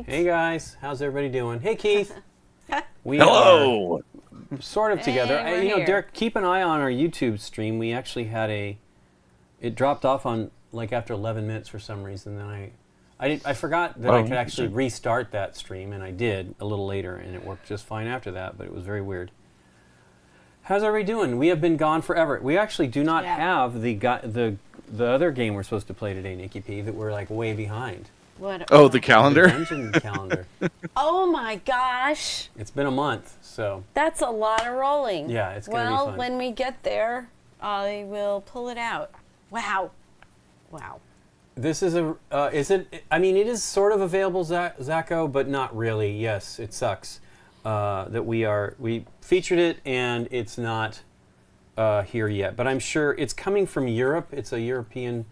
Hey guys, how's everybody doing? Hey Keith. We Hello. are sort of together. Hey, we're You know, here. Derek, keep an eye on our YouTube stream. We actually had it dropped off on like after 11 minutes for some reason. Then I forgot that I could actually restart that stream, and I did a little later, and it worked just fine after that. But it was very weird. How's everybody doing? We have been gone forever. We actually do not have the other game we're supposed to play today, Nikki P. That we're like way behind. What? Oh, the calendar? The dungeon calendar. Oh my gosh. It's been a month, so That's a lot of rolling. yeah, it's gonna be fun. Well, when we get there, I will pull it out. Wow. This is is it? I mean, it is sort of available, Zacho, but not really. Yes, it sucks that we featured it and it's not here yet. But I'm sure it's coming from Europe. It's a European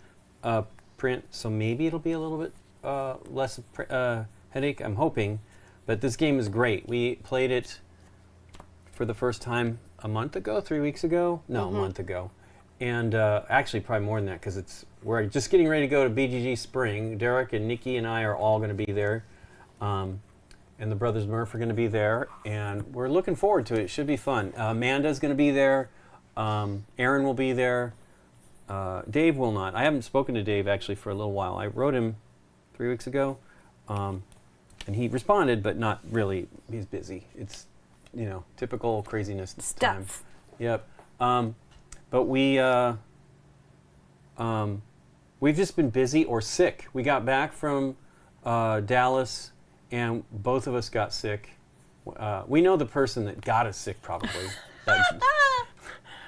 print, so maybe it'll be a little bit less headache. I'm hoping, but this game is great. We played it for the first time a month ago, 3 weeks ago. No, a month ago. And actually probably more than that because we're just getting ready to go to BGG Spring. Derek and Nikki and I are all going to be there. And the brothers Murph are going to be there. And we're looking forward to it. It should be fun. Amanda's going to be there. Aaron will be there. Dave will not. I haven't spoken to Dave actually for a little while. I wrote him 3 weeks ago. And he responded, but not really. He's busy. It's, typical craziness time. Yep. But we've just been busy or sick. We got back from Dallas, and both of us got sick. We know the person that got us sick, probably. But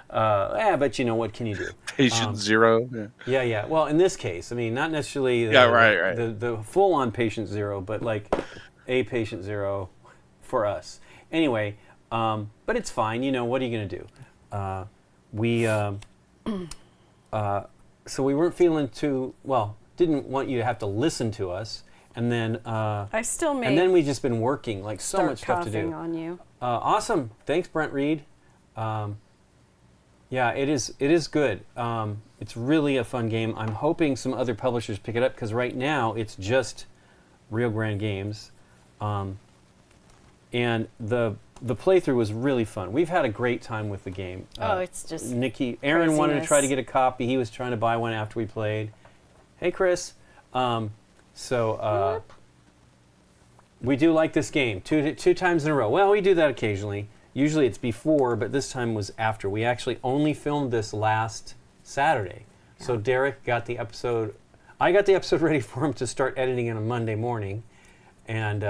what can you do? Patient zero. Yeah. Well, in this case, I mean, not necessarily the full-on patient zero, but like a patient zero for us. Anyway, but it's fine. What are you going to do? So we weren't feeling too well. Didn't want you to have to listen to us, and then I still may. And then we just been working like so much stuff to do. On you. Awesome, thanks, Brent Reed. Yeah, it is good. It's really a fun game. I'm hoping some other publishers pick it up because right now it's just Rio Grande Games, and the playthrough was really fun. We've had a great time with the game. It's just Aaron wanted to try to get a copy. He was trying to buy one after we played. Hey, Chris. We do like this game two times in a row. Well, we do that occasionally. Usually it's before, but this time was after. We actually only filmed this last Saturday. Yeah. So Derek got the episode. I got the episode ready for him to start editing on a Monday morning, and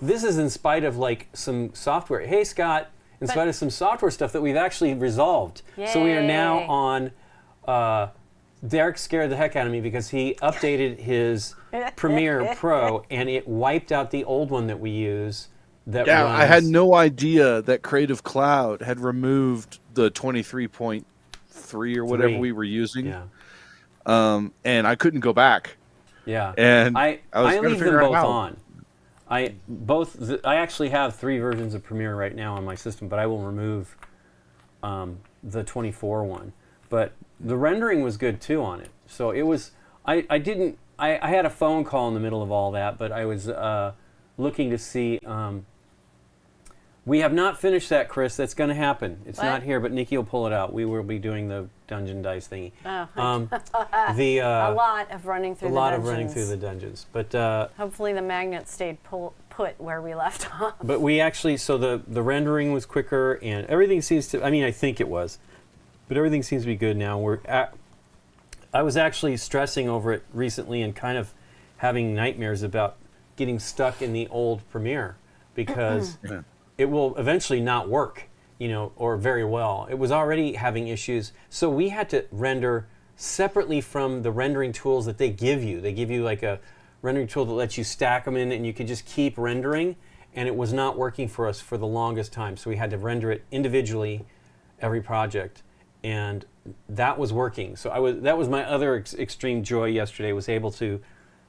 this is in spite of like some software. Hey, Scott, in spite of some software stuff that we've actually resolved. Yay. So we are now on. Derek scared the heck out of me because he updated his Premiere Pro and it wiped out the old one that we use. I had no idea that Creative Cloud had removed the 23.3 or whatever we were using. Yeah. And I couldn't go back. Yeah. And I was I going to leave them figure out both how. on. I actually have 3 versions of Premiere right now on my system, but I will remove the 24 one. But the rendering was good too on it. So it was. I had a phone call in the middle of all that, but I was looking to see. We have not finished that, Chris. That's going to happen. It's not here, but Nikki will pull it out. We will be doing the dungeon dice thingy. A lot of running through the dungeons. But hopefully the magnet stayed put where we left off. But we actually, so the rendering was quicker, and everything seems to. I mean, I think it was, but everything seems to be good now. I was actually stressing over it recently and kind of having nightmares about getting stuck in the old Premiere because. It will eventually not work, or very well. It was already having issues. So we had to render separately from the rendering tools that they give you. They give you like a rendering tool that lets you stack them in and you can just keep rendering. And it was not working for us for the longest time. So we had to render it individually, every project. And that was working. So that was my other extreme joy yesterday, was able to,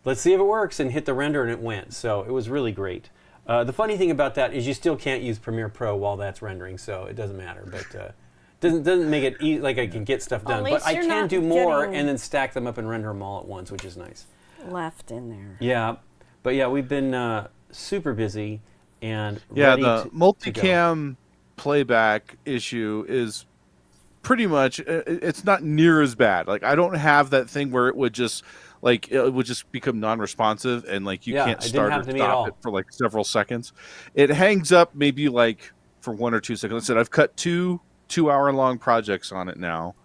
let's see if it works, and hit the render and it went. So it was really great. The funny thing about that is you still can't use Premiere Pro while that's rendering, so it doesn't matter. But doesn't make it like I can get stuff done. But I can do more and then stack them up and render them all at once, which is nice. Left in there. Yeah, but yeah, we've been super busy and the multicam playback issue is pretty much. It's not near as bad. Like I don't have that thing where it would just. Like it would just become non-responsive, and like you can't start or stop it for like several seconds. It hangs up maybe like for 1 or 2 seconds. I said I've cut two 2-hour-long projects on it now,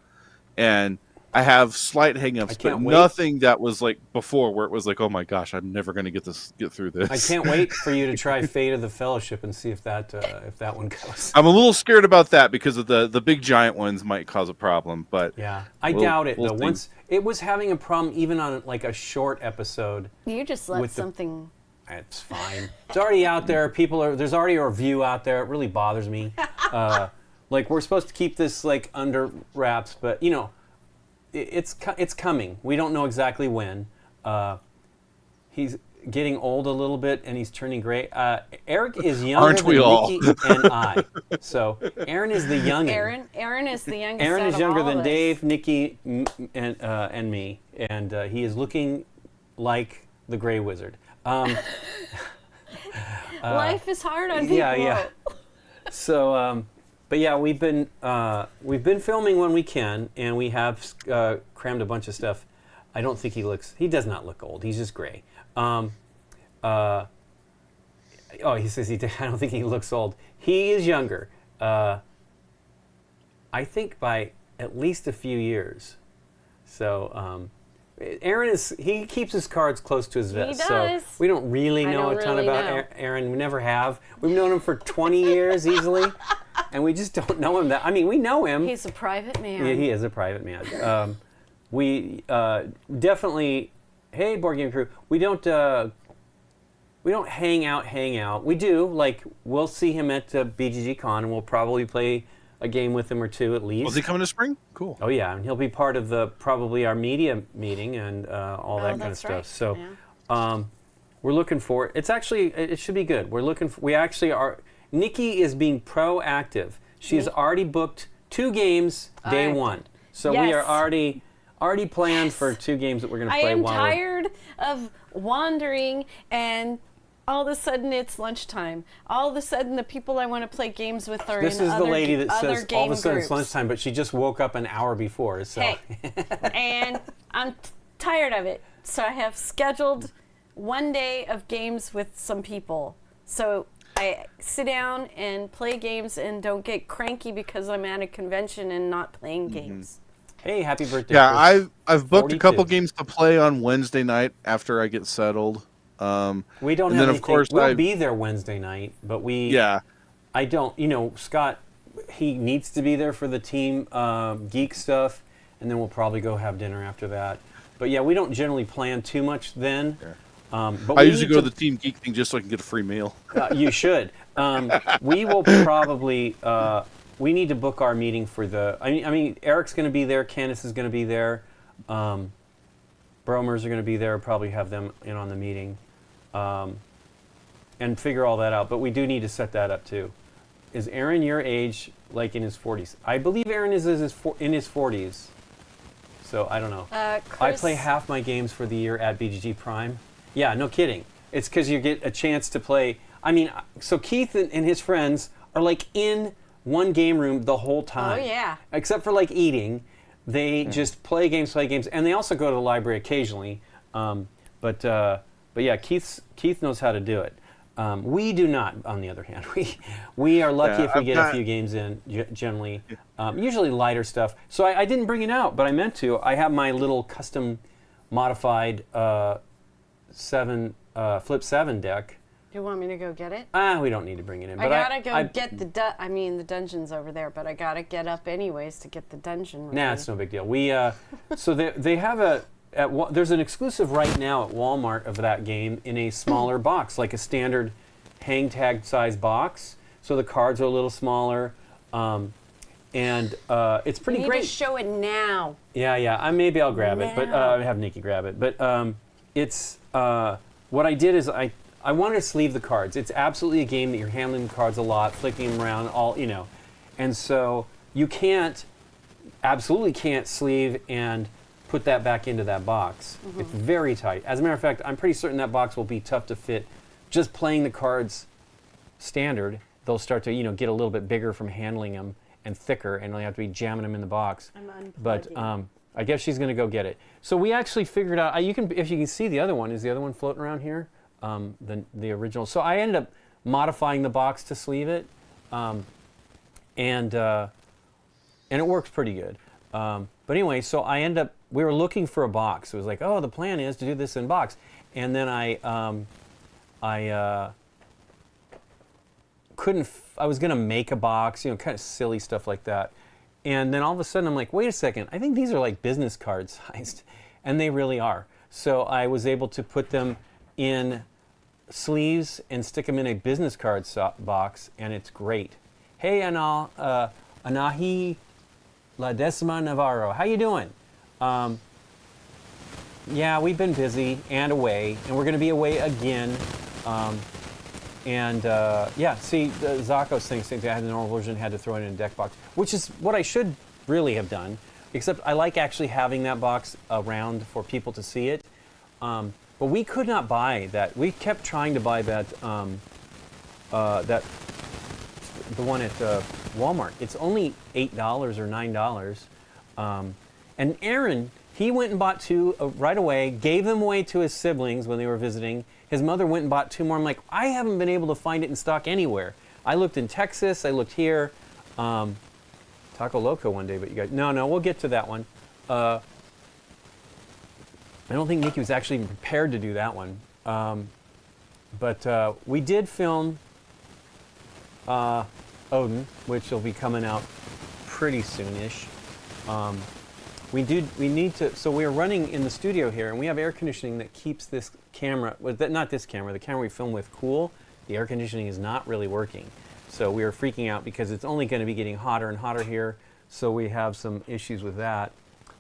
and I have slight hangups, but wait. nothing that was like before, where it was like, oh my gosh, I'm never going to get through this. I can't wait for you to try Fate of the Fellowship and see if that one goes. I'm a little scared about that because of the big giant ones might cause a problem, but yeah, I doubt it though. See. Once it was having a problem, even on like a short episode. You just let something. It's fine. It's already out there. There's already a review out there. It really bothers me. Like we're supposed to keep this like under wraps, but you know. It's coming. We don't know exactly when. He's getting old a little bit, and he's turning gray. Eric is younger Aren't we than all? Nikki and I. So Aaron is the youngin. Aaron is the youngest. Aaron is out of younger all than of us. Dave, Nikki, and me, and he is looking like the Gray Wizard. Life is hard on people. Yeah. So. But yeah, we've been filming when we can, and we have crammed a bunch of stuff. I don't think he does not look old. He's just gray. He says I don't think he looks old. He is younger. I think by at least a few years. So Aaron he keeps his cards close to his vest. He does. So we don't really know a ton about Aaron. We never have. We've known him for 20 years easily. And we just don't know him that. I mean, we know him. He's a private man. Yeah, he is a private man. We definitely. Hey, Board Game Crew. We don't hang out. We do. Like, we'll see him at BGG Con, and we'll probably play a game with him or two at least. Was he coming to spring? Cool. Oh yeah, and he'll be part of probably our media meeting and all that kind of stuff. Right. So, yeah. We're looking for it. It should be good. We actually are. Nikki is being proactive. She has already booked 2 games day one. So we are already planned for 2 games that we're going to play. I am tired of wandering and all of a sudden it's lunchtime. All of a sudden the people I want to play games with are This in is other the lady that says all of a sudden groups. it's lunchtime, but she just woke up an hour before. So. Hey, and I'm tired of it. So I have scheduled 1 day of games with some people. So I sit down and play games and don't get cranky because I'm at a convention and not playing games. Hey, happy birthday! Yeah, I've booked 42. a couple games to play on Wednesday night after I get settled. We don't and have then, anything. of course, We'll be there Wednesday night, but I don't. You know, Scott, he needs to be there for the team geek stuff, and then we'll probably go have dinner after that. But yeah, we don't generally plan too much then. Yeah. But I usually go to the Team Geek thing just so I can get a free meal. You should. We will probably. We need to book our meeting for the. I mean, Eric's going to be there. Candace is going to be there. Bromers are going to be there. Probably have them in on the meeting, and figure all that out. But we do need to set that up too. Is Aaron your age, like in his 40s? I believe Aaron is in his 40s. So I don't know. I play half my games for the year at BGG Prime. Yeah, no kidding. It's because you get a chance to play. I mean, so Keith and his friends are like in one game room the whole time. Oh, yeah. Except for like eating. They just play games, and they also go to the library occasionally. But yeah, Keith knows how to do it. We do not, on the other hand. We are lucky if we get a few games in, generally. Usually lighter stuff. So I didn't bring it out, but I meant to. I have my little custom modified Flip 7 deck. Do you want me to go get it? We don't need to bring it in. I gotta go get the the dungeon's over there, but I gotta get up anyways to get the dungeon ready. Nah, it's no big deal. We so they have there's an exclusive right now at Walmart of that game in a smaller box, like a standard hang tag size box. So the cards are a little smaller, and it's pretty you need great. to show it now. Yeah. Maybe I'll grab it, but have Nikki grab it. But it's what I did is I wanted to sleeve the cards. It's absolutely a game that you're handling the cards a lot, flicking them around, and so you absolutely can't sleeve and put that back into that box. Mm-hmm. It's very tight. As a matter of fact, I'm pretty certain that box will be tough to fit. Just playing the cards standard, they'll start to get a little bit bigger from handling them and thicker, and you'll have to be jamming them in the box. I'm unplugging. But I guess she's going to go get it. So we actually figured out. If you can see the other one, is the other one floating around here? The original. So I ended up modifying the box to sleeve it, and it works pretty good. But anyway, so we were looking for a box. It was like, oh, the plan is to do this in box. And then I was going to make a box, kind of silly stuff like that. And then all of a sudden I'm like, wait a second, I think these are like business card sized. And they really are. So I was able to put them in sleeves and stick them in a business card box, and it's great. Hey, Anahi La Decima Navarro, how you doing? Yeah, we've been busy and away, and we're going to be away again. Yeah, see, the Zako's thing, same thing. I had the normal version, had to throw it in a deck box, which is what I should really have done, except I like actually having that box around for people to see it. But we could not buy that. We kept trying to buy the one at Walmart. It's only $8 or $9. And Aaron, he went and bought two right away, gave them away to his siblings when they were visiting. His mother went and bought two more. I'm like, I haven't been able to find it in stock anywhere. I looked in Texas, I looked here, Taco Loco one day, but you guys, no, we'll get to that one. I don't think Nikki was actually even prepared to do that one. But we did film Odin, which will be coming out pretty soonish. We need to, so we're running in the studio here, and we have air conditioning that keeps this camera, not this camera, the camera we film with cool. The air conditioning is not really working. So we are freaking out because it's only going to be getting hotter and hotter here. So we have some issues with that.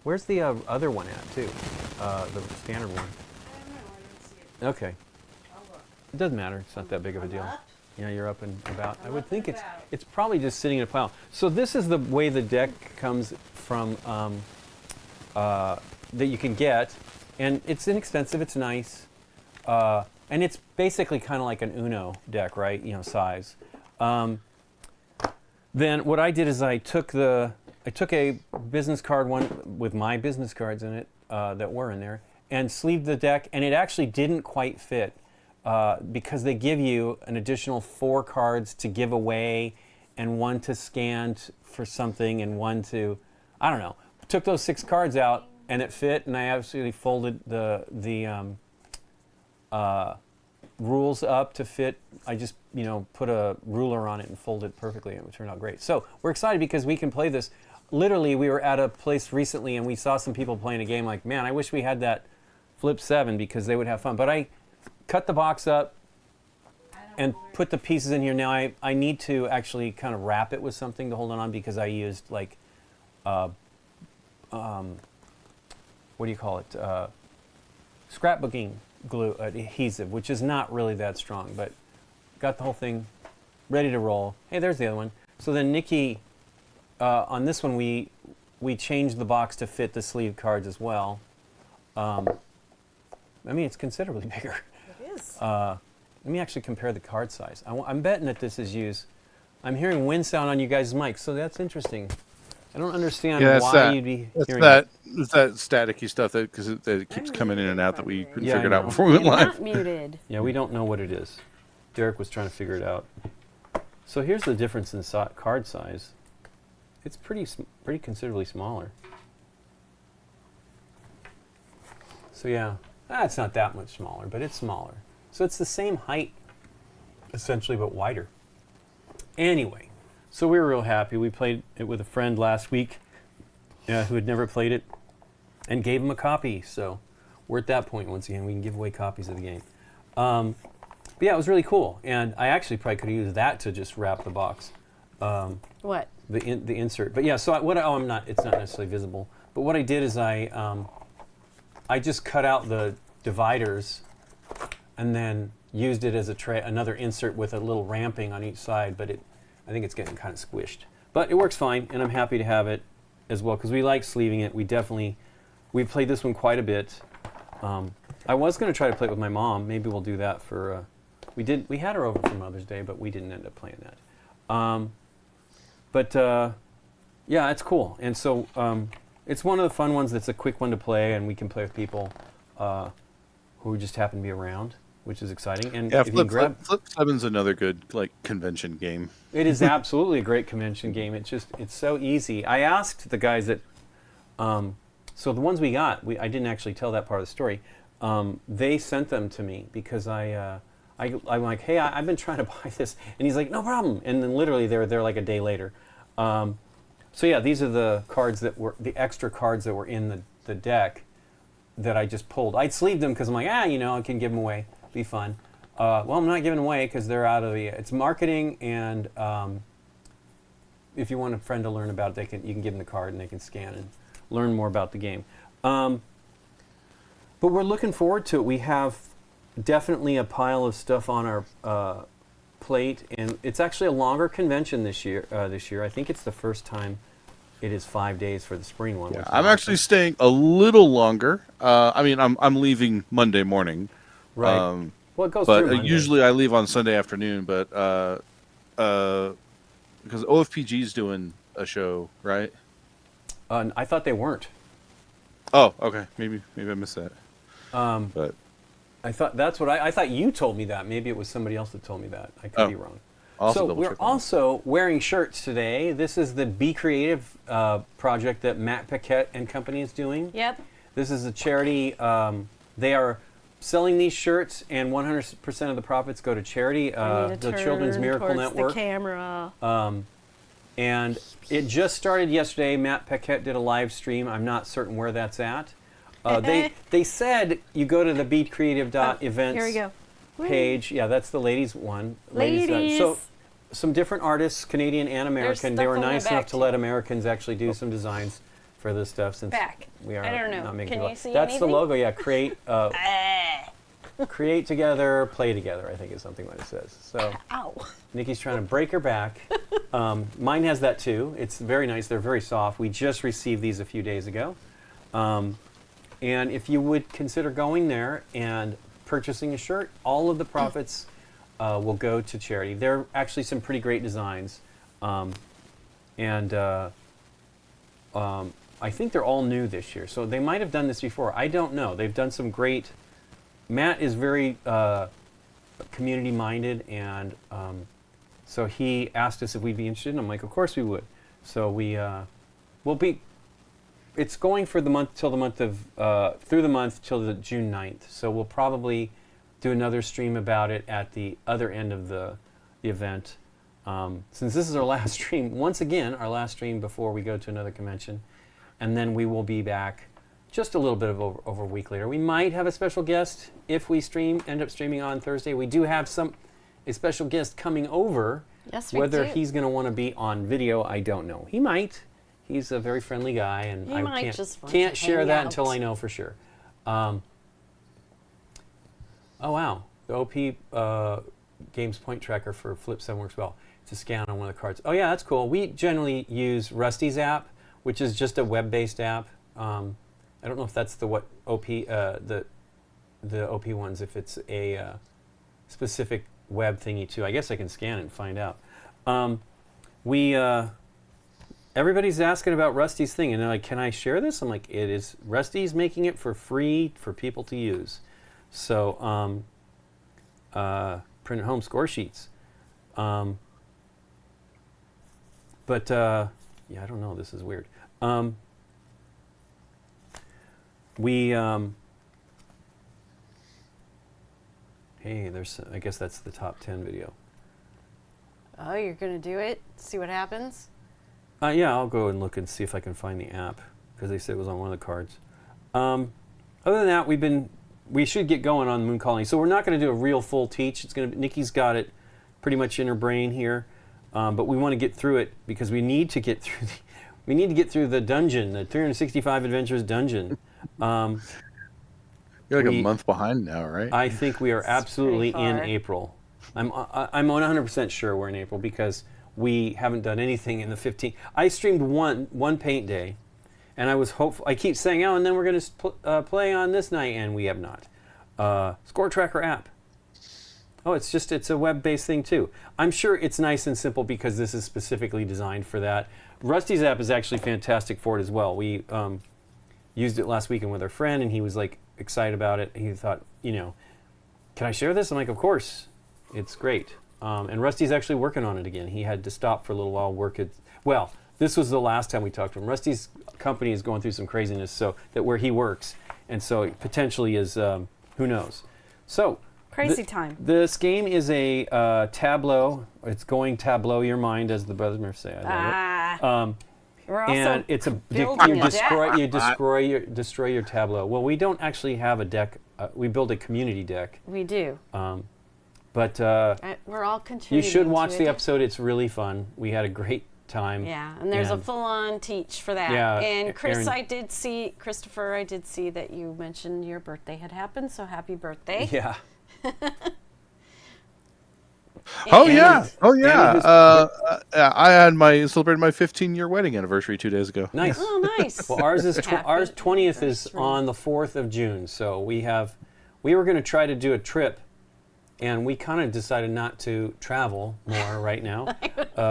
Where's the other one at, too? The standard one. I don't know. I don't see it. Okay. I'll look. It doesn't matter. It's not that big of a I'm deal. up. Yeah, you're up and about. I I'm would up think and about. it's probably just sitting in a pile. So this is the way the deck comes from that you can get, and it's inexpensive. It's nice, and it's basically kind of like an Uno deck, right? Size. Then what I did is I took a business card one with my business cards in it that were in there, and sleeved the deck, and it actually didn't quite fit because they give you an additional 4 cards to give away, and 1 to scan for something, and 1 to, I don't know. Took those 6 cards out, and it fit, and I absolutely folded the rules up to fit. I just, put a ruler on it and folded it perfectly, and it turned out great. So we're excited because we can play this. Literally, we were at a place recently, and we saw some people playing a game like, man, I wish we had that Flip 7 because they would have fun. But I cut the box up and put the pieces in here. Now, I need to actually kind of wrap it with something to hold on because I used, like, what do you call it? Scrapbooking glue adhesive, which is not really that strong, but got the whole thing ready to roll. Hey, there's the other one. So then Nikki, on this one, we changed the box to fit the sleeve cards as well. It's considerably bigger. It is. Let me actually compare the card size. I'm betting that this is used. I'm hearing wind sound on you guys' mics, so that's interesting. I don't understand why you'd be hearing that. It's that staticky stuff that it keeps coming in and out that we couldn't Yeah, figure it I out know. before we went You're live. not muted. Yeah, we don't know what it is. Derek was trying to figure it out. So here's the difference in card size. It's pretty considerably smaller. So yeah, it's not that much smaller, but it's smaller. So it's the same height, essentially, but wider. Anyway, so we were real happy. We played it with a friend last week who had never played it and gave him a copy. So we're at that point once again. We can give away copies of the game. But yeah, it was really cool. And I actually probably could have used that to just wrap the box. What? The insert. But yeah, so it's not necessarily visible. But what I did is I just cut out the dividers and then used it as another insert with a little ramping on each side, but I think it's getting kind of squished. But it works fine, and I'm happy to have it as well, because we like sleeving it. We played this one quite a bit. I was going to try to play it with my mom. Maybe we'll do that for, we had her over for Mother's Day, but we didn't end up playing that. Yeah, it's cool. And so it's one of the fun ones that's a quick one to play, and we can play with people who just happen to be around, which is exciting. And Yeah, if you grab, Flip 7's another good convention game. it is absolutely a great convention game. It's so easy. I asked the guys at So the ones we got, I didn't actually tell that part of the story. They sent them to me because I'm like, hey, I've been trying to buy this, and he's like, no problem. And then literally they're there like a day later. So yeah, these are the cards that were the extra cards that were in the deck that I just pulled. I'd sleeved them because I'm like, I can give them away, be fun. Well, I'm not giving away because they're out of the. It's marketing, and if you want a friend to learn about it, you can give them the card and they can scan and learn more about the game. But we're looking forward to it. We have definitely a pile of stuff on our plate, and it's actually a longer convention this year. I think it's the first time it is 5 days for the spring one. Yeah, I'm actually staying a little longer. I'm leaving Monday morning. Right. Well, it goes but through Monday. Usually I leave on Sunday afternoon. But because OFPG is doing a show, right? I thought they weren't. Oh, okay. Maybe I missed that. But I thought that's what I thought you told me that. Maybe it was somebody else that told me that. I could be wrong. Also so we're also wearing shirts today. This is the Be Creative project that Matt Paquette and company is doing. Yep. This is a charity. They are selling these shirts, and 100% of the profits go to charity, the Children's Miracle Network. The camera. And it just started yesterday. Matt Paquette did a live stream. I'm not certain where that's at. They said you go to the BeCreative.events here we go. page. Yeah, that's the ladies one. Ladies. So some different artists, Canadian and American. They were nice enough to let Americans actually do some designs for this stuff. Since we are I don't know. not making Can you see That's anything? the logo. Yeah, create together, play together, I think is something that it says. So Ow. Nikki's trying to break her back. Mine has that too. It's very nice. They're very soft. We just received these a few days ago. And if you would consider going there and purchasing a shirt, all of the profits will go to charity. There are actually some pretty great designs. I think they're all new this year. So they might have done this before. I don't know. They've done some great... Matt is very community-minded, and so he asked us if we'd be interested, and I'm like, of course we would. So we'll be... It's going for the month till the month of... through the month till the June 9th. So we'll probably do another stream about it at the other end of the event. Since this is our last stream, once again, our last stream before we go to another convention. And then we will be back just a little bit of over a week later. We might have a special guest if we end up streaming on Thursday. We do have a special guest coming over. Yes, we Whether do. he's going to want to be on video, I don't know. He might. He's a very friendly guy, and He I might just want can't to share hang that out. until I know for sure. Oh wow, the OP Games Point Tracker for Flip 7 works well. It's a scan on one of the cards. Oh yeah, that's cool. We generally use Rusty's app, which is just a web-based app. I don't know if that's the OP the OP ones. If it's a specific web thingy too. I guess I can scan it and find out. Everybody's asking about Rusty's thing, and they're like, "Can I share this?" I'm like, "It is Rusty's making it for free for people to use." So print at home score sheets. Yeah, I don't know. This is weird. Hey, I guess that's the top 10 video. Oh, you're going to do it? See what happens? Yeah, I'll go and look and see if I can find the app, because they said it was on one of the cards. Other than that, we should get going on Moon Colony. So we're not going to do a real full teach. Nikki's got it pretty much in her brain here, but we want to get through it because we need to get through the dungeon, the 365 Adventures dungeon. You're like a month behind now, right? I think we are absolutely in far. April. I'm 100% sure we're in April because we haven't done anything in the 15. I streamed one paint day, and I was hopeful. I keep saying, and then we're going to play on this night, and we have not. Score Tracker app. Oh, it's a web-based thing too. I'm sure it's nice and simple because this is specifically designed for that. Rusty's app is actually fantastic for it as well. We used it last weekend with our friend, and he was like excited about it. He thought, can I share this? I'm like, of course. It's great. And Rusty's actually working on it again. He had to stop for a little while, this was the last time we talked to him. Rusty's company is going through some craziness, so that where he works, and so it potentially is who knows. So crazy time. This game is a tableau. It's going tableau your mind, as the Brothers say. I love it. We're also And it's building a deck. you destroy your tableau. Well, we don't actually have a deck. We build a community deck. We do. But we're all contributing. you should watch to the it. episode. It's really fun. We had a great time. Yeah, and there's a full-on teach for that. Yeah, And Chris, Aaron- Christopher, I did see that you mentioned your birthday had happened, so happy birthday. Yeah. Oh yeah. I had celebrated my 15-year wedding anniversary 2 days ago. Nice. Oh, nice. Well, ours is Happy ours 20th is anniversary. on the 4th of June. So we were going to try to do a trip, and we kind of decided not to travel more right now.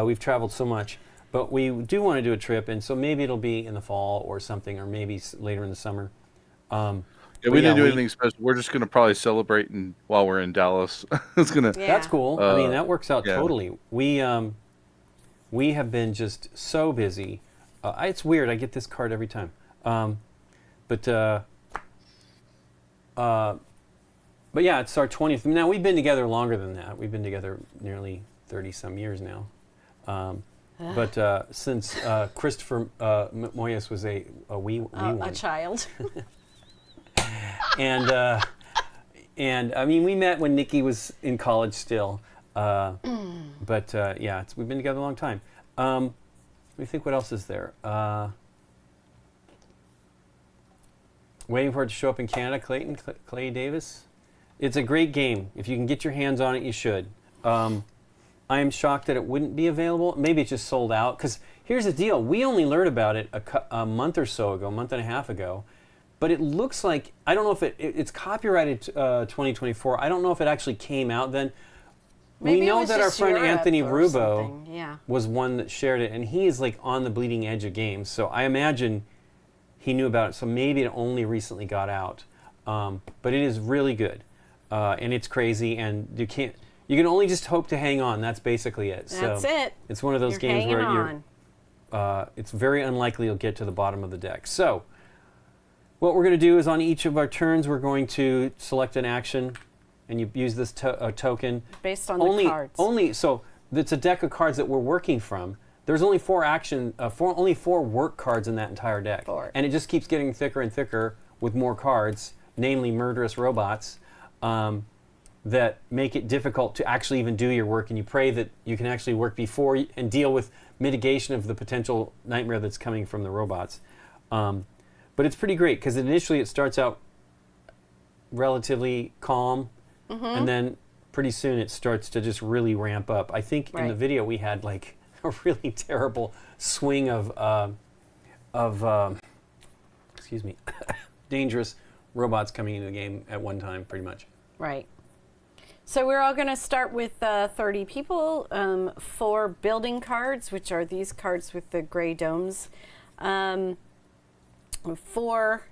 We've traveled so much, but we do want to do a trip, and so maybe it'll be in the fall or something, or maybe later in the summer. Yeah, we didn't do anything special. We're just going to probably celebrate while we're in Dallas. It's gonna. Yeah. That's cool. I mean, that works out yeah. totally. We have been just so busy. It's weird. I get this card every time. But yeah, it's our 20th. Now, we've been together longer than that. We've been together nearly 30-some years now. But since Christopher Moyes was a wee one. A child. And I mean, we met when Nikki was in college still. But yeah, we've been together a long time. Let me think, what else is there? Waiting for it to show up in Canada, Clay Davis. It's a great game. If you can get your hands on it, you should. I am shocked that it wouldn't be available. Maybe it's just sold out. Because here's the deal. We only learned about it a month or so ago, a month and a half ago. But it looks like, I don't know if it's copyrighted 2024. I don't know if it actually came out then. Maybe we it know was that our just friend Europe Anthony or Rubo something. Yeah. was one that shared it, and he is like on the bleeding edge of games. So I imagine he knew about it. So maybe it only recently got out. But it is really good, and it's crazy, and you can only just hope to hang on. That's basically it. That's so it. It's one of those You're games hanging where on. it's very unlikely you'll get to the bottom of the deck. So what we're going to do is on each of our turns, we're going to select an action, and you use this token. Based on the cards. So it's a deck of cards that we're working from. There's only four work cards in that entire deck. And it just keeps getting thicker and thicker with more cards, namely murderous robots, that make it difficult to actually even do your work, and you pray that you can actually work before and deal with mitigation of the potential nightmare that's coming from the robots. But it's pretty great because initially it starts out relatively calm, and then pretty soon it starts to just really ramp up. I think in the video we had like a really terrible swing of excuse me, dangerous robots coming into the game at one time, pretty much. Right. So we're all going to start with 30 people, 4 building cards, which are these cards with the gray domes. 4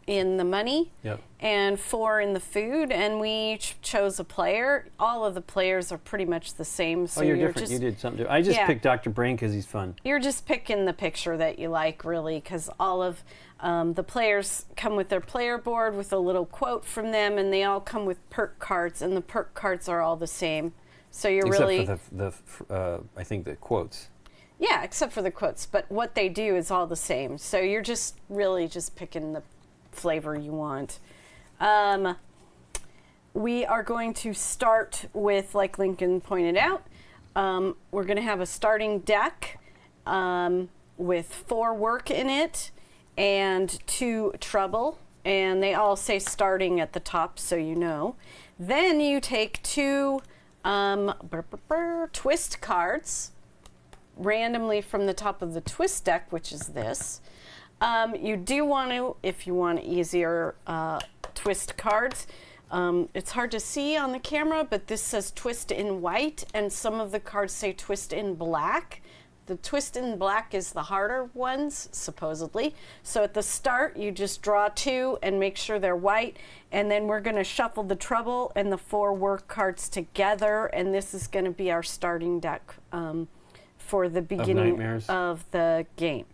in the money, and 4 in the food, and we chose a player. All of the players are pretty much the same. So you're different. You did something different. I just picked Dr. Brain because he's fun. You're just picking the picture that you like, really, because all of the players come with their player board with a little quote from them, and they all come with perk cards, and the perk cards are all the same. So you're except for the I think the quotes. Yeah, except for the quotes, but what they do is all the same. So you're just really just picking the flavor you want. We are going to start with, like Lincoln pointed out, we're going to have a starting deck with 4 work in it and 2 trouble, and they all say starting at the top, so you know. Then you take 2 twist cards randomly from the top of the twist deck, which is this. You do want to, if you want easier twist cards, it's hard to see on the camera, but this says twist in white, and some of the cards say twist in black. The twist in black is the harder ones, supposedly. So at the start, you just draw 2 and make sure they're white, and then we're going to shuffle the trouble and the 4 work cards together, and this is going to be our starting deck for the beginning nightmares. of the game.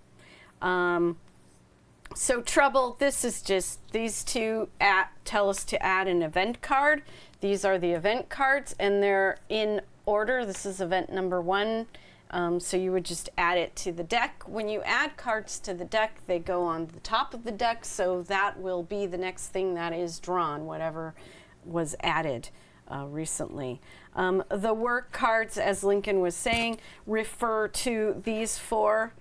So Trouble, this is just these two tell us to add an event card. These are the event cards, and they're in order. This is event number 1. So you would just add it to the deck. When you add cards to the deck, they go on the top of the deck, so that will be the next thing that is drawn, whatever was added recently. The work cards, as Lincoln was saying, refer to these 4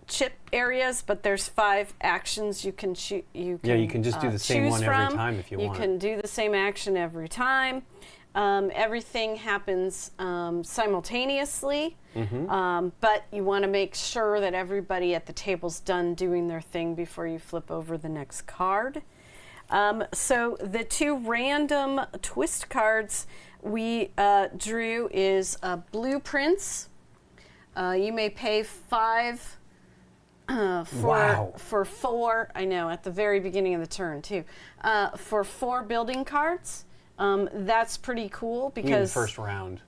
chip areas, but there's 5 actions you can choose. You can just do the same one every time if you want. You can do the same action every time. Everything happens simultaneously, but you want to make sure that everybody at the table's done doing their thing before you flip over the next card. So the 2 random twist cards we drew is blueprints. You may pay 5 for 4. I know, at the very beginning of the turn too. For 4 building cards. That's pretty cool because first round.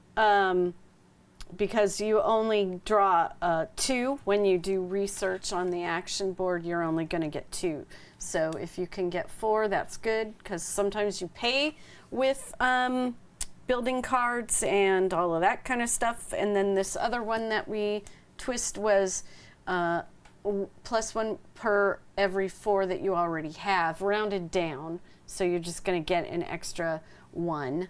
Because you only draw 2 when you do research on the action board. You're only going to get 2. So if you can get 4, that's good, because sometimes you pay with building cards and all of that kind of stuff. And then this other one that we twist was +1 per every 4 that you already have, rounded down. So you're just going to get an extra 1.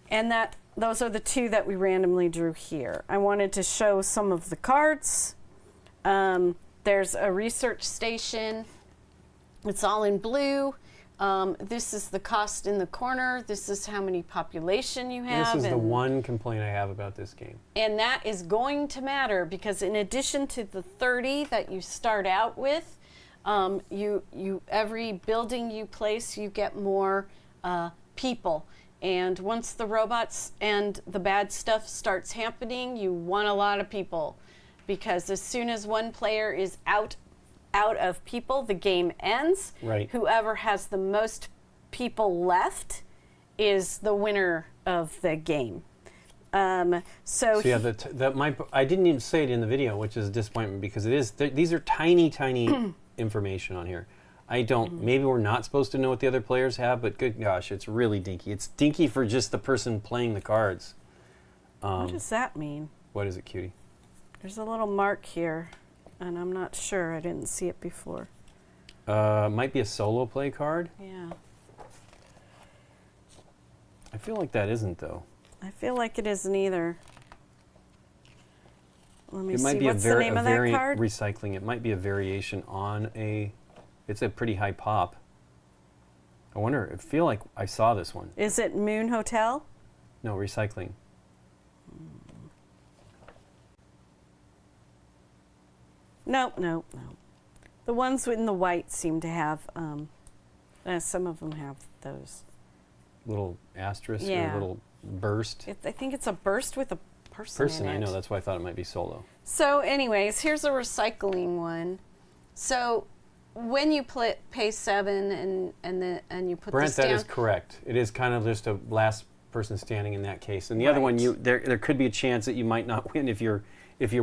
And those are the 2 that we randomly drew here. I wanted to show some of the cards. There's a research station. It's all in blue. This is the cost in the corner. This is how many population you have. This is the one complaint I have about this game. And that is going to matter, because in addition to the 30 that you start out with, every building you place, you get more people. And once the robots and the bad stuff starts happening, you want a lot of people, because as soon as one player is out of people, the game ends. Right. Whoever has the most people left is the winner of the game. So yeah, I didn't even say it in the video, which is a disappointment, because it is. These are tiny information on here. I don't. Maybe we're not supposed to know what the other players have, but good gosh, it's really dinky. It's dinky for just the person playing the cards. What does that mean? What is it, cutie? There's a little mark here, and I'm not sure. I didn't see it before. Might be a solo play card. Yeah. I feel like that isn't, though. I feel like it isn't either. Let me It see. might be What's the name a of that variant card? recycling. It might be a variation on a. It's a pretty high pop. I wonder. I feel like I saw this one. Is it Moon Hotel? No, recycling. No. The ones in the white seem to have. Some of them have those. Little asterisk or Yeah. little burst. I think it's a burst with a person in it. I know. That's why I thought it might be solo. So, anyways, here's a recycling one. So, when you pay 7 and you put Brent, this down, that is correct. It is kind of just a last person standing in that case. And the other one, there could be a chance that you might not win if you're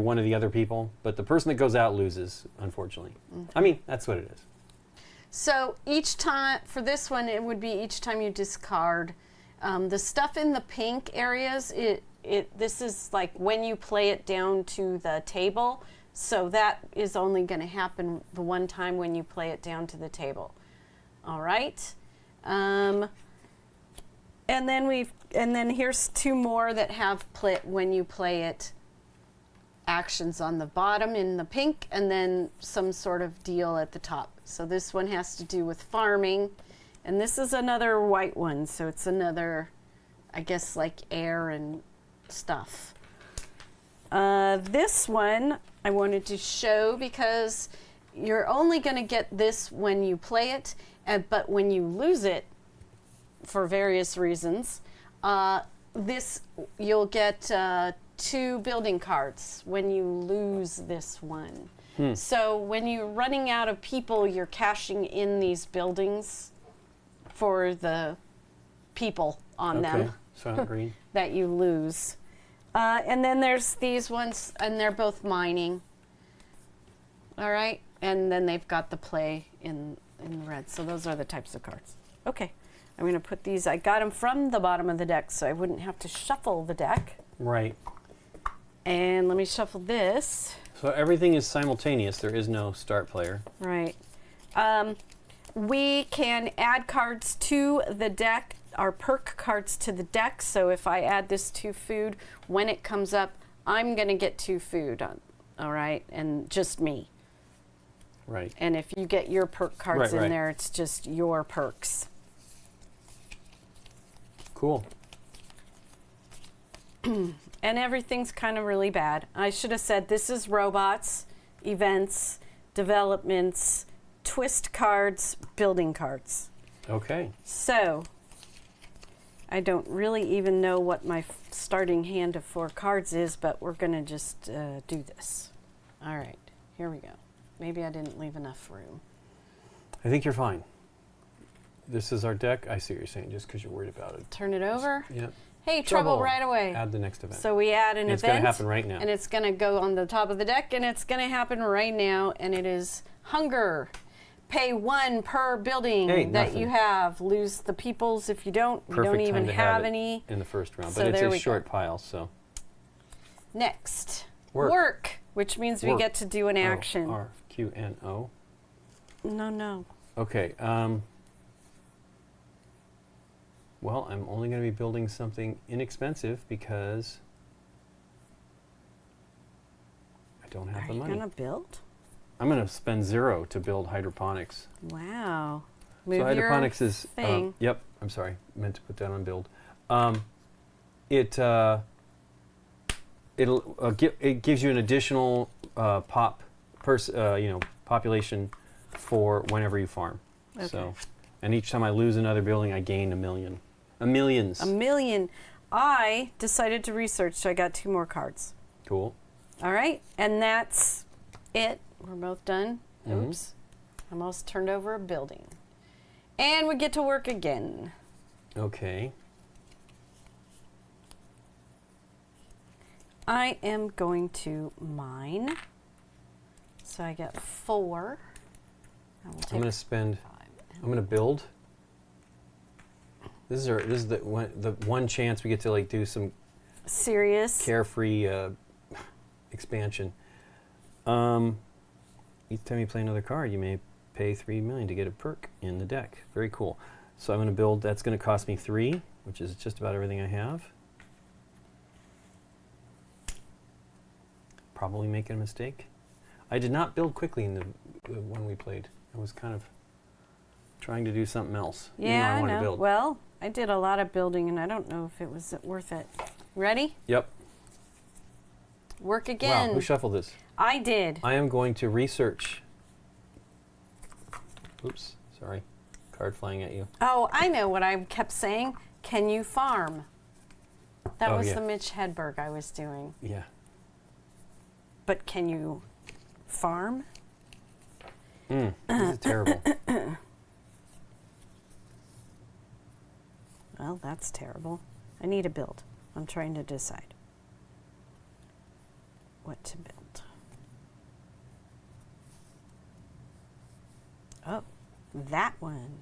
one of the other people. But the person that goes out loses, unfortunately. I mean, that's what it is. So each time, for this one, it would be each time you discard. The stuff in the pink areas, this is like when you play it down to the table. So that is only going to happen the one time when you play it down to the table. All right. And then here's 2 more that have when you play it actions on the bottom in the pink, and then some sort of deal at the top. So this one has to do with farming, and this is another white one, so it's another, I guess, like air and stuff. This one I wanted to show because you're only going to get this when you play it, but when you lose it, for various reasons, you'll get 2 building cards when you lose this one. So when you're running out of people, you're cashing in these buildings for the people on them Silent green. that you lose. And then there's these ones, and they're both mining. All right, and then they've got the play in red. So those are the types of cards. Okay, I'm going to put these. I got them from the bottom of the deck, so I wouldn't have to shuffle the deck. Right. And let me shuffle this. So everything is simultaneous. There is no start player. Right. We can add cards to the deck, our perk cards to the deck. So if I add this to food, when it comes up, I'm going to get 2 food on. All right, and just me. Right. And if you get your perk cards in right. there, it's just your perks. Cool. And everything's kind of really bad. I should have said this is robots, events, developments, twist cards, building cards. Okay. So, I don't really even know what my starting hand of 4 cards is, but we're going to just do this. All right, here we go. Maybe I didn't leave enough room. I think you're fine. This is our deck. I see what you're saying, just because you're worried about it. Turn it over. Yep. Hey, trouble right away. Add the next event. So we add an and event. It's going to happen right now. And it's going to go on the top of the deck, and it's going to happen right now, and it is hunger. Pay 1 per building that you have. Lose the peoples if you don't. We don't even have any in the first round, so but it's there a we short go. pile. So next, work, which means we get to do an action. RQNO. No. Okay. Well, I'm only going to be building something inexpensive because I don't have the money. Are you going to build? I'm going to spend 0 to build hydroponics. Wow. So hydroponics is thing. yep. I'm sorry, meant to put that on build. It gives you an additional population for whenever you farm. Okay. So, and each time I lose another building, I gain a million. Millions. A million. I decided to research, so I got 2 more cards. Cool. All right, and that's it. We're both done. Mm-hmm. Oops. Almost turned over a building. And we get to work again. Okay. I am going to mine. So I get 4. I'm going to spend. I'm going to build. This is the one chance we get to do some serious carefree expansion. Each time you play another card, you may pay 3 million to get a perk in the deck. Very cool. So I'm going to build. That's going to cost me 3, which is just about everything I have. Probably making a mistake. I did not build quickly in the one we played. I was kind of trying to do something else. Yeah, I I wanted know. to build. Well, I did a lot of building, and I don't know if it was worth it. Ready? Yep. Work again. Wow, who shuffled this? I did. I am going to research. Oops, sorry. Card flying at you. Oh, I know what I kept saying. Can you farm? That was yeah. the Mitch Hedberg I was doing. Yeah. But can you farm? This is terrible. Well, that's terrible. I need a build. I'm trying to decide what to build. Oh, that one.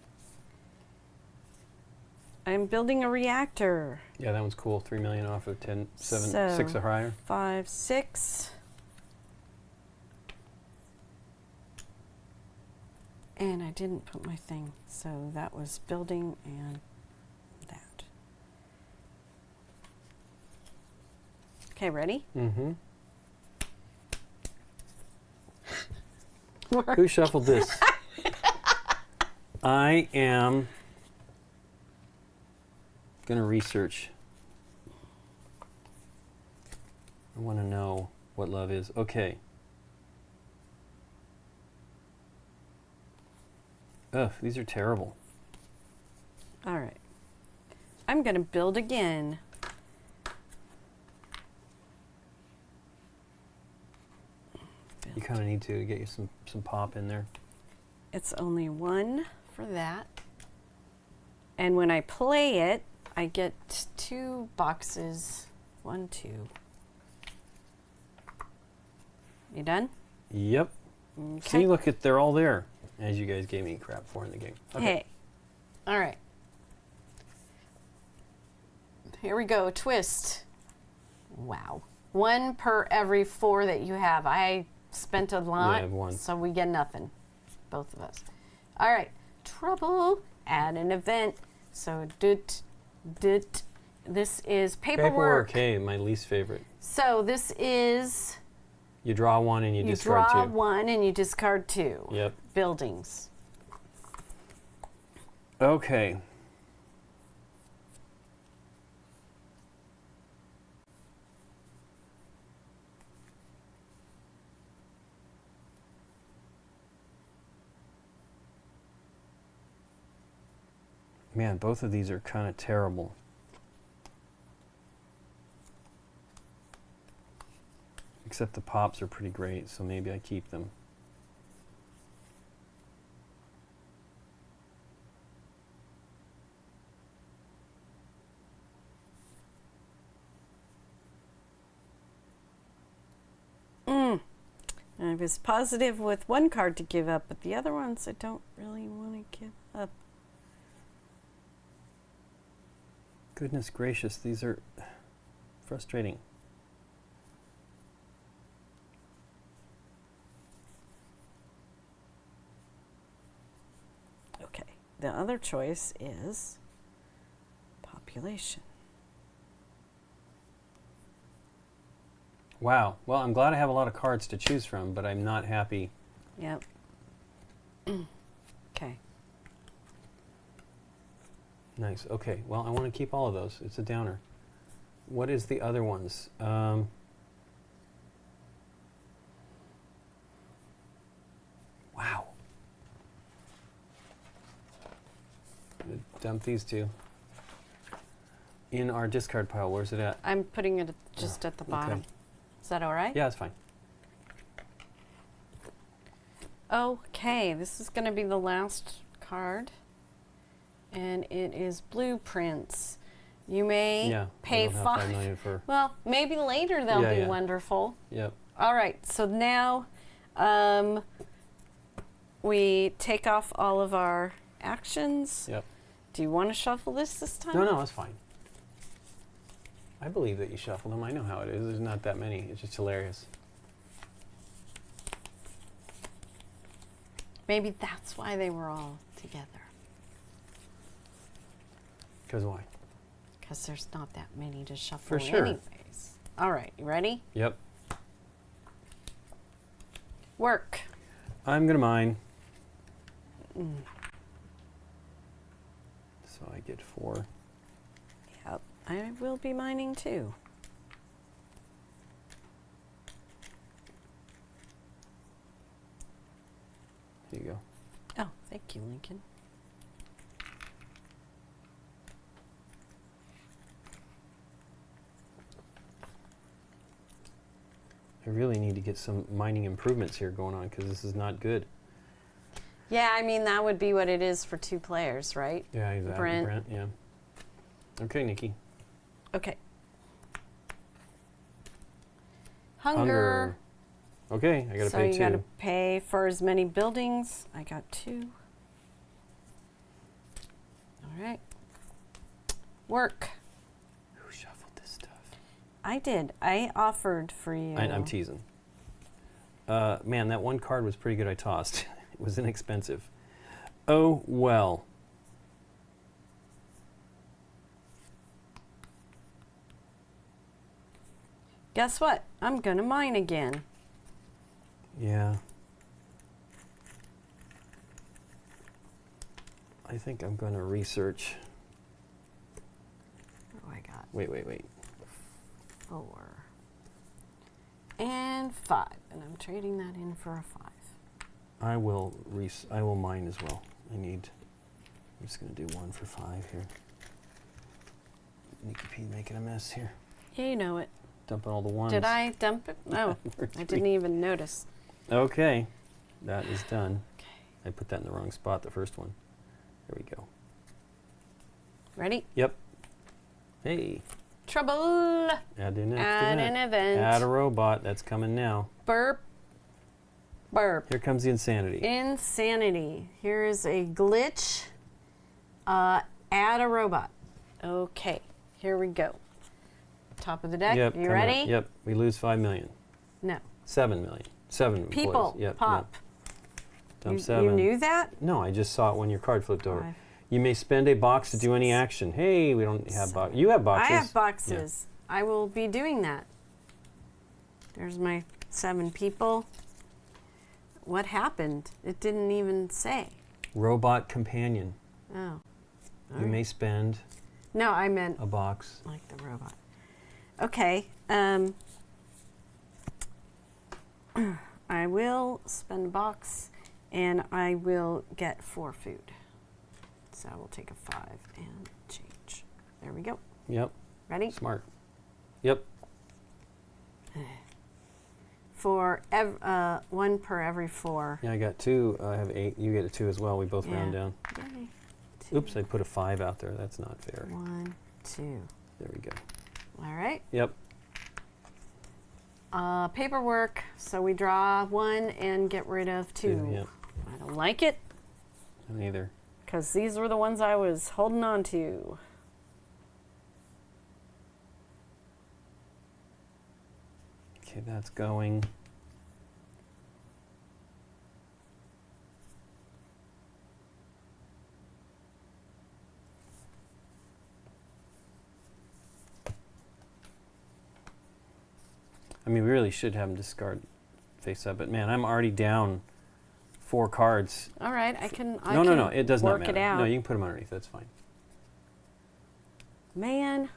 I'm building a reactor. Yeah, that one's cool. 3 million off of 10, 7, So, 6 or higher. 5, 6. And I didn't put my thing, so that was building and that. Okay, ready? Mm-hmm. Who shuffled this? I am going to research. I want to know what love is. Okay. Ugh, these are terrible. All right. I'm going to build again. You kind of need to get you some pop in there. It's only 1 for that. And when I play it, I get 2 boxes. 1, 2. You done? Yep. Okay. See, look, they're all there, as you guys gave me crap for in the game. Okay. Hey. All right. Here we go. Twist. Wow. 1 per every 4 that you have. I spent a lot, Yeah, I have 1. so we get nothing. Both of us. All right. Trouble. Add an event. So, this is paperwork. Hey, my least favorite. So, this is... You draw 1 and you discard 2. You draw 1 and you discard 2. Yep. Buildings. Okay. Man, both of these are kind of terrible. Except the pops are pretty great, so maybe I keep them. I was positive with 1 card to give up, but the other ones I don't really want to give up. Goodness gracious, these are frustrating. Okay, the other choice is population. Wow. Well, I'm glad I have a lot of cards to choose from, but I'm not happy. Yep. Okay. Nice. Okay. Well, I want to keep all of those. It's a downer. What is the other ones? Wow. Dump these two in our discard pile. Where's it at? I'm putting it just at the bottom. Okay. Is that all right? Yeah, it's fine. Okay, this is going to be the last card. And it is blueprints. You may pay I don't have 5 million for. Well, maybe later they'll be Yeah. wonderful. Yep. All right, so now we take off all of our actions. Yep. Do you want to shuffle this time? No, it's fine. I believe that you shuffled them. I know how it is. There's not that many. It's just hilarious. Maybe that's why they were all together. Because why? Because there's not that many to shuffle For sure. anyways. All right, you ready? Yep. Work. I'm going to mine. So I get 4. Yep, I will be mining too. Here you go. Oh, thank you, Lincoln. I really need to get some mining improvements here going on because this is not good. Yeah, I mean, that would be what it is for 2 players, right? Yeah, exactly. Brent, yeah. Okay, Nikki. Okay. Hunger. Okay, I got to So pay you 2. got to pay for as many buildings. I got 2. All right. Work. Who shuffled this stuff? I did. I offered for you. I'm teasing. Man, that 1 card was pretty good I tossed. It was inexpensive. Oh, well. Guess what? I'm going to mine again. Yeah. I think I'm going to research. What do I got? Wait. 4. And 5. And I'm trading that in for a 5. I will mine as well. I'm just going to do 1 for 5 here. Nikki P making a mess here. Yeah, you know it. Dumping all the 1s. Did I dump it? No, I didn't even notice. Okay, that is done. Okay. I put that in the wrong spot, the first one. There we go. Ready? Yep. Hey. Trouble. Add an Add an event. Add a robot. That's coming now. Burp. Burp. Here comes the insanity. Insanity. Here is a glitch. Add a robot. Okay, here we go. Top of the deck. Yep. You ready? Yep. We lose 5 million. No. 7 million. 7 People. employees. Yep. Pop. Yep. Dump You 7. knew that? No, I just saw it when your card flipped over. 5. You may spend a box to do any action. Hey, we don't have boxes. You have boxes. I have boxes. I will be doing that. There's my 7 people. What happened? It didn't even say. Robot companion. Oh. You may spend No, I meant a box. like the robot. Okay. I will spend a box and I will get 4 food. So I will take a 5 and change. There we go. Yep. Ready? Smart. Yep. For 1 per every 4. Yeah, I got 2. I have 8. You get a 2 as well. We both round down. Yay. 2, Oops, I put a 5 out there. That's not fair. 1, 2. There we go. All right. Yep. Paperwork. So we draw 1 and get rid of 2. Yep. I don't like it Neither. because these were the ones I was holding on to. Okay, that's going. I mean, we really should have him discard face up, but man, I'm already down 4 cards. All right, I can. No, it does not work matter. it out. No, you can put them underneath. That's fine. Man,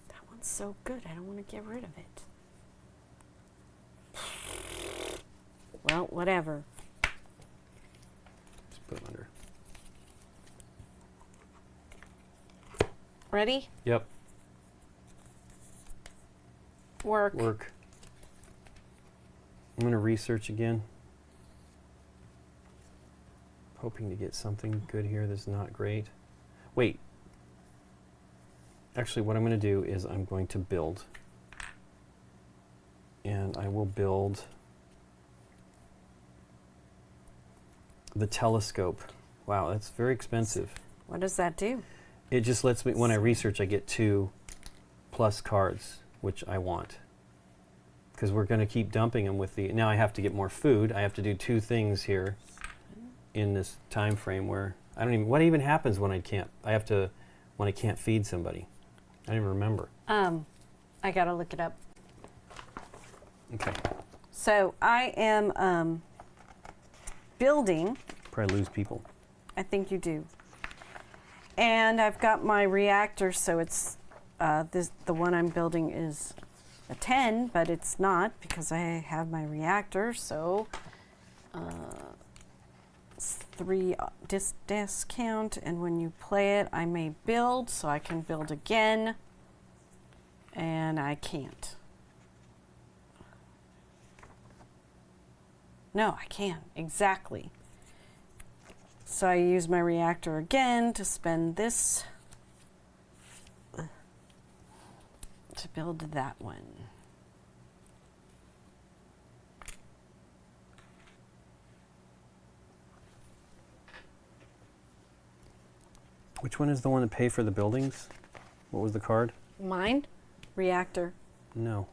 that one's so good. I don't want to get rid of it. Well, whatever. Just put them under. Ready? Yep. Work. Work. I'm going to research again. Hoping to get something good here that's not great. Wait. Actually, what I'm going to do is I'm going to build. And I will build the telescope. Wow, that's very expensive. What does that do? It just lets me, when I research, I get 2 plus cards, which I want. Because we're going to keep dumping them with the, now I have to get more food. I have to do 2 things here in this time frame where, I don't even, what even happens when I can't, when I can't feed somebody? I don't even remember. I gotta look it up. Okay. So I am building. Probably lose people. I think you do. And I've got my reactor, so it's the one I'm building is a 10, but it's not because I have my reactor. So it's 3 discount, and when you play it, I may build, so I can build again, and I can't. No, I can, exactly. So I use my reactor again to spend this to build that one. Which one is the one that pay for the buildings? What was the card? Mine? Reactor. No.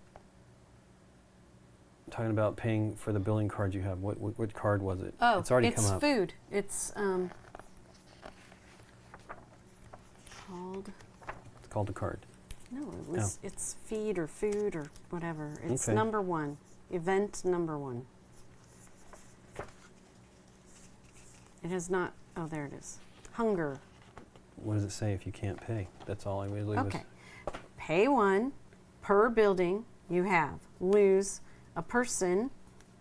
I'm talking about paying for the building card you have. What card was it? Oh, it's already come up. food. It's called. It's called a card. No, it was. It's feed or food or whatever. It's Okay. number 1. Event number 1. It has not. Oh, there it is. Hunger. What does it say if you can't pay? That's all I really was. Okay. Pay 1 per building you have. Lose a person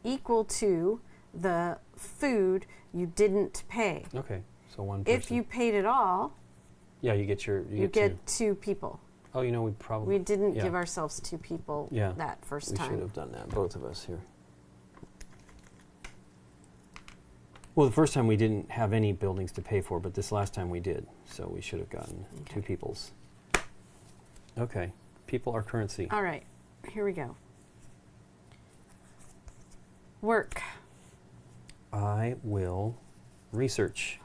equal to the food you didn't pay. Okay, so 1 person. If you paid it all, yeah, you get your. you get 2 people. Oh, you know, we probably. We didn't give ourselves 2 people that first time. We should have done that, both of us here. Well, the first time we didn't have any buildings to pay for, but this last time we did, so we should have gotten 2 people's. Okay, people are currency. All right, here we go. Work. I will research.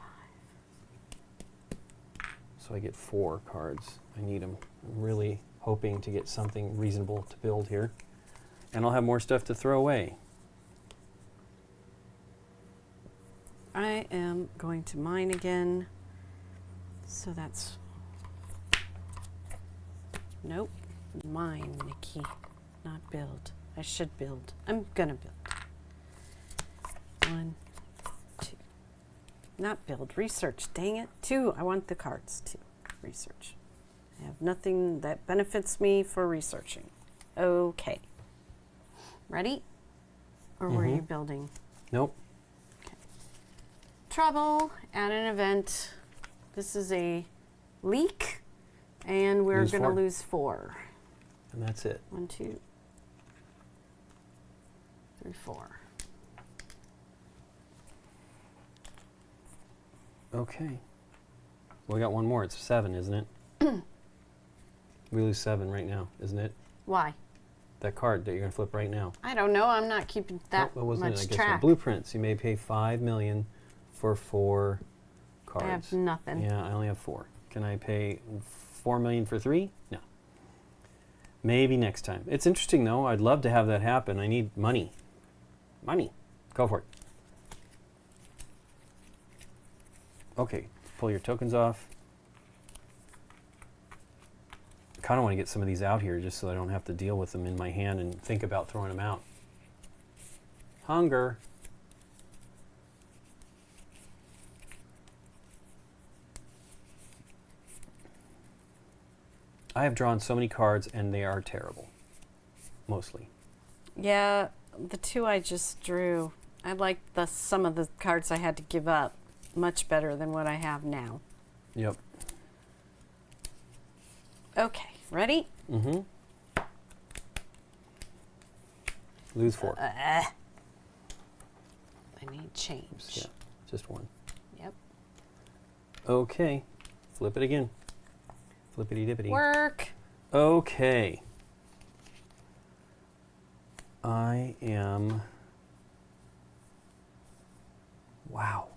So I get 4 cards. I need them. I'm really hoping to get something reasonable to build here. And I'll have more stuff to throw away. I am going to mine again. So that's... Nope. Mine, Nikki. Not build. I should build. I'm gonna build. 1, 2. Not build. Research. Dang it. 2. I want the cards. 2. Research. I have nothing that benefits me for researching. Okay. Ready? Or were you building? Nope. Okay. Trouble. Add an event. This is a leak. And we're going to lose 4. And that's it. 1, 2, 3, 4. Okay. Well, we got one more. It's 7, isn't it? We lose 7 right now, isn't it? Why? That card that you're going to flip right now. I don't know. I'm not keeping that much track. Blueprints. You may pay $5 million for 4 cards. I have nothing. Yeah, I only have 4. Can I pay $4 million for 3? No. Maybe next time. It's interesting, though. I'd love to have that happen. I need money. Money. Go for it. Okay. Pull your tokens off. I kind of want to get some of these out here just so I don't have to deal with them in my hand and think about throwing them out. Hunger. I have drawn so many cards and they are terrible. Mostly. Yeah, the 2 I just drew. I like some of the cards I had to give up much better than what I have now. Yep. Okay, ready? Mm-hmm. Lose 4. I need change. Yeah, just 1. Yep. Okay. Flip it again. Flippity dippity. Work. Okay. I am... Wow.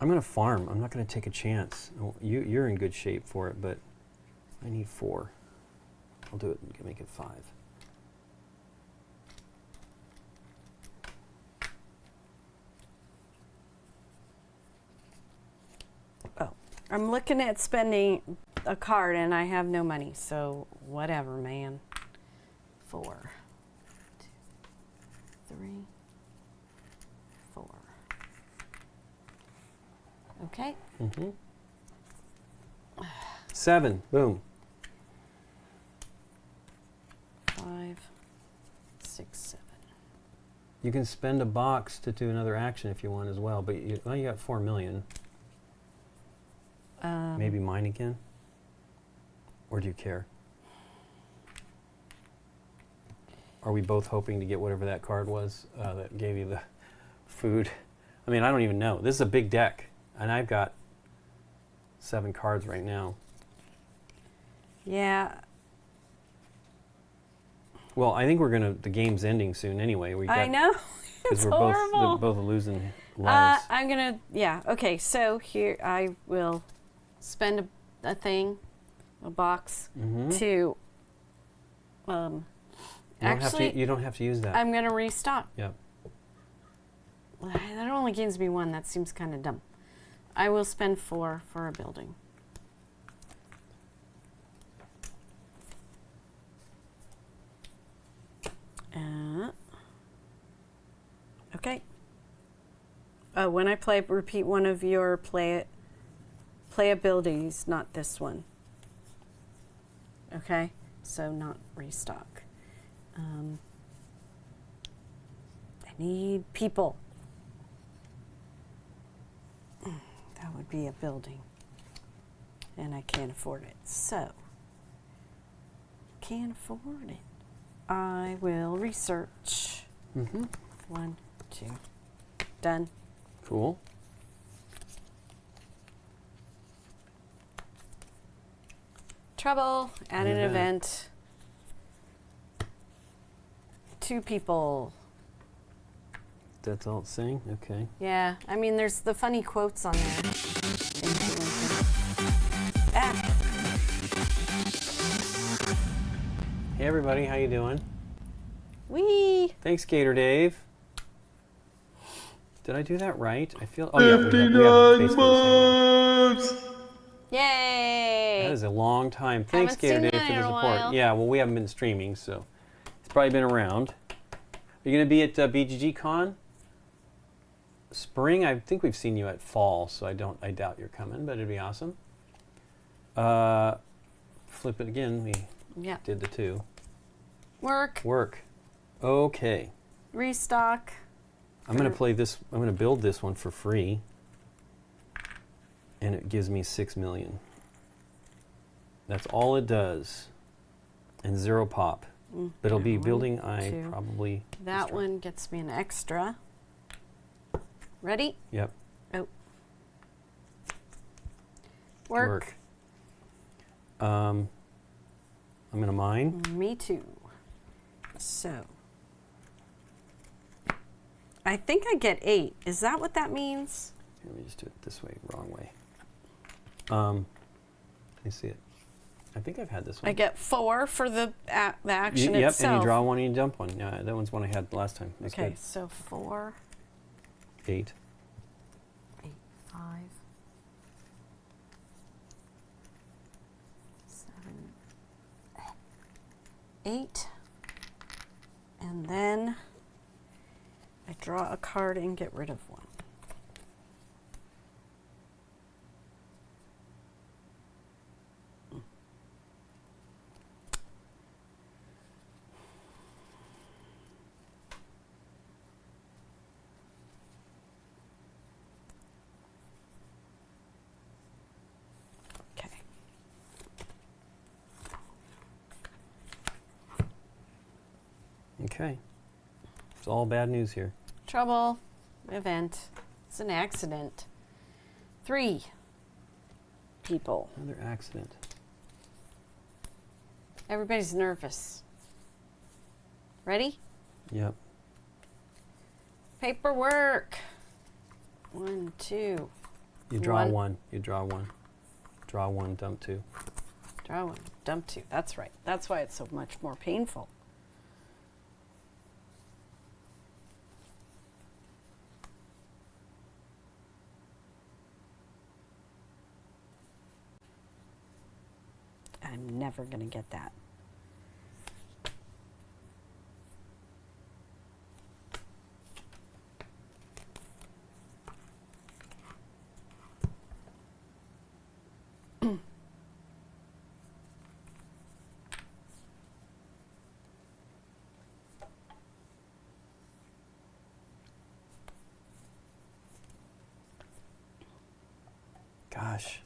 I'm going to farm. I'm not going to take a chance. You're in good shape for it, but I need 4. I'll do it and make it 5. Oh, I'm looking at spending a card and I have no money, so whatever, man. 4, 2, 3, 4. Okay. Mm-hmm. 7. Boom. 5, 6, 7. You can spend a box to do another action if you want as well, but you got 4 million. Maybe mine again? Or do you care? Are we both hoping to get whatever that card was that gave you the food? I mean, I don't even know. This is a big deck, and I've got 7 cards right now. Yeah. Well, I think the game's ending soon anyway. I know. It's horrible. We're both losing lives. I'm gonna, yeah, okay, so here I will spend a thing, a box, to, actually, you don't have to use that. I'm gonna restock. Yep. That only gives me 1, that seems kind of dumb. I will spend 4 for a building. Okay. When I play, repeat one of your play abilities, not this one. Okay, so not restock. I need people. That would be a building. And I can't afford it. So, can't afford it. I will research. 1, 2. Done. Cool. Trouble. Add an Event. event. 2 people. That's all it's saying? Okay. Yeah, I mean, there's the funny quotes on there. Nikki Lincoln. Ah. Hey everybody, how you doing? Wee. Thanks, Gator Dave. Did I do that right? I feel. Oh yeah, we have basically the same one. Yay. That is a long time. Thanks, Haven't Gator seen Dave, that for in the a support. while. Yeah, well, we haven't been streaming, so it's probably been around. Are you going to be at BGG Con? Spring? I think we've seen you at fall, so I doubt you're coming, but it'd be awesome. Flip it again. We did the 2. Work. Okay. Restock. I'm going to play this. I'm going to build this one for free, and it gives me 6 million. That's all it does, and 0 pop. But it'll be building. Probably. That one gets me an extra. Ready? Yep. Oh. Work. I'm going to mine. Me too. So. I think I get 8. Is that what that means? Here, let me just do it this way, wrong way. Let me see it. I think I've had this one. I get 4 for the action Yep, itself. and you draw one and you dump one. Yeah, that one's one I had last time. That's okay, good. so 4. 8. 8, 5. 7. 8. And then I draw a card and get rid of one. Okay. Okay. It's all bad news here. Trouble. Event. It's an accident. 3 people. Another accident. Everybody's nervous. Ready? Yep. Paperwork. 1, 2. You draw one. You draw one. Draw one, dump 2. Draw 1, dump 2. That's right. That's why it's so much more painful. I'm never going to get that. Gosh.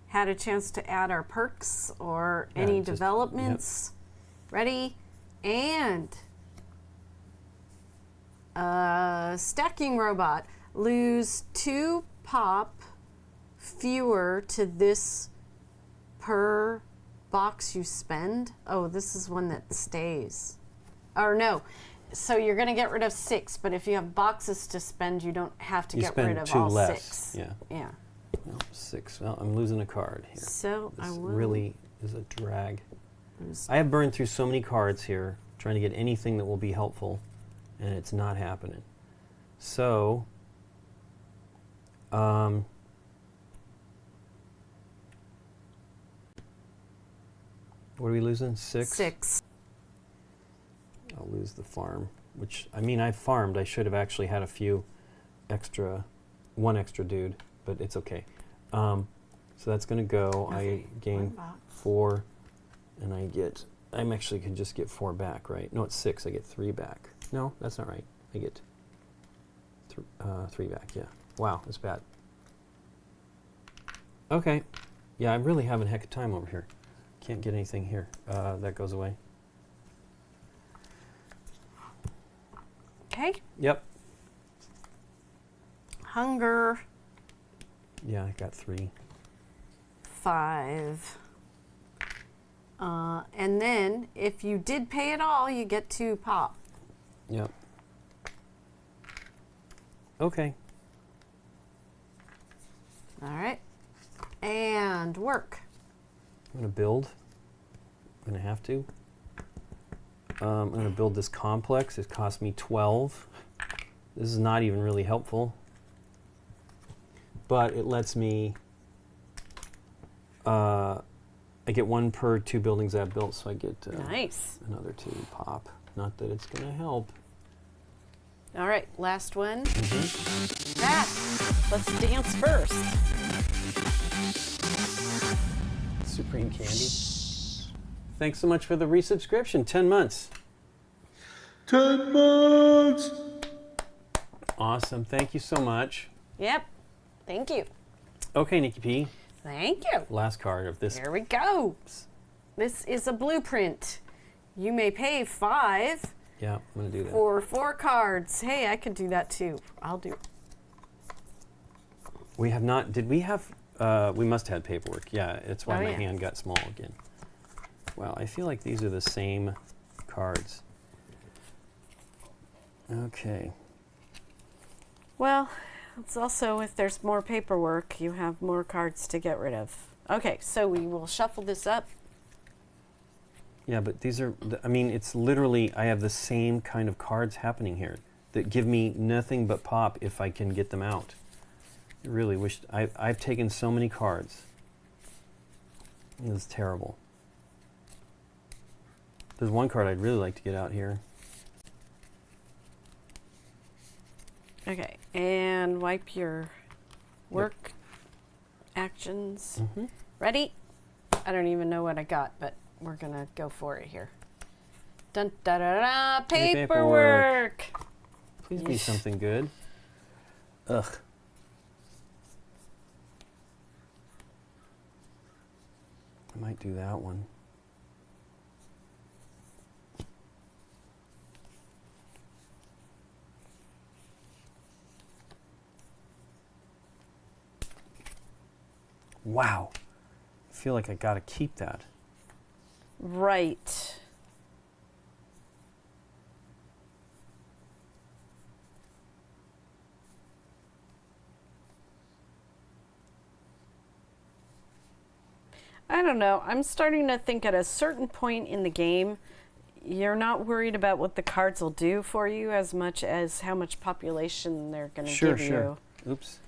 Had a chance to add our perks or Yeah, any just- developments. Ready? And stacking robot. Lose 2 pop fewer to this per box you spend. Oh, this is one that stays. Or no. So you're going to get rid of 6, but if you have boxes to spend, you don't have to You get spend rid of 2 all less. 6. Yeah. Yeah. No, 6. Well, I'm losing a card here. So This I will really is a drag. lose. I have burned through so many cards here trying to get anything that will be helpful, and it's not happening. So, what are we losing? 6? 6. I'll lose the farm, which, I mean, I farmed. I should have actually had a few extra, 1 extra dude, but it's okay. So that's going to go. Okay, I gain 1 box. 4, and I'm actually can just get 4 back, right? No, it's 6. I get 3 back. No, that's not right. I get 3 back, yeah. Wow, that's bad. Okay. Yeah, I'm really having a heck of time over here. Can't get anything here. That goes away. Okay. Yep. Hunger. Yeah, I got 3. 5. And then, if you did pay it all, you get 2 pop. Yep. Okay. All right. And work. I'm going to build. I'm going to have to. I'm going to build this complex. It cost me 12. This is not even really helpful. But it lets me... I get 1 per 2 buildings I've built, so I get nice. Another 2 pop. Not that it's going to help. All right, last one. Mm-hmm. Let's dance first. Supreme Candy. Thanks so much for the resubscription. 10 months. 10 months! Awesome. Thank you so much. Yep. Thank you. Okay, Nikki P. Thank you. Last card of this. Here we go. This is a blueprint. You may pay 5 Yeah, I'm going to do that. for 4 cards. Hey, I could do that too. I'll do it. We have not, did we have, we must have had paperwork. Yeah, it's why my hand got small again. Wow, I feel like these are the same cards. Okay. Well, it's also if there's more paperwork, you have more cards to get rid of. Okay, so we will shuffle this up. Yeah, but these are, I mean, it's literally, I have the same kind of cards happening here that give me nothing but pop if I can get them out. I really wish, I've taken so many cards. This is terrible. There's one card I'd really like to get out here. Okay, and wipe your work actions. Mm-hmm. Ready? I don't even know what I got, but we're gonna go for it here. Dun da da da! Paperwork. Please be something good. Ugh. I might do that one. Wow. I feel like I gotta keep that. Right. I don't know. I'm starting to think at a certain point in the game, you're not worried about what the cards will do for you as much as how much population they're going to give you. Oops.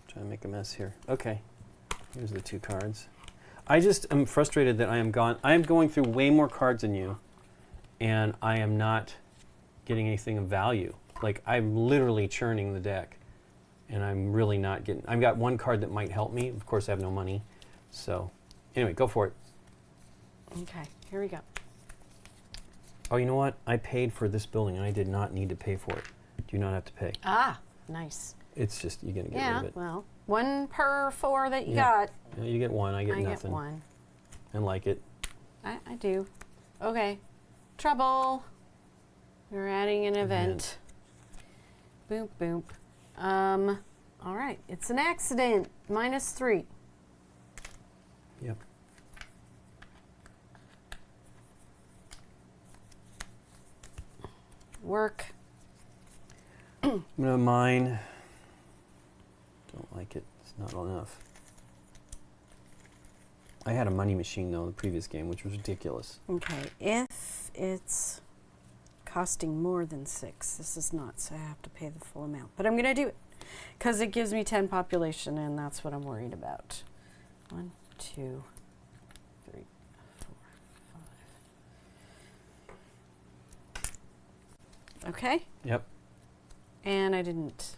Trying to make a mess here. Okay. Here's the 2 cards. I just am frustrated that I am going through way more cards than you, and I am not getting anything of value. Like, I'm literally churning the deck, and I'm really not getting... I've got 1 card that might help me. Of course, I have no money. So, anyway, go for it. Okay, here we go. Oh, you know what? I paid for this building, and I did not need to pay for it. Do you not have to pay? Ah, nice. It's just, you're going to get rid of it. Yeah, well, 1 per 4 that you got. Yeah, you get 1, I get nothing. I get 1. And like it. I do. Okay. Trouble. We're adding an event. Boop, boop. All right. It's an accident. -3. Yep. Work. I'm going to mine. Don't like it. It's not enough. I had a money machine, though, in the previous game, which was ridiculous. Okay. If it's costing more than 6, this is not, so I have to pay the full amount. But I'm going to do it because it gives me 10 population, and that's what I'm worried about. 1, 2, 3, 4, 5. Okay. Yep. And I didn't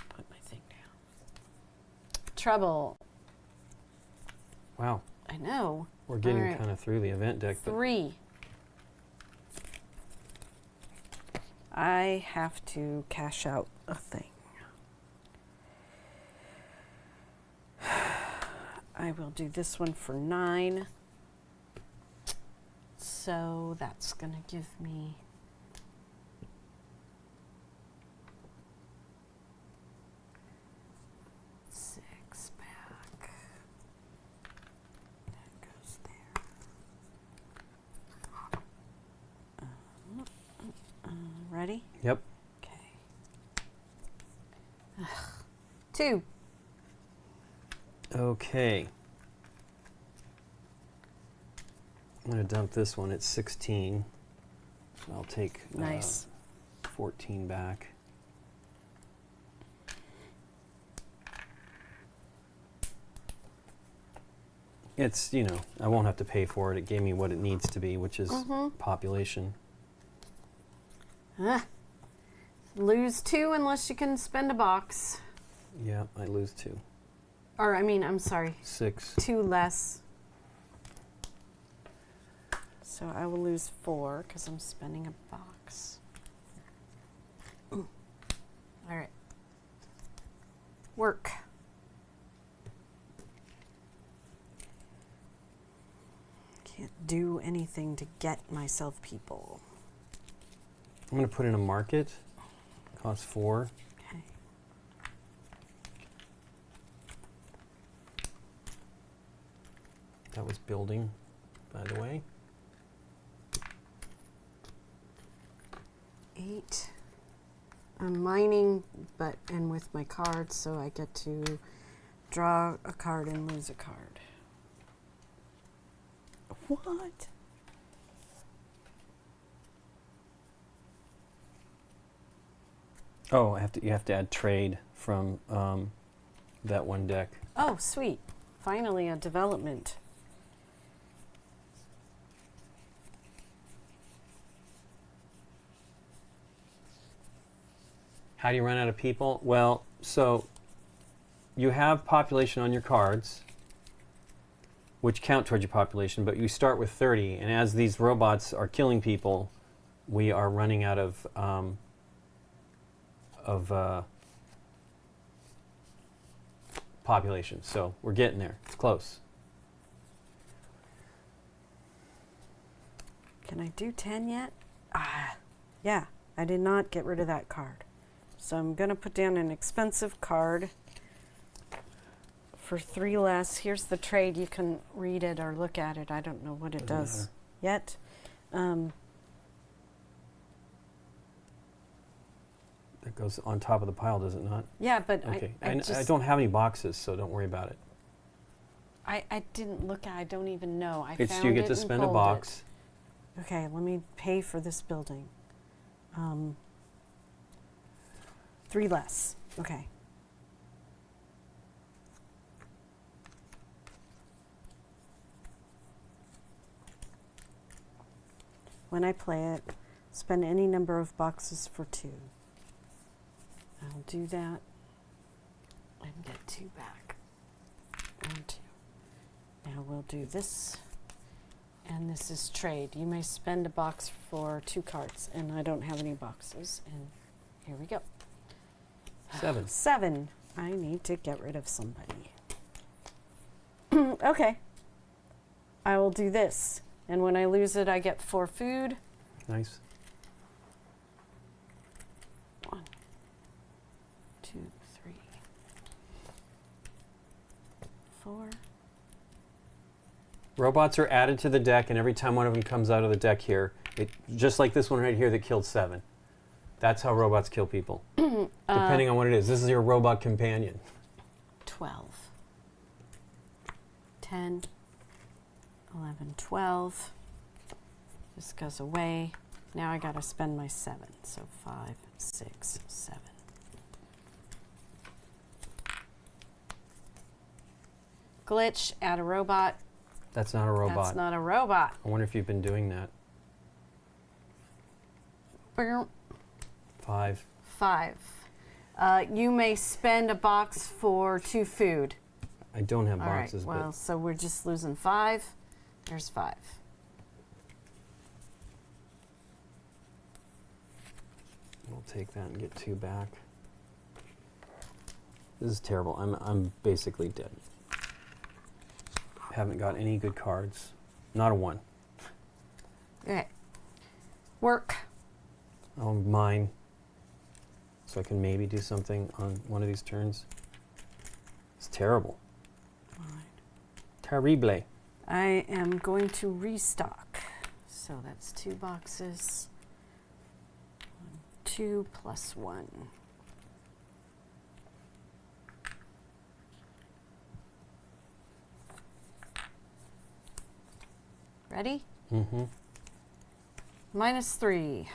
put my thing down. Trouble. Wow. I know. We're getting kind of through the event deck. 3. I have to cash out a thing. I will do this one for 9. So that's going to give me back. That goes there. Ready? Yep. Okay. 2. Okay. I'm going to dump this one at 16. I'll take Nice. 14 back. It's, you know, I won't have to pay for it. It gave me what it needs to be, which is population. Lose 2 unless you can spend a box. Yeah, I lose 2. Or, I mean, I'm sorry. 6. 2 less. So I will lose 4 because I'm spending a box. All right. Work. Can't do anything to get myself people. I'm going to put in a market. Costs 4. Okay. That was building, by the way. 8. I'm mining, and with my cards, so I get to draw a card and lose a card. What? Oh, you have to add trade from that one deck. Oh, sweet. Finally a development. How do you run out of people? Well, so you have population on your cards, which count towards your population, but you start with 30, and as these robots are killing people, we are running out of population. So we're getting there. It's close. Can I do 10 yet? Yeah, I did not get rid of that card. So I'm going to put down an expensive card for 3 less. Here's the trade. You can read it or look at it. I don't know what it does Doesn't yet. That goes on top of the pile, does it not? Yeah, but Okay. I I don't have any boxes, so don't worry about it. I didn't look at. I don't even know. I It's found you it get to and spend a pulled box. it. Okay, let me pay for this building. 3 less. Okay. When I play it, spend any number of boxes for 2. I'll do that and get 2 back. And 2. Now we'll do this. And this is trade. You may spend a box for 2 cards. And I don't have any boxes. And here we go. 7. 7. I need to get rid of somebody. Okay. I will do this. And when I lose it, I get 4 food. Nice. 1, 2, 3, 4. Robots are added to the deck, and every time one of them comes out of the deck here, just like this one right here that killed 7. That's how robots kill people, depending on what it is. This is your robot companion. 12. 10. 11, 12. This goes away. Now I gotta spend my 7. So 5, 6, 7. Glitch, add a robot. That's not a robot. That's not a robot. I wonder if you've been doing that. 5. 5. You may spend a box for 2 food. I don't have All right, boxes, well, so we're just losing 5. There's 5. but we'll take that and get 2 back. This is terrible. I'm basically dead. Haven't got any good cards. Not a one. Okay. Work. Oh, mine. So I can maybe do something on one of these turns. It's terrible. Fine. Terrible. I am going to restock. So that's 2 boxes. 2 plus 1. Ready? Mm-hmm. -3.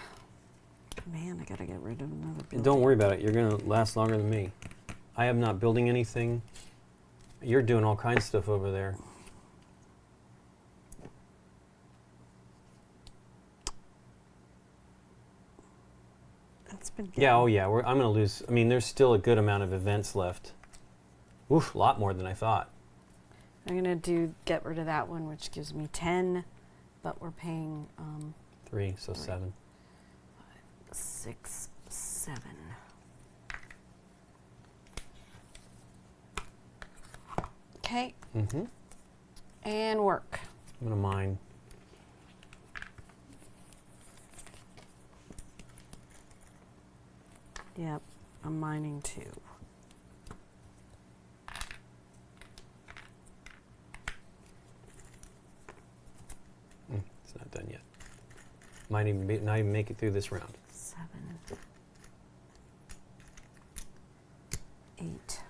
Man, I gotta get rid of another building. Don't worry about it. You're going to last longer than me. I am not building anything. You're doing all kinds of stuff over there. It's been Yeah, oh yeah. I'm going to lose. I mean, there's still a good amount of events left. Oof, a lot more than I thought. I'm gonna get rid of that one, which gives me 10, but we're paying 3, so 3. 7. 6, 7. Okay. Mm-hmm. And work. I'm going to mine. Yep, I'm mining 2. It's not done yet. Might even not even make it through this round. 7, 8.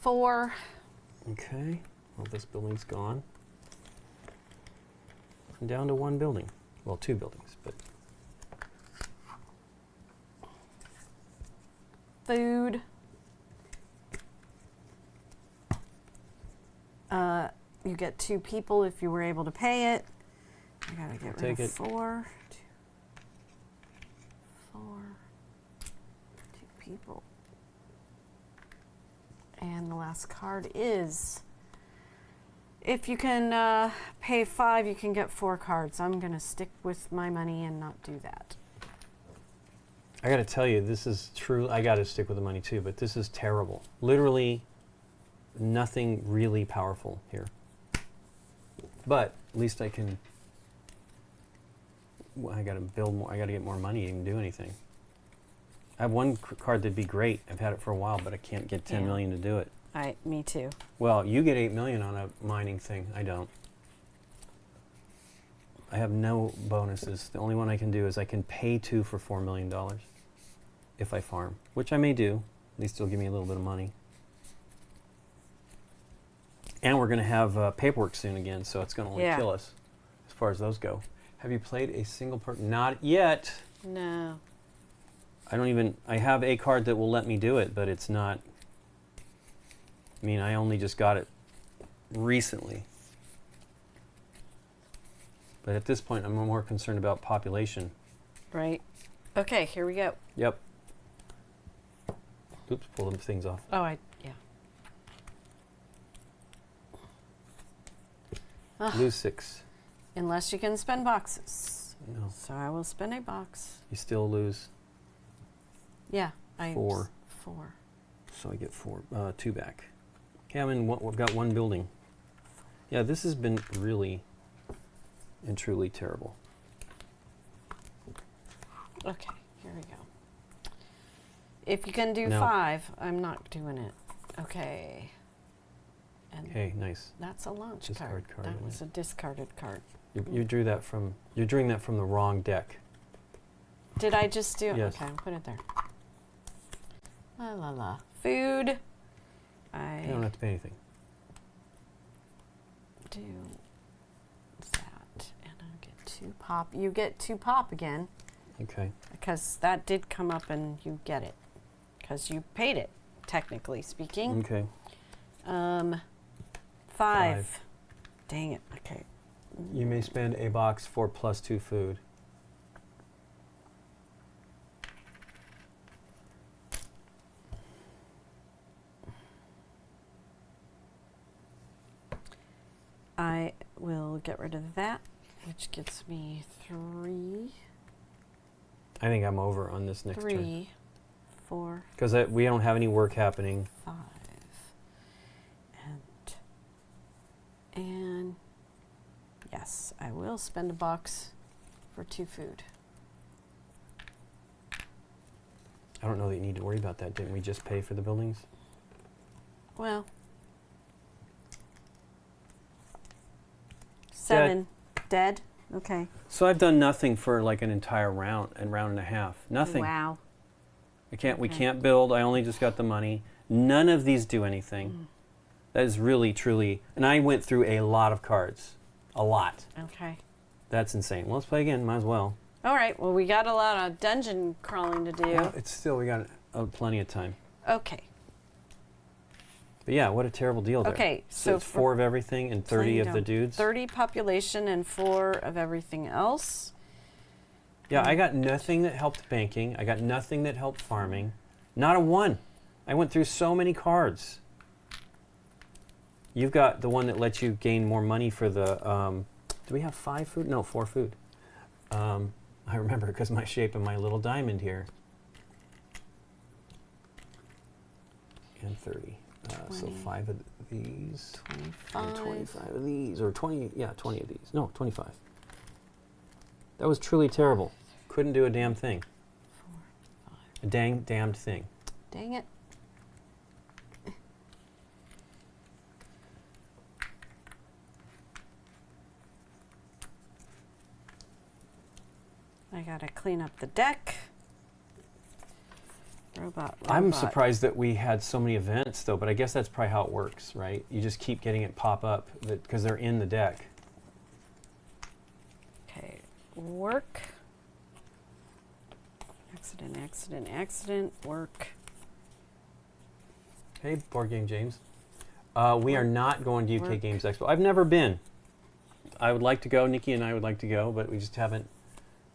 Four. Okay. Well, this building's gone. I'm down to 1 building. Well, 2 buildings, but Food. You get 2 people if you were able to pay it. I gotta get rid of 4. 2, 4. 2 people. And the last card is, if you can pay 5, you can get 4 cards. I'm gonna stick with my money and not do that. I got to tell you, this is true. I got to stick with the money too, but this is terrible. Literally nothing really powerful here. But at least I can, well, I got to build more. I got to get more money to even do anything. I have one card that'd be great. I've had it for a while, but I can't get 10 million to do it. Me too. Well, you get 8 million on a mining thing. I don't. I have no bonuses. The only one I can do is I can pay 2 for $4 million if I farm, which I may do. At least it'll give me a little bit of money. And we're going to have paperwork soon again, so it's going to only kill us as far as those go. Have you played a single part? Not yet. No. I have a card that will let me do it, but it's not. I mean, I only just got it recently. But at this point, I'm more concerned about population. Right. Okay, here we go. Yep. Oops, pull them things off. Oh, yeah. Lose 6. Unless you can spend boxes. No. So I will spend a box. You still lose. Yeah. 4. 4. So I get 2 back. Okay, we've got 1 building. Yeah, this has been really and truly terrible. Okay, here we go. If you can do No. 5, I'm not doing it. Okay. And Hey, nice. that's a launch Discard card, That isn't was a discarded card. You drew that from. You're doing that from the wrong deck. Did I just do it? Yes. Okay, I'll put it there. La la la. Food. You don't have to pay anything. Do that, and I'll get 2 pop. You get 2 pop again. Okay. Because that did come up and you get it. Because you paid it, technically speaking. Okay. 5. Dang it. Okay. You may spend a box for +2 food. I will get rid of that, which gives me 3. I think I'm over on this next turn. 3, 4, Because we don't have any work happening. 5, and yes, I will spend a box for 2 food. I don't know that you need to worry about that. Didn't we just pay for the buildings? Well, 7 dead. Okay. So I've done nothing for like an entire round and a half. Nothing. Wow. We can't Okay. build. I only just got the money. None of these do anything. That is really, truly, and I went through a lot of cards. A lot. Okay. That's insane. Well, let's play again. Might as well. All right. Well, we got a lot of dungeon crawling to do. Well, it's still, we got plenty of time. Okay. But yeah, what a terrible deal there. Okay, So so it's for 4 of everything and 30 Playing of the down. dudes. 30 population and 4 of everything else. Yeah, I got nothing that helped banking. I got nothing that helped farming. Not a one. I went through so many cards. You've got the one that lets you gain more money for the, do we have 5 food? No, 4 food. I remember because my shape of my little diamond here. And 30. So 20. 5 of these. 25. And 25 of these. Or 20, yeah, 20 of these. No, 25. That was truly terrible. Couldn't do a damn thing. 4, 5. A damned thing. Dang it. I gotta clean up the deck. Robot. I'm surprised that we had so many events, though, but I guess that's probably how it works, right? You just keep getting it pop up because they're in the deck. Okay, work. Accident, work. Hey, Board Game James. We are not going to UK Work. Games Expo. I've never been. I would like to go. Nikki and I would like to go, but we just haven't.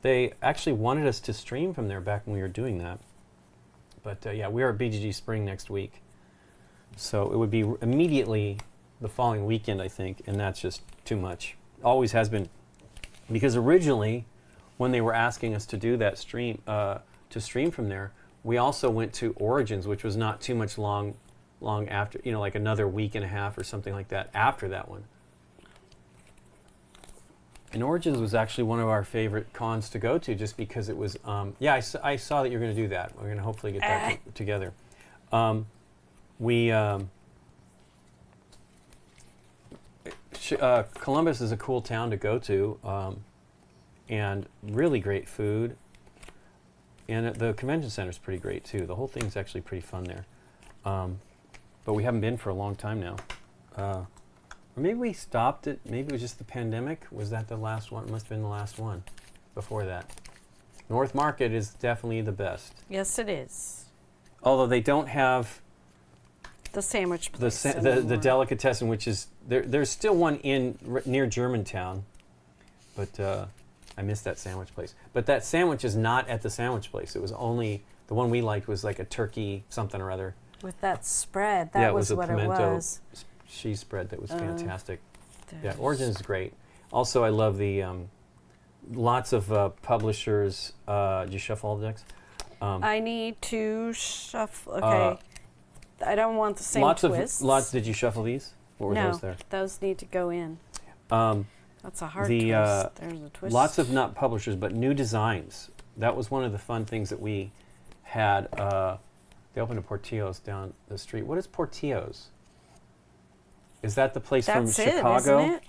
They actually wanted us to stream from there back when we were doing that. But yeah, we are at BGG Spring next week. So it would be immediately the following weekend, I think, and that's just too much. Always has been. Because originally, when they were asking us to do that stream, to stream from there, we also went to Origins, which was not too much long after, you know, like another week and a half or something like that after that one. And Origins was actually one of our favorite cons to go to, just because it was. Yeah, I saw that you're going to do that. We're going to hopefully get that together. Columbus is a cool town to go to, and really great food. And the convention center is pretty great too. The whole thing's actually pretty fun there. But we haven't been for a long time now. Or maybe we stopped it. Maybe it was just the pandemic. Was that the last one? It must have been the last one before that. North Market is definitely the best. Yes, it is. Although they don't have The sandwich place. the delicatessen, which is there's still one near Germantown, but I missed that sandwich place. But that sandwich is not at the sandwich place. It was only the one we liked was like a turkey something or other. With that spread, that Yeah, it was was a what it pimento was. cheese spread that was fantastic. Yeah, There's- Origins is great. Also, I love the lots of publishers. Did you shuffle all the decks? I need to shuffle. Okay. I don't want the same twists. Lots. Did you shuffle these? What were no, those there? those need to go in. That's a hard the, twist. There's a twist. Lots of not publishers, but new designs. That was one of the fun things that we had. They opened a Portillo's down the street. What is Portillo's? Is that the place That's from it, Chicago? isn't it?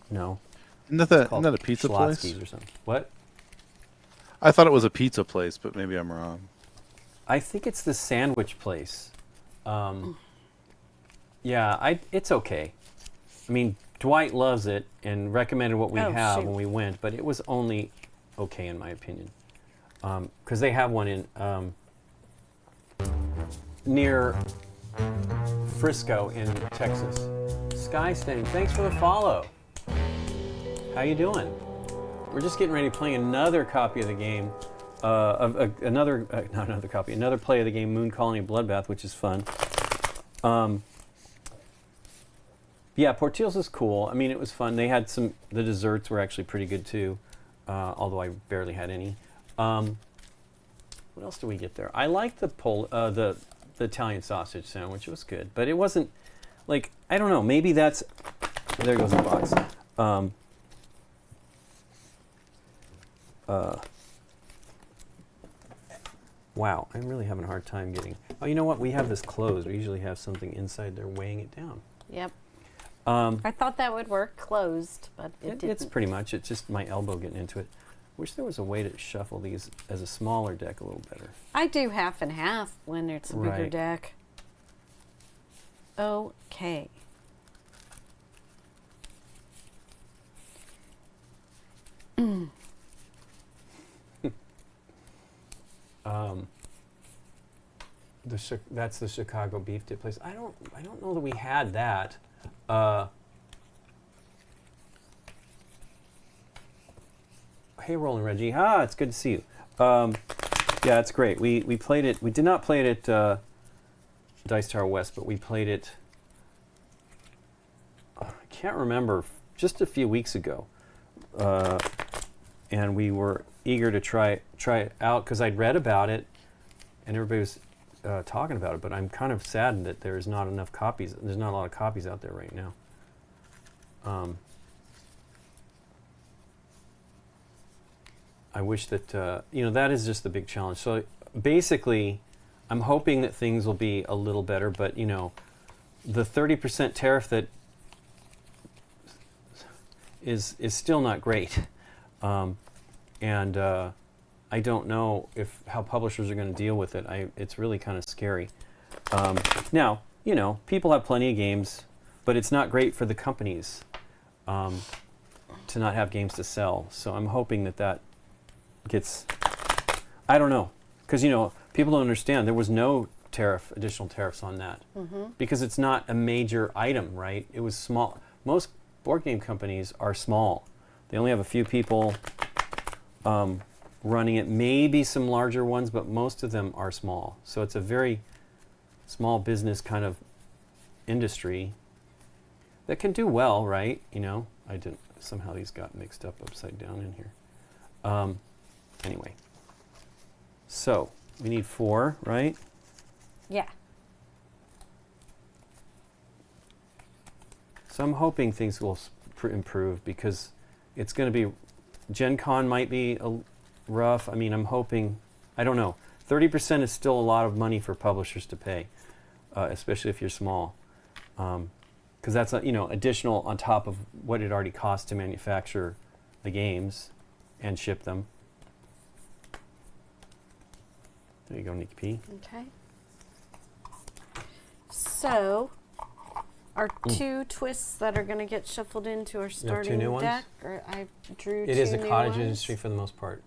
No. Isn't It's called that a pizza place? Schlotzsky's or something. What? I thought it was a pizza place, but maybe I'm wrong. I think it's the sandwich place. Yeah, it's okay. I mean, Dwight loves it and recommended what we have shoot. when we went, but it was only okay in my opinion. Because they have one in near Frisco in Texas. Skystain, thanks for the follow. How you doing? We're just getting ready to play another copy of the game. Another play of the game, Moon Colony Bloodbath, which is fun. Yeah, Portillo's is cool. I mean, it was fun. They had the desserts were actually pretty good too, although I barely had any. What else did we get there? I liked the Italian sausage sandwich. It was good, but it wasn't like, I don't know. Maybe that's, there goes the box. Wow, I'm really having a hard time getting. Oh, you know what? We have this closed. We usually have something inside there weighing it down. Yep. I thought that would work closed, but it didn't. It's pretty much. It's just my elbow getting into it. Wish there was a way to shuffle these as a smaller deck a little better. I do half and half when it's a bigger Right. deck. Okay. That's the Chicago beef dip place. I don't know that we had that. Hey, Roland Reggie. It's good to see you. Yeah, it's great. We played it. We did not play it at Dice Tower West, but we played it. I can't remember. Just a few weeks ago, and we were eager to try it out because I'd read about it, and everybody was talking about it. But I'm kind of saddened that there's not enough copies. There's not a lot of copies out there right now. I wish that, that is just the big challenge. So basically, I'm hoping that things will be a little better, but, the 30% tariff that is still not great. And I don't know how publishers are going to deal with it. It's really kind of scary. Now, people have plenty of games, but it's not great for the companies to not have games to sell. So I'm hoping that gets, I don't know, because people don't understand there was no additional tariffs on that because it's not a major item, right? It was small. Most board game companies are small. They only have a few people running it, maybe some larger ones, but most of them are small. So it's a very small business kind of industry that can do well, right? I didn't, somehow these got mixed up upside down in here. Anyway, so we need 4, right? Yeah. So I'm hoping things will improve because it's going to be, Gen Con might be rough. I mean, I'm hoping, I don't know. 30% is still a lot of money for publishers to pay, especially if you're small. Because that's, additional on top of what it already costs to manufacture the games and ship them. There you go, Nikki P. Okay. So, our 2 twists that are going to get shuffled into our starting new ones? deck, or I drew 2 It is a new cottage ones. industry for the most part.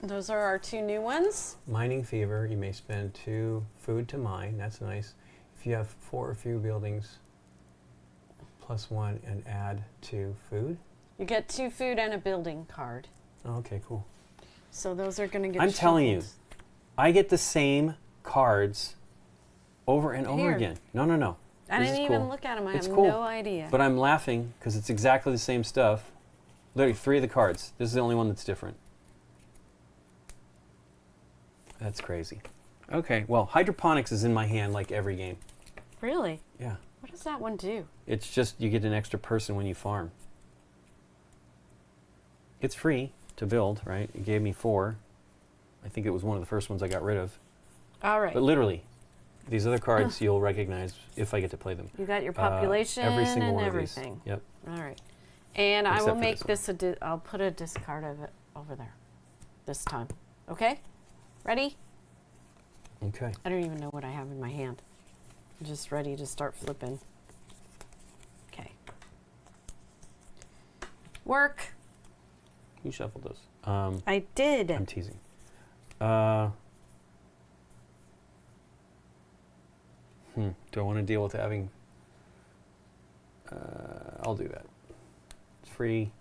Those are our 2 new ones. Mining fever, you may spend 2 food to mine. That's nice. If you have 4 or few buildings, +1 and add 2 food. You get 2 food and a building card. Oh, okay, cool. So those are going to get I'm telling you, shuffled. I get the same cards over and over Here. again. No. I This didn't is even cool. look at them. I It's have cool. no idea. But I'm laughing because it's exactly the same stuff. Literally 3 of the cards. This is the only one that's different. That's crazy. Okay, well, hydroponics is in my hand like every game. Really? Yeah. What does that one do? It's just you get an extra person when you farm. It's free to build, right? It gave me 4. I think it was one of the first ones I got rid of. All right. But literally, these other cards you'll recognize if I get to play them. You got your population every single and one everything. Of these. Yep. All right. And I Except will for make this this I'll put a discard of it over there this time. Okay? Ready? Okay. I don't even know what I have in my hand. I'm just ready to start flipping. Okay. Work. You shuffled those. I did. I'm teasing. Do I want to deal with having... I'll do that. It's free.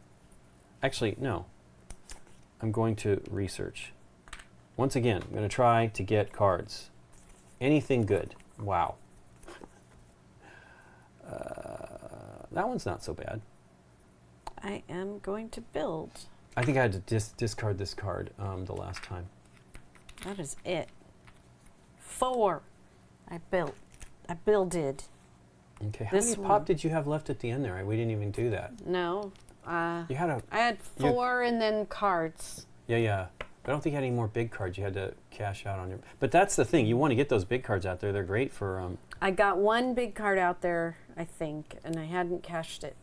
Actually, no. I'm going to research. Once again, I'm going to try to get cards. Anything good. Wow. that one's not so bad. I am going to build. I think I had to discard this card the last time. That is it. 4. I builded. Okay, how many pop did you have left at the end there? We didn't even do that. No. You had I had 4 and then cards. Yeah. I don't think you had any more big cards. You had to cash out on your... But that's the thing. You want to get those big cards out there. They're great for... I got 1 big card out there, I think, and I hadn't cashed it.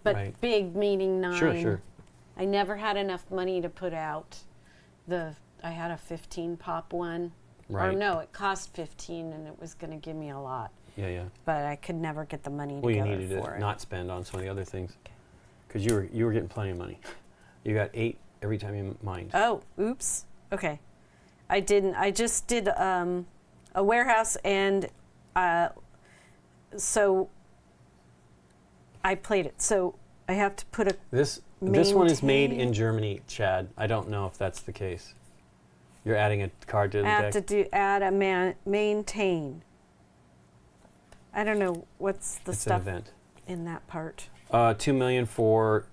But big meaning 9. Sure. I never had enough money to put out I had a 15 pop one. Right. Or no, it cost 15 and it was going to give me a lot. Yeah. But I could never get the money Well, together you needed for to it. not spend on some of the other things. Because you were getting plenty of money. You got 8 every time you mined. Oh, oops. Okay. I didn't. I just did a warehouse, and so I played it. So I have to put a This one is made in Germany, Chad. I don't know if that's the case. You're adding a card to the deck? I have to add a maintain. I don't know what's the stuff an event. In that part. 2 million for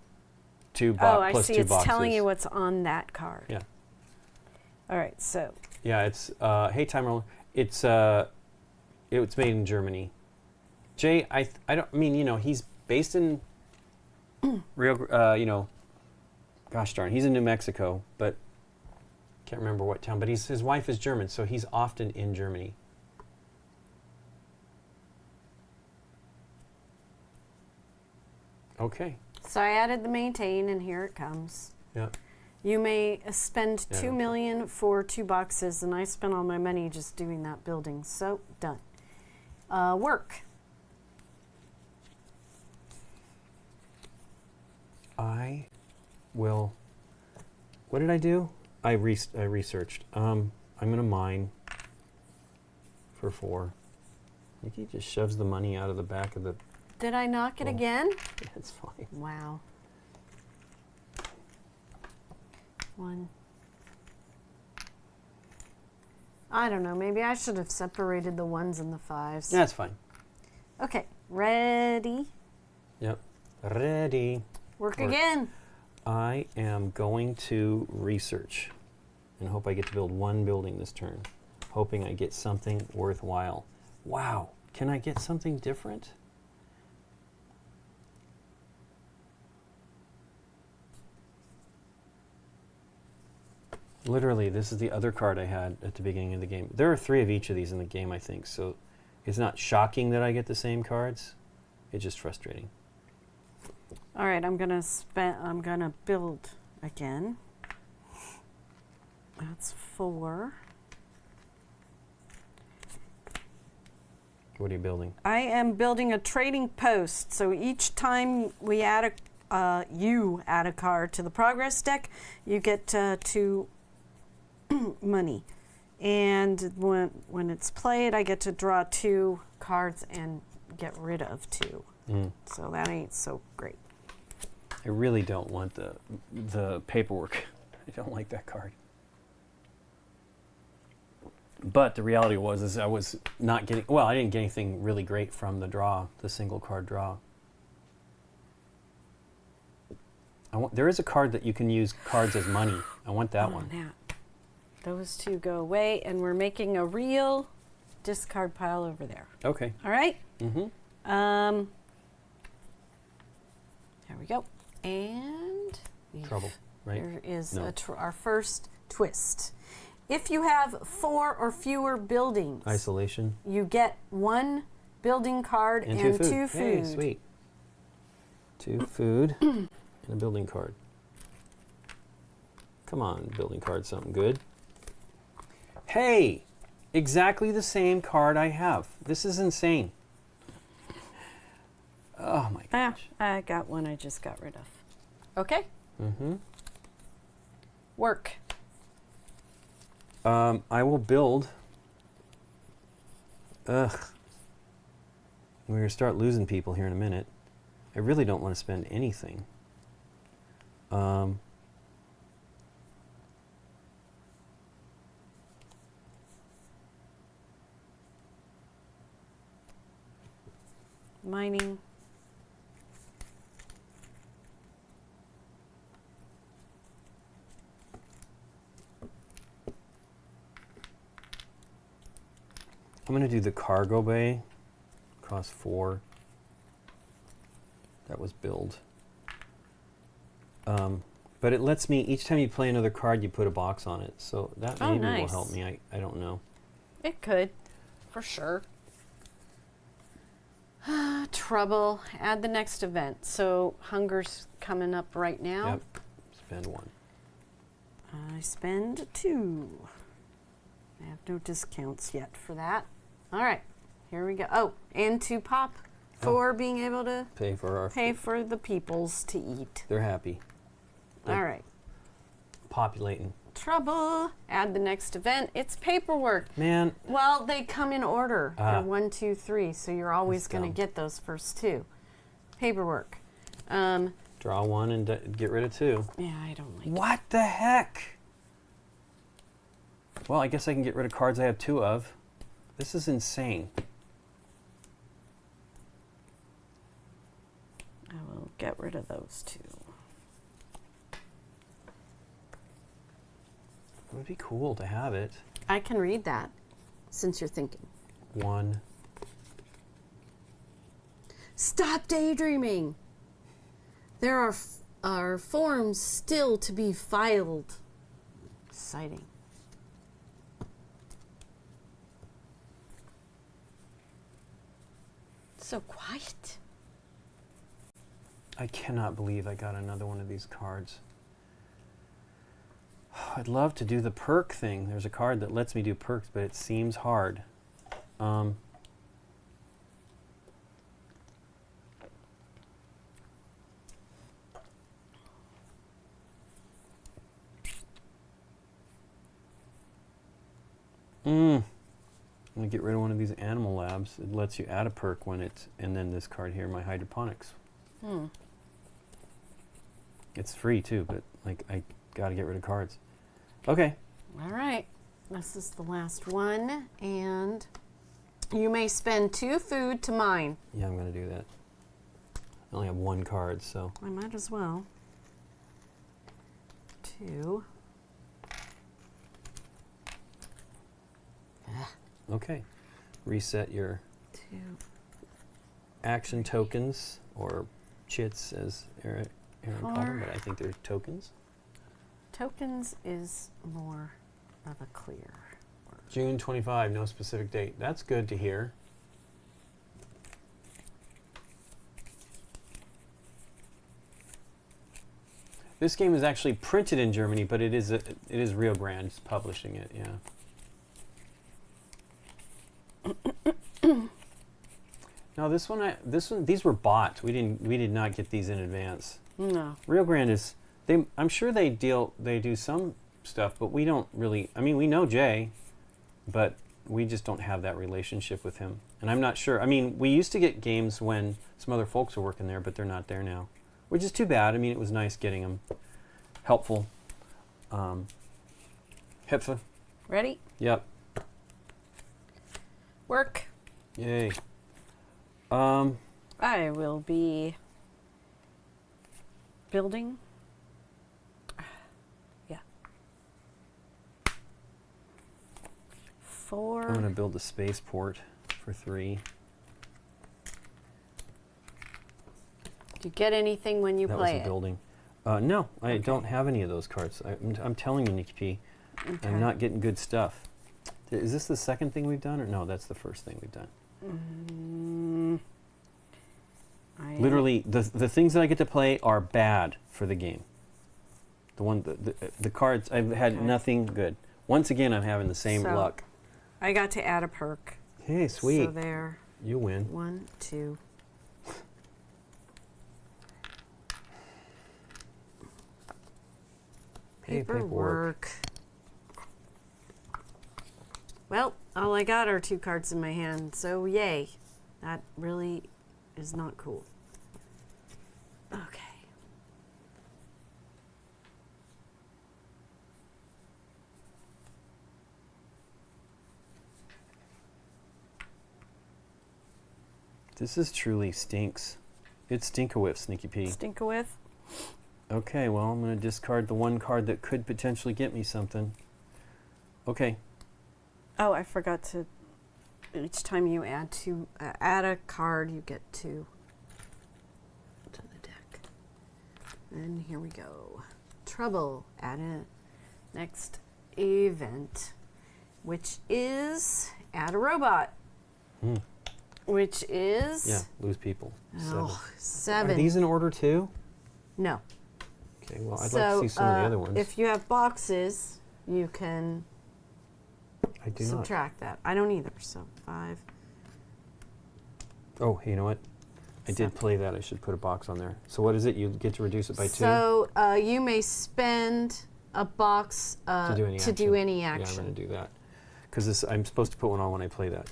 2 I plus see. 2 It's boxes. telling you what's on that card. Yeah. All right. So. Yeah, it's hey time roller. It's made in Germany. Jay, I mean, he's based in Rio, gosh darn, he's in New Mexico, but can't remember what town. But his wife is German, so he's often in Germany. Okay. So I added the maintain, and here it comes. Yeah. You may spend 2 million for 2 boxes, and I spent all my money just doing that building. So done. Work. I will. What did I do? I researched. I'm gonna mine for 4. Nikki just shoves the money out of the back of the. Did I knock it again? Yeah, it's fine. Wow. 1. I don't know. Maybe I should have separated the 1s and the 5s. That's fine. Okay. Ready. Yep. Ready. Work again. I am going to research and hope I get to build 1 building this turn. Hoping I get something worthwhile. Wow. Can I get something different? Literally, this is the other card I had at the beginning of the game. There are 3 of each of these in the game, I think, so it's not shocking that I get the same cards. It's just frustrating. All right, I'm gonna build again. That's 4. What are you building? I am building a trading post. So each time we add you add a card to the progress deck, you get 2 money. And when it's played, I get to draw 2 cards and get rid of 2. So that ain't so great. I really don't want the paperwork. I don't like that card. But the reality is I was not getting, well, I didn't get anything really great from the draw, the single card draw. There is a card that you can use cards as money. I want that one. Now, those 2 go away, and we're making a real discard pile over there. Okay. All right? Mm-hmm. There we go. And Trouble, right? there is No. our first twist. If you have 4 or fewer buildings, Isolation. you get 1 building card and 2 food. Hey, sweet. 2 food and a building card. Come on, building card, something good. Hey, exactly the same card I have. This is insane. Oh my gosh. I got one I just got rid of. Okay. Mm-hmm. Work. I will build. We're going to start losing people here in a minute. I really don't want to spend anything. Mining. I'm going to do the cargo bay. Cost 4. That was build. But it lets me, each time you play another card, you put a box on it. So that maybe will help me. I don't know. It could, for sure. Trouble. Add the next event. So hunger's coming up right now. Yep. Spend 1. I spend 2. I have no discounts yet for that. All right, here we go. Oh, and 2 pop for being able to pay for the peoples to eat. They're happy. All right. Populating. Trouble. Add the next event. It's paperwork. Man. Well, they come in order. They're 1, 2, 3, so you're always going to get those first 2. Paperwork. Draw 1 and get rid of 2. Yeah, I don't like What the heck? Well, I guess I can get rid of cards I have 2 of. This is insane. I will get rid of those 2. It would be cool to have it. I can read that, since you're thinking. 1. Stop daydreaming. There are forms still to be filed. Exciting. So quiet. I cannot believe I got another one of these cards. I'd love to do the perk thing. There's a card that lets me do perks, but it seems hard. I'm gonna get rid of one of these animal labs. It lets you add a perk when it's, and then this card here, my hydroponics. It's free too, but like I gotta get rid of cards. Okay. All right. This is the last one, and you may spend 2 food to mine. Yeah, I'm gonna do that. I only have 1 card, so. I might as well. 2. Okay. Reset your 2. action tokens, or chits as Aaron called them, but I think they're tokens. Tokens is more of a clear word. June 25, no specific date. That's good to hear. This game is actually printed in Germany, but it is Rio Grande publishing it. Yeah. No, these were bought. We did not get these in advance. No. Rio Grande is I'm sure they do some stuff, but we don't really. I mean, we know Jay, but we just don't have that relationship with him. And I'm not sure. I mean, we used to get games when some other folks were working there, but they're not there now, which is too bad. I mean, it was nice getting them. Helpful. Hipfa. Ready? Yep. Work. Yay. I will be building. Yeah. 4. I'm gonna build a spaceport for 3. Do you get anything when you That play was a building. No, I don't have any of those cards. I'm telling you, Nikki P, Okay. I'm not getting good stuff. Is this the second thing we've done, or no? That's the first thing we've done. Literally, the things that I get to play are bad for the game. The cards I've had nothing good. Once again, I'm having the same luck. I got to add a perk. Hey, sweet. So there. You win. 1, 2. Paperwork. Well, all I got are 2 cards in my hand, so yay. That really is not cool. Okay. This is truly stinks. It stinkawhiffs, Nikki P. Stinkawith. Okay, well, I'm going to discard the 1 card that could potentially get me something. Okay. Oh, I forgot to each time you add a card, you get 2 to the deck. And here we go. Trouble. Add a next event, which is add a robot. Which is lose people. 7. Are these in order too? No. Okay, well, I'd like to see some of the other ones. If you have boxes, you can I do subtract that. I don't either, so 5. Oh, you know what? I did play that. I should put a box on there. So what is it? You get to reduce it by 2? So you may spend a box to do any action. Yeah, I'm going to do that. Because I'm supposed to put one on when I play that.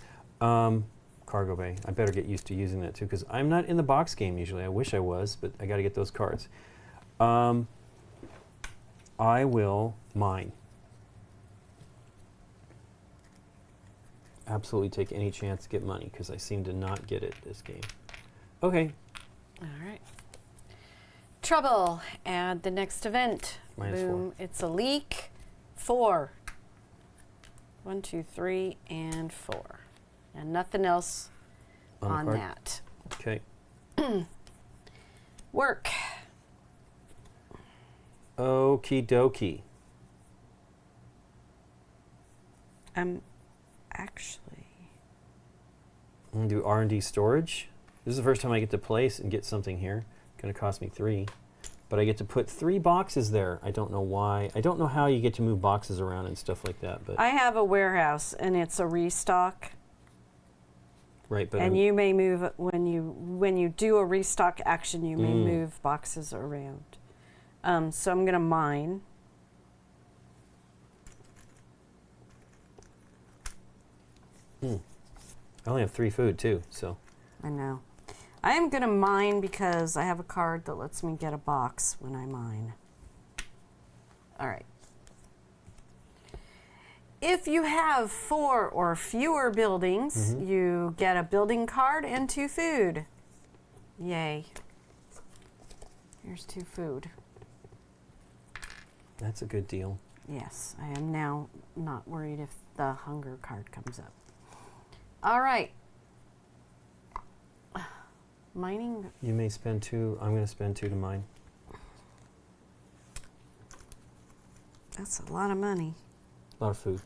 Cargo bay. I better get used to using that too, because I'm not in the box game usually. I wish I was, but I got to get those cards. I will mine. Absolutely take any chance to get money, because I seem to not get it this game. Okay. All right. Trouble. Add the next event. -4. Boom. It's a leak. 4. 1, 2, 3, and 4. And nothing else on that. Okay. Work. Okie dokie. Actually. I'm going to do R&D storage. This is the first time I get to place and get something here. It's going to cost me 3. But I get to put 3 boxes there. I don't know why. I don't know how you get to move boxes around and stuff like that. But I have a warehouse, and it's a restock. Right, but and you may move when you do a restock action. You may move boxes around. So I'm gonna mine. I only have 3 food too, so. I know. I am gonna mine because I have a card that lets me get a box when I mine. All right. If you have 4 or fewer buildings, you get a building card and 2 food. Yay. Here's 2 food. That's a good deal. Yes, I am now not worried if the hunger card comes up. All right. Mining. You may spend 2. I'm going to spend 2 to mine. That's a lot of money. A lot of food.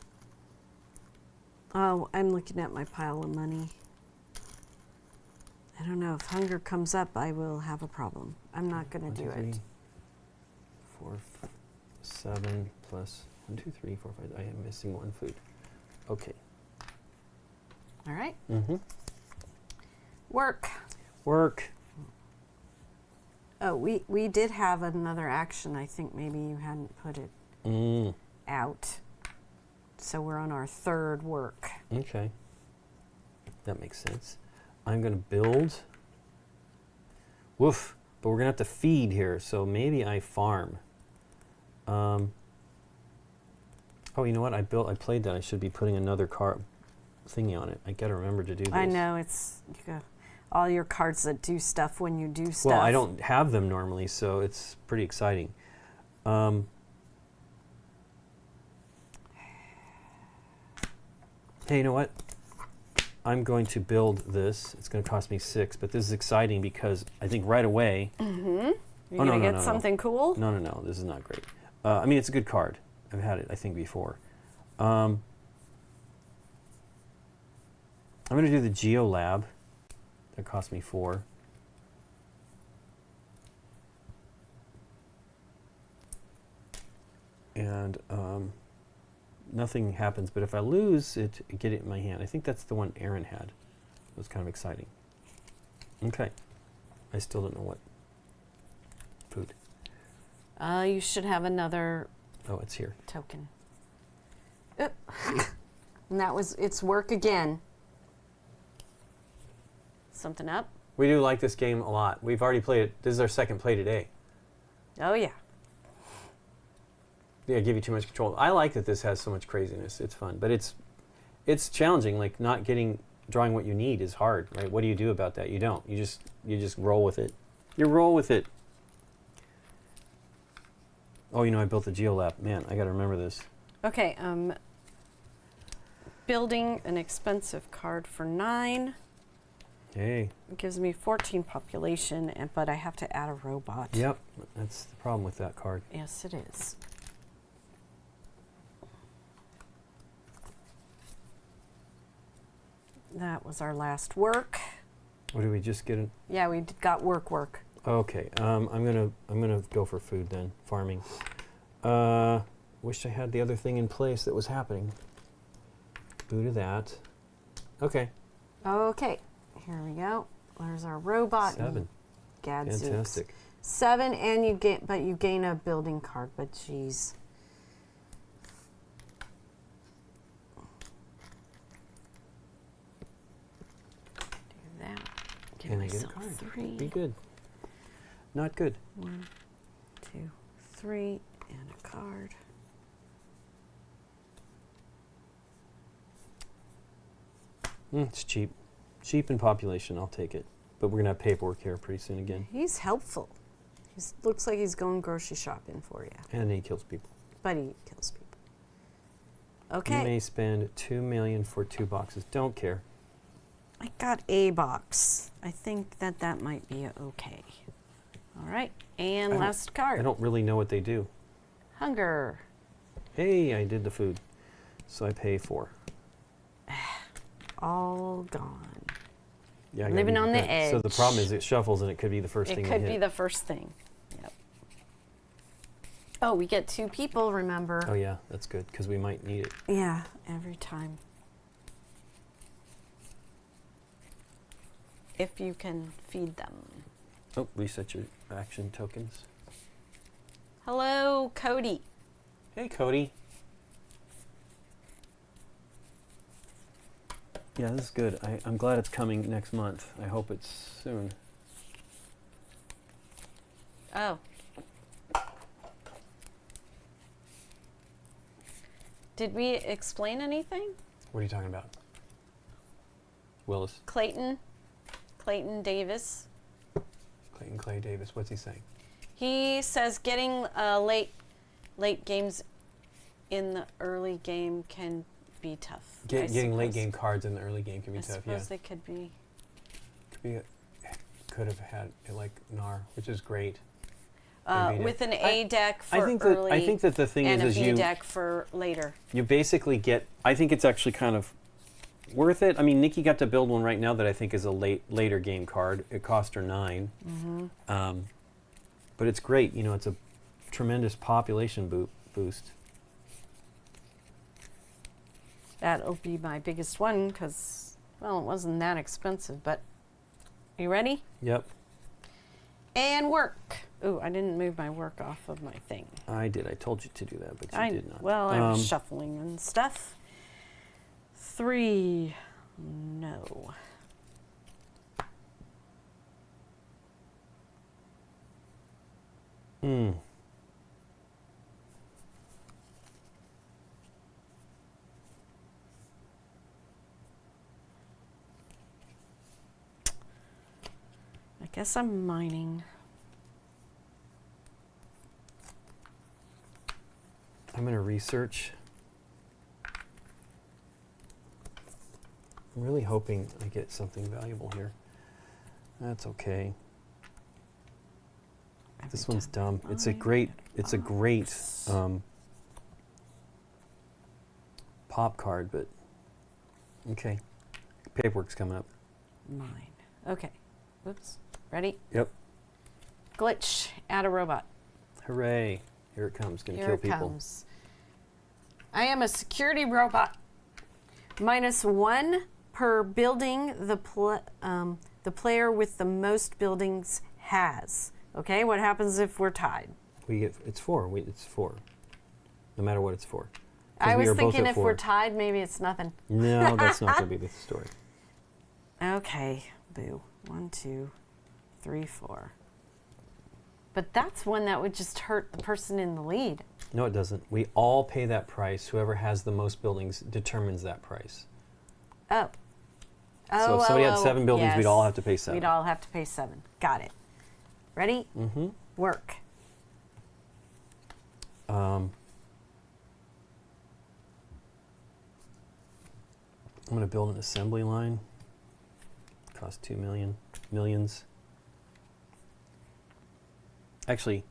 Oh, I'm looking at my pile of money. I don't know. If hunger comes up, I will have a problem. I'm not going to do it. 4, 7 plus 1, 2, 3, 4, 5. I am missing 1 food. Okay. All right. Work. Oh, we did have another action. I think maybe you hadn't put it out. So we're on our 3rd work. Okay. That makes sense. I'm going to build. Woof. But we're going to have to feed here, so maybe I farm. Oh, you know what? I played that. I should be putting another card thingy on it. I got to remember to do this. I know. It's you got all your cards that do stuff when you do stuff. Well, I don't have them normally, so it's pretty exciting. Hey, you know what? I'm going to build this. It's going to cost me 6, but this is exciting because I think right away. You're going to get something cool? No. This is not great. I mean, it's a good card. I've had it, I think, before. I'm going to do the Geo Lab. That cost me 4. And nothing happens, but if I lose it, get it in my hand. I think that's the one Aaron had. It was kind of exciting. Okay. I still don't know what food. You should have another Oh, it's here. token. And that was its work again. Something up? We do like this game a lot. We've already played it. This is our 2nd play today. Oh, yeah. Yeah, give you too much control. I like that this has so much craziness. It's fun, but it's challenging. Like not drawing what you need is hard, right? What do you do about that? You don't. You just roll with it. You roll with it. Oh, you know, I built the GeoLab. Man, I got to remember this. Okay. building an expensive card for 9. Hey. It gives me 14 population, but I have to add a robot. Yep, that's the problem with that card. Yes, it is. That was our last work. Or did we just get it? Yeah, we got work. Okay, I'm gonna go for food then. Farming. Wish I had the other thing in place that was happening. Boo to that. Okay. Okay, here we go. There's our robot. 7. Gadzooks. Fantastic. 7, and you gain a building card. But geez. Do that. Give Can I get a myself card? 3. Be good. Not good. 1, 2, 3, and a card. It's cheap. Cheap in population, I'll take it. But we're going to have paperwork here pretty soon again. He's helpful. He looks like he's going grocery shopping for you. And he kills people. But he kills people. You Okay. may spend $2 million for 2 boxes. Don't care. I got a box. I think that might be okay. All right. And last card. I don't really know what they do. Hunger. Hey, I did the food. So I pay 4. All gone. Yeah, I gotta Living be on the prepared. So the edge. problem is it shuffles and it could be the first It thing could you be hit. the first thing. Yep. Oh, we get 2 people, remember? Oh yeah, that's good because we might need it. Yeah, every time. If you can feed them. Oh, reset your action tokens. Hello, Cody. Hey, Cody. Yeah, this is good. I'm glad it's coming next month. I hope it's soon. Oh. Did we explain anything? What are you talking about? Willis. Clayton Davis. Clayton Clay Davis. What's he saying? He says getting late games in the early game can be tough. Getting late game cards in the early game can be I tough. suppose Yeah. they could be. Could have had it like NAR, which is great. And B With deck. an A deck for I think early that I think that the thing and is a B you deck for later. you basically get. I think it's actually kind of worth it. I mean, Nikki got to build one right now that I think is a later game card. It cost her 9, but it's great. You know, it's a tremendous population boost. That'll be my biggest one because, well, it wasn't that expensive. But you ready? Yep, And work. Ooh, I didn't move my work off of my thing. I did. I told you to do that, but you did not. Well, I was shuffling and stuff. 3. No. I guess I'm mining. I'm going to research. I'm really hoping I get something valuable here. That's okay. This one's dumb. It's a great pop card, but okay. Paperwork's coming up. Mine. Okay. Whoops. Ready? Yep. Glitch. Add a robot. Hooray. Here it comes. Gonna Here kill it people. comes. I am a security robot. -1 per building the player with the most buildings has. Okay, what happens if we're tied? We get it's 4. It's 4. No matter what it's for. 'Cause I we was are both thinking at if 4. we're tied, maybe it's nothing. No, that's not gonna be the story. Okay, boo. 1, 2, 3, 4. But that's one that would just hurt the person in the lead. No, it doesn't. We all pay that price. Whoever has the most buildings determines that price. Oh. So if somebody had 7 buildings, yes. we'd all have to pay 7. We'd all have to pay 7. Got it. Ready? Mm-hmm. Work. I'm going to build an assembly line. Cost millions. Actually,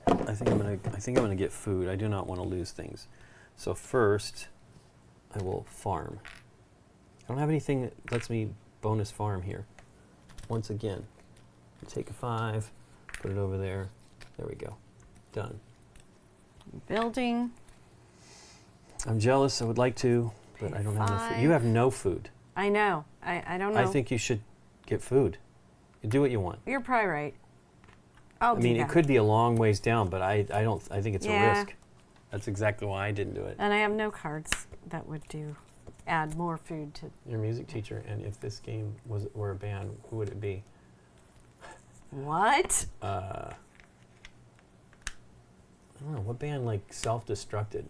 I think I'm going to get food. I do not want to lose things. So first, I will farm. I don't have anything that lets me bonus farm here. Once again, take a 5, put it over there. There we go. Done. Building. I'm jealous. I would like to, but I don't have enough food. You have no food. I know. I don't know. I think you should get food. Do what you want. You're probably right. I mean, it could be a long ways down, but I think it's a risk. That's exactly why I didn't do it. And I have no cards that would add more food to. Your music teacher, and if this game were a band, who would it be? What? I don't know. What band like self-destructed?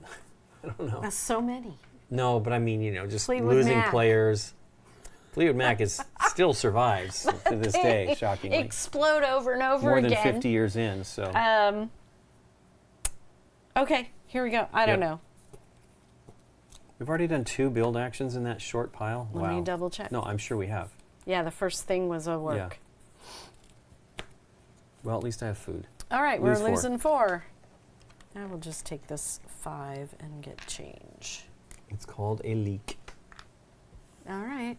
I don't know. That's so many. No, but I mean, just Fleetwood losing Mac. players. Fleetwood Mac still survives to this day, shockingly. Explode over and over again. More than 50 years in, so. Okay, here we go. I don't know. We've already done 2 build actions in that short pile. Let me double check. No, I'm sure we have. Yeah, the first thing was a work. Yeah. Well, at least I have food. All right, we're losing 4. I will just take this 5 and get change. It's called a leak. All right.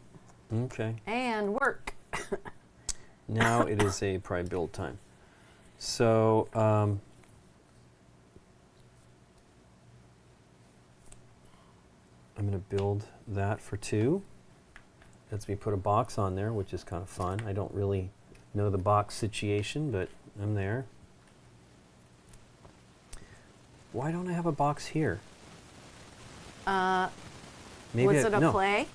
Okay. And work. Now it is probably build time. So, I'm going to build that for 2. Lets me put a box on there, which is kind of fun. I don't really know the box situation, but I'm there. Why don't I have a box here? Maybe was it a play?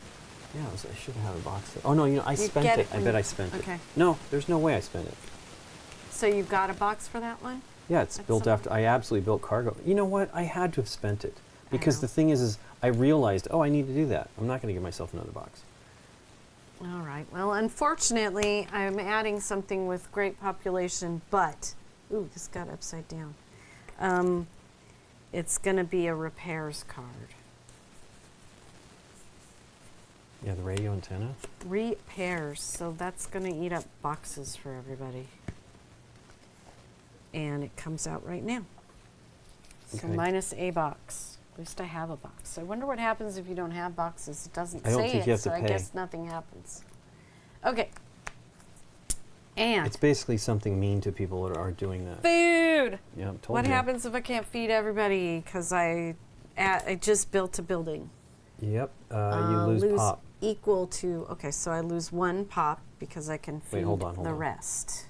Yeah, I should have a box there. Oh, no, I spent it. I bet I spent it. Okay. No, there's no way I spent it. So you've got a box for that one? Yeah, it's built after. I absolutely built cargo. You know what? I had to have spent it. Because the thing is I realized, I need to do that. I'm not going to give myself another box. All right. Well, unfortunately, I'm adding something with great population, but... Ooh, this got upside down. It's going to be a repairs card. Yeah, the radio antenna. Repairs. So that's going to eat up boxes for everybody. And it comes out right now. So minus a box. At least I have a box. I wonder what happens if you don't have boxes. It doesn't I don't say think it, you have so to I pay. guess nothing happens. Okay. And it's basically something mean to people that are doing that. food. Yeah, told What you. happens if I can't feed everybody because I just built a building? Yep, you lose pop. Equal to, okay, so I lose 1 pop because I can feed hold on. the rest.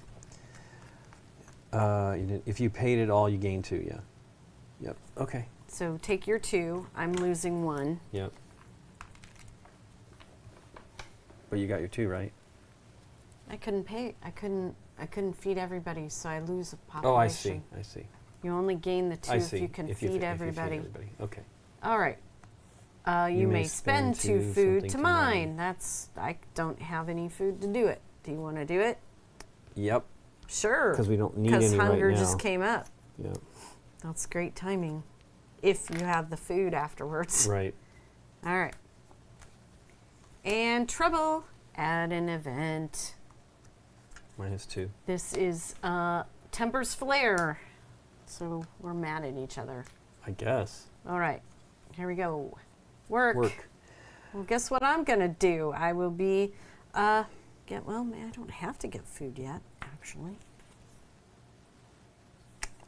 If you paid it all, you gain 2, yeah. Yep, okay. So take your 2, I'm losing 1. Yep. But you got your 2, right? I couldn't pay, I couldn't feed everybody, so I lose a population. Oh, I see. You only gain the 2 if you can feed everybody. Okay. All right. You may spend 2 food to mine. I don't have any food to do it. Do you want to do it? Yep. Sure. Because we don't need any right now. Because hunger just came up. Yep. That's great timing. If you have the food afterwards. Right. All right. And trouble. Add an event. Minus 2. This is Temper's Flare. So we're mad at each other. I guess. All right. Here we go. Work. Well, guess what I'm going to do? I will be, I don't have to get food yet, actually.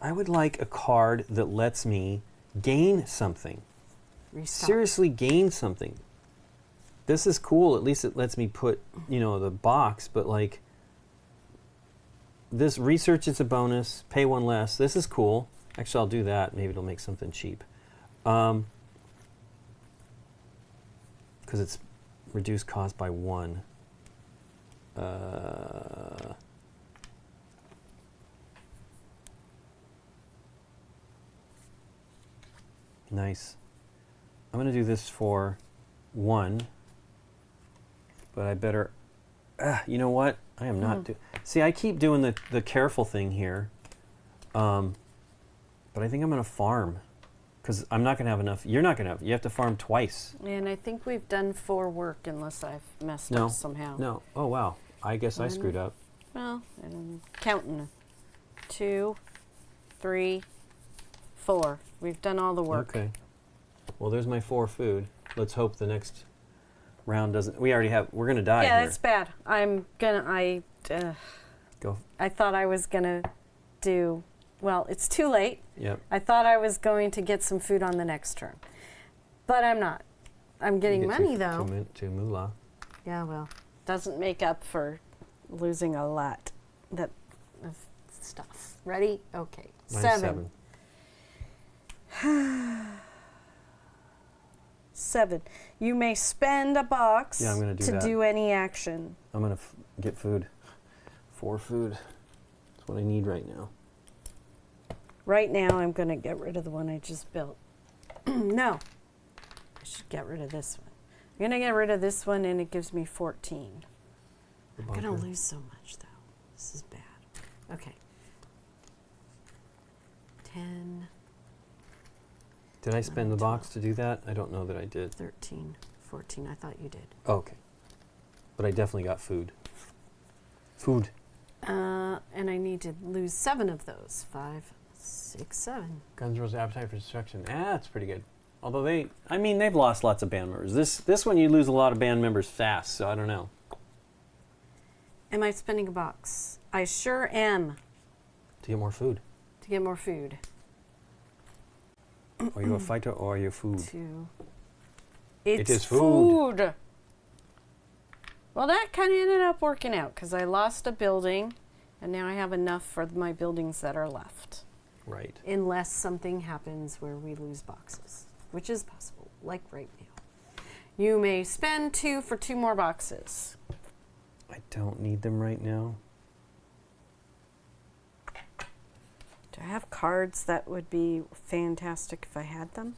I would like a card that lets me gain something. Restock. Seriously, gain something. This is cool. At least it lets me put, the box, but like, this research is a bonus. Pay 1 less. This is cool. Actually, I'll do that. Maybe it'll make something cheap. Because it's reduced cost by 1. Nice. I'm going to do this for 1, but I better... you know what? I am not... See, I keep doing the careful thing here, but I think I'm going to farm. Because I'm not going to have enough. You're not going to have. You have to farm twice. And I think we've done 4 work unless I've messed No. up somehow. No. Oh, wow. I guess I screwed up. Well, I'm counting. 2, 3, 4. We've done all the work. Okay. Well, there's my 4 food. Let's hope the next round doesn't. We already have. We're going to die Yeah, here. that's bad. Go. I thought I was going to do, well, it's too late. Yep. I thought I was going to get some food on the next turn. But I'm not. I'm getting You get money, though. Two moolah. Yeah, well, doesn't make up for losing a lot of stuff. Ready? Okay. Mine's 7. 7. You may spend a box Yeah, I'm gonna do to that. do any action. I'm going to get food. 4 food. That's what I need right now. Right now, I'm going to get rid of the one I just built. No. I should get rid of this one. I'm going to get rid of this one, and it gives me 14. The I'm going bunker. to lose so much, though. This is bad. Okay. 10, Did I spend the box to do that? I don't know that I did. 13, 14. I thought you did. Oh, okay. But I definitely got food. Food. And I need to lose 7 of those. 5, 6, 7. Guns Rose Appetite for Destruction. That's pretty good. Although they've lost lots of band members. This one you lose a lot of band members fast, so I don't know. Am I spending a box? I sure am. To get more food. To get more food. Are you a fighter or are you food? 2. It is food. Well, that kind of ended up working out because I lost a building, and now I have enough for my buildings that are left. Right. Unless something happens where we lose boxes, which is possible, like right now. You may spend 2 for 2 more boxes. I don't need them right now. Do I have cards that would be fantastic if I had them?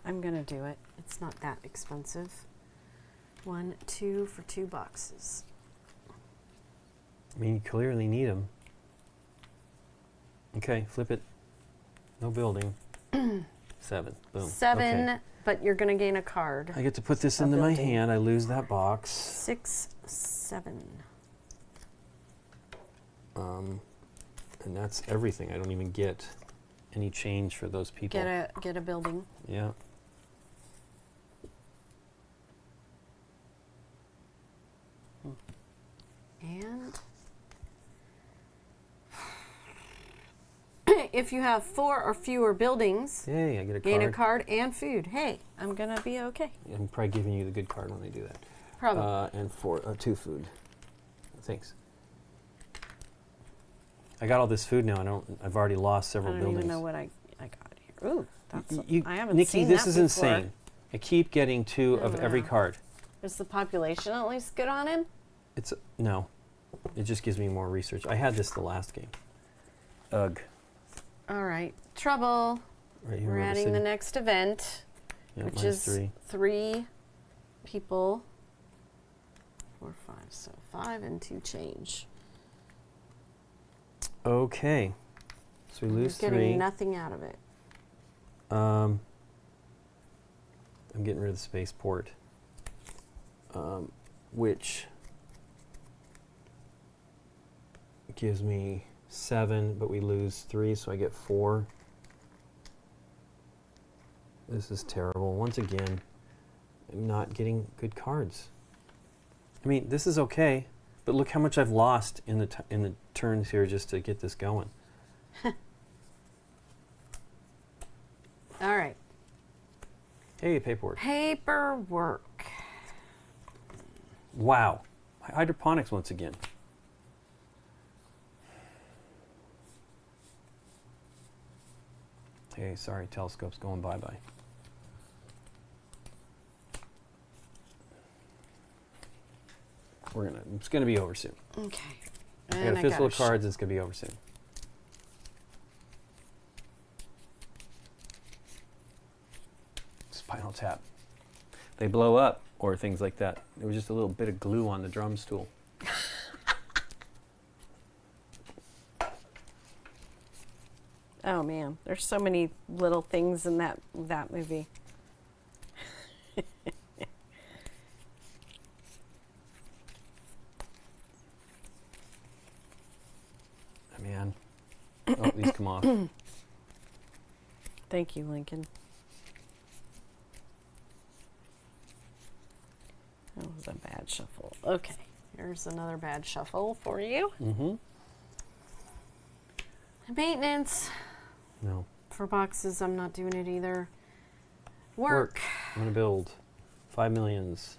I'm going to do it. It's not that expensive. 1, 2 for 2 boxes. I mean, you clearly need them. Okay, flip it. No building. 7. Boom. 7, Okay. but you're going to gain a card. I get to put this A into my building. hand. I lose that box. 6, 7. And that's everything. I don't even get any change for those people. Get a building. Yeah. And if you have 4 or fewer buildings, Yay, I get a gain card. a card and food. Hey, I'm gonna be okay. I'm probably giving you the good card when I do that. Probably. And 2 food. Thanks. I got all this food now. I've already lost I several don't buildings. even know what I got here. Ooh, that's I haven't Nikki, seen this that is before. insane. I keep getting 2 of every Yeah. card. Is the population at least good on him? No. It just gives me more research. I had this the last game. Ugh. All right, trouble. Right here. We're River adding City. the next event, Yeah, which minus is 3. 3 people. 4, 5, so 5 and 2 change. Okay. So we lose You're 3. getting nothing out of it. I'm getting rid of the spaceport, which gives me 7, but we lose 3, so I get 4. This is terrible. Once again, I'm not getting good cards. I mean, this is okay, but look how much I've lost in the turns here just to get this going. All right. Hey, paperwork. Paperwork. Wow. Hydroponics once again. Hey, sorry, telescope's going bye-bye. It's gonna be over soon. Okay. I And got a fistful of sh- cards, it's gonna be over soon. Spinal Tap. They blow up, or things like that. There was just a little bit of glue on the drum stool. Oh man, there's so many little things in that movie. Man. Oh, these come off. Thank you, Lincoln. That was a bad shuffle. Okay, here's another bad shuffle for you. Mm-hmm. Maintenance. No. For boxes, I'm not doing it either. Work. I'm going to build 5 millions.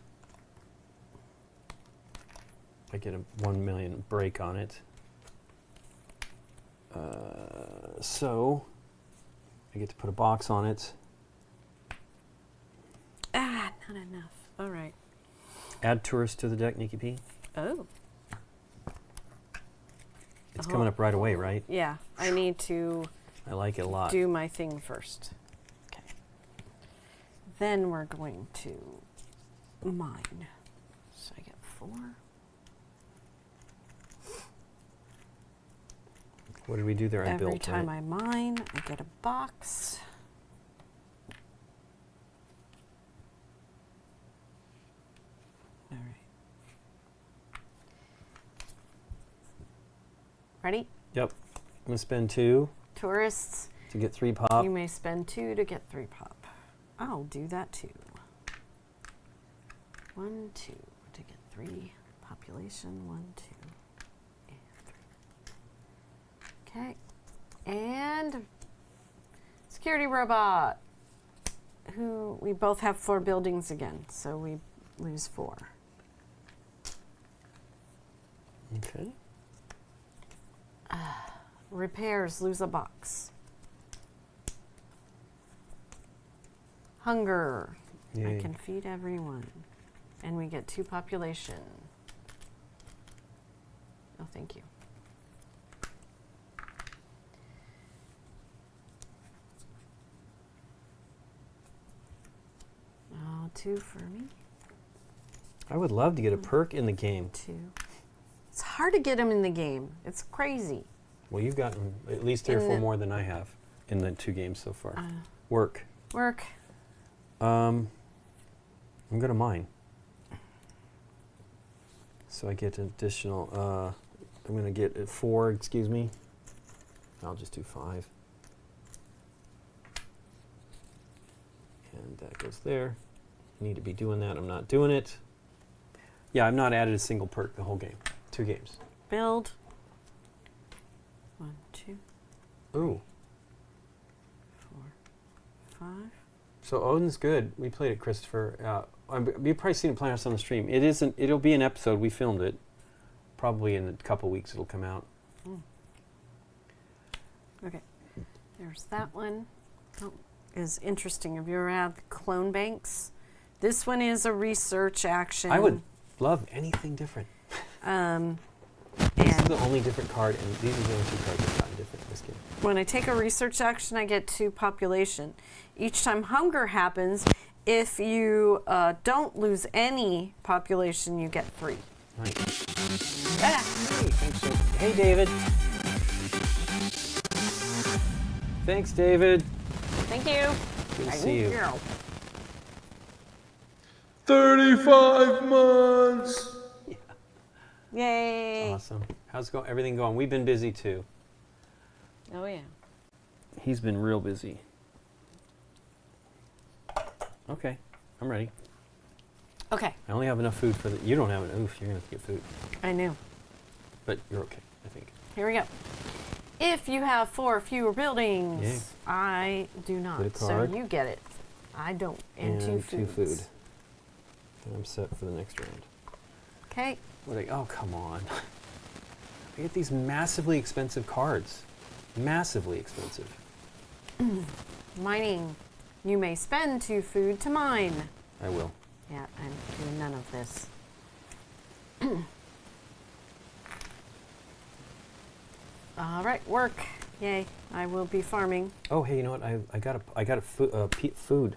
I get a 1 million break on it. So I get to put a box on it. Ah, not enough. All right. Add tourists to the deck, Nikki P. Oh. It's coming up right away, right? Yeah, I need to I like it a lot. do my thing first. Okay. Then we're going to mine. So I get 4. What did we do there? I built. Every time right? I mine, I get a box. All right. Ready? Yep. I'm going to spend 2 Tourists, to get 3 pop. you may spend 2 to get 3 pop. I'll do that too. 1, 2 to get 3 population. 1, 2, and 3. Okay. And security robot, who we both have 4 buildings again, so we lose 4. Okay. Repairs, lose a box. Hunger, Yay. I can feed everyone. And we get 2 population. Oh, thank you. Oh, 2 for me. I would love to get a perk in the game. 2. It's hard to get them in the game. It's crazy. Well, you've gotten at least 3 or 4 more than I have in the 2 games so far. Work. Work. I'm going to mine. So I get additional, I'm going to get 4, excuse me. I'll just do 5. And that goes there. Need to be doing that. I'm not doing it. Yeah, I've not added a single perk the whole game. 2 games. Build. 1, 2, Ooh. 4, 5. So Odin's good. We played it, Christopher. You've probably seen it playing us on the stream. It isn't. It'll be an episode. We filmed it. Probably in a couple weeks it'll come out. Okay. There's that one. Oh, is interesting. Have you ever had clone banks? This one is a research action. I would love anything different. This is the only different card, and these are the only 2 cards I've gotten different in this game. When I take a research action, I get 2 population. Each time hunger happens, if you don't lose any population, you get 3. Right. Ah! Hey, thanks, David. Hey, David. Thanks, David. Thank you. Good to see you. 35 months. Yay. Awesome. How's everything going? We've been busy too. Oh, yeah. He's been real busy. Okay, I'm ready. Okay. I only have enough food for the. You don't have enough. Oof, you're gonna have to get food. I knew. But you're okay, I think. Here we go. If you have 4 or fewer buildings, Yay. I do not. Get a So card. you get it. I don't. And 2 foods. 2 food. And I'm set for the next round. Okay. Oh, come on. I get these massively expensive cards. Massively expensive. Mining. You may spend 2 food to mine. I will. Yeah, I'm doing none of this. All right, work. Yay! I will be farming. Oh, hey, you know what? I got a food.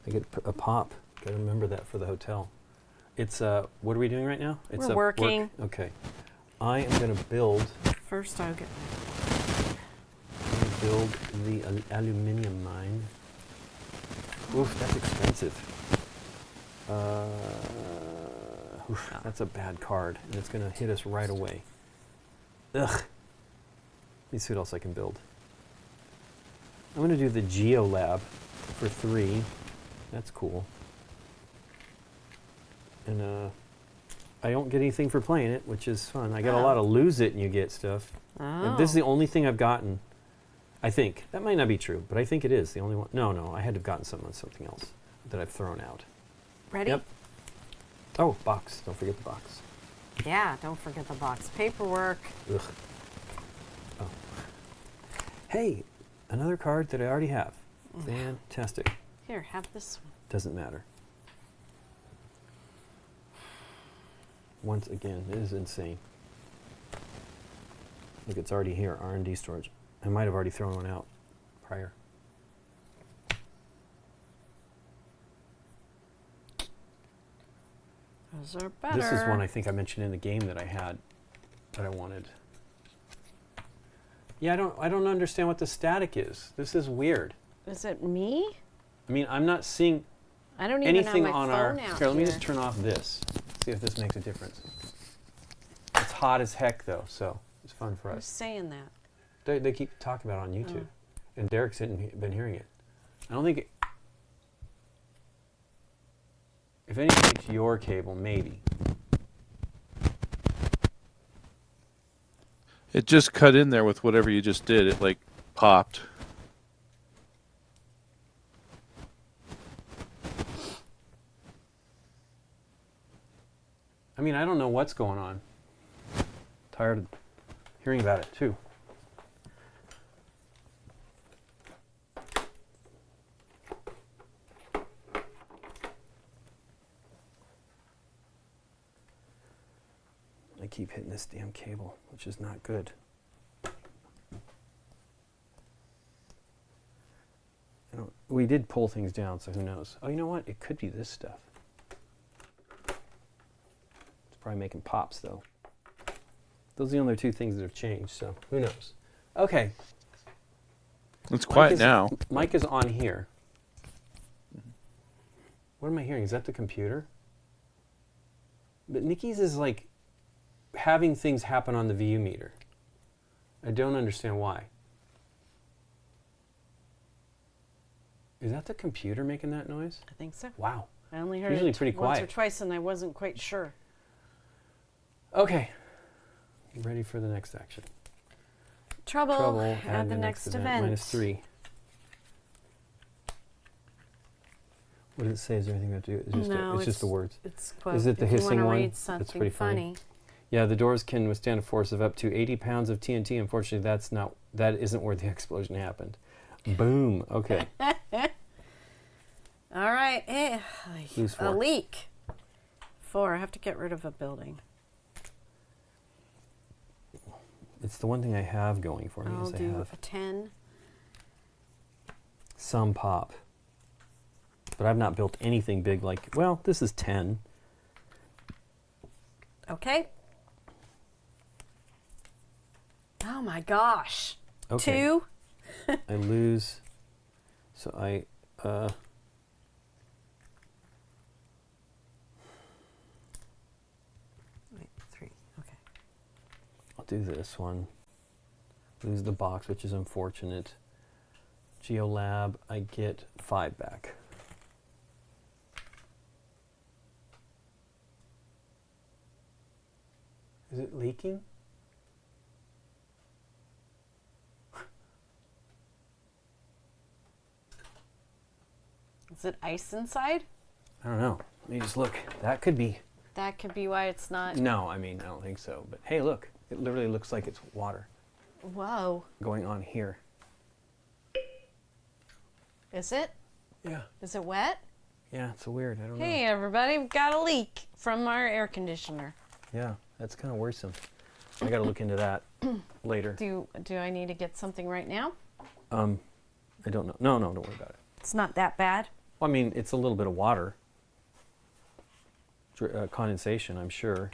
I get a pop. Got to remember that for the hotel. It's what are we doing right now? It's We're working. Work. Okay. I am going to build. First, I'll get. build the aluminum mine. Oof, that's expensive. Oof, that's a bad card, and it's going to hit us right away. Ugh. Let me see what else I can build. I'm going to do the Geo Lab for 3. That's cool. And I don't get anything for playing it, which is fun. I got a lot of lose it and you get stuff. And this is the only thing I've gotten, I think. That might not be true, but I think it is the only one. No, I had to have gotten something else that I've thrown out. Ready? Yep. Oh, box. Don't forget the box. Yeah, don't forget the box. Paperwork. Ugh. Oh. Hey, another card that I already have. Fantastic. Here, have this one. Doesn't matter. Once again, it is insane. Look, it's already here, R&D storage. I might have already thrown one out prior. Those are better. This is one I think I mentioned in the game that I had that I wanted. Yeah, I don't understand what the static is. This is weird. Is it me? I mean, I'm not seeing I don't even anything have my on phone our. out Here, let me here. just turn off this. See if this makes a difference. It's hot as heck though, so it's fun for Who's us. saying that? They keep talking about it on YouTube, and Derek's been hearing it. I don't think. If anything, it's your cable, maybe. It just cut in there with whatever you just did. It like popped. I mean, I don't know what's going on. Tired of hearing about it too. I keep hitting this damn cable, which is not good. We did pull things down, so who knows? Oh, you know what? It could be this stuff. It's probably making pops, though. Those are the only 2 things that have changed, so who knows? Okay. It's quiet now. Mike is on here. What am I hearing? Is that the computer? But Nikki's is like having things happen on the VU meter. I don't understand why. Is that the computer making that noise? I think so. Wow. I only heard Usually it pretty once quiet. or twice, and I wasn't quite sure. Okay. Ready for the next action. Trouble. Add the next event. -3. What does it say? Is there anything to do? It's just, No, it's just the words. It's quote. Is it the if you hissing wanna one? read That's something pretty funny. Yeah, the doors can withstand a force of up to 80 pounds of TNT. Unfortunately, that isn't where the explosion happened. Boom. Okay. All right. Lose 4. A leak. 4. I have to get rid of a building. It's the one thing I have going for me. I'll Is I do have a 10. some pop. But I've not built anything big like, well, this is 10. Okay. Oh my gosh. Okay. 2. I lose. So I, Wait, 3. Okay. I'll do this one. Lose the box, which is unfortunate. GeoLab, I get 5 back. Is it leaking? Is it ice inside? I don't know. Let me just look. That could be. That could be why it's not. No, I mean, I don't think so. But hey, look. It literally looks like it's water Whoa. going on here. Is it? Yeah. Is it wet? Yeah, it's weird. I don't know. Hey, everybody, we've got a leak from our air conditioner. Yeah, that's kind of worrisome. I got to look into that later. Do I need to get something right now? I don't know. No, don't worry about it. It's not that bad. Well, I mean, it's a little bit of water. Condensation, I'm sure.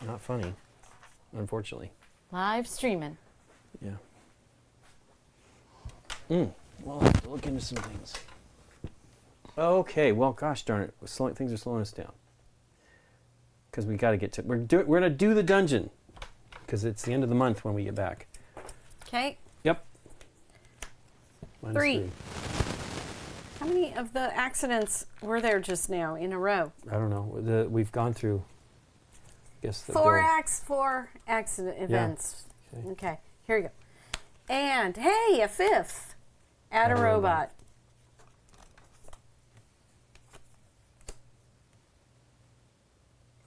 Not funny, unfortunately. Live streaming. Yeah. Well, I'll have to look into some things. Okay, well, gosh darn it. Things are slowing us down. Because we got to get to... We're going to do the dungeon. Because it's the end of the month when we get back. Okay. Yep. Three. How many of the accidents were there just now in a row? I don't know. We've gone through... I guess Four accident events. Yeah. Okay, here we go. And, hey, a fifth. Add a robot.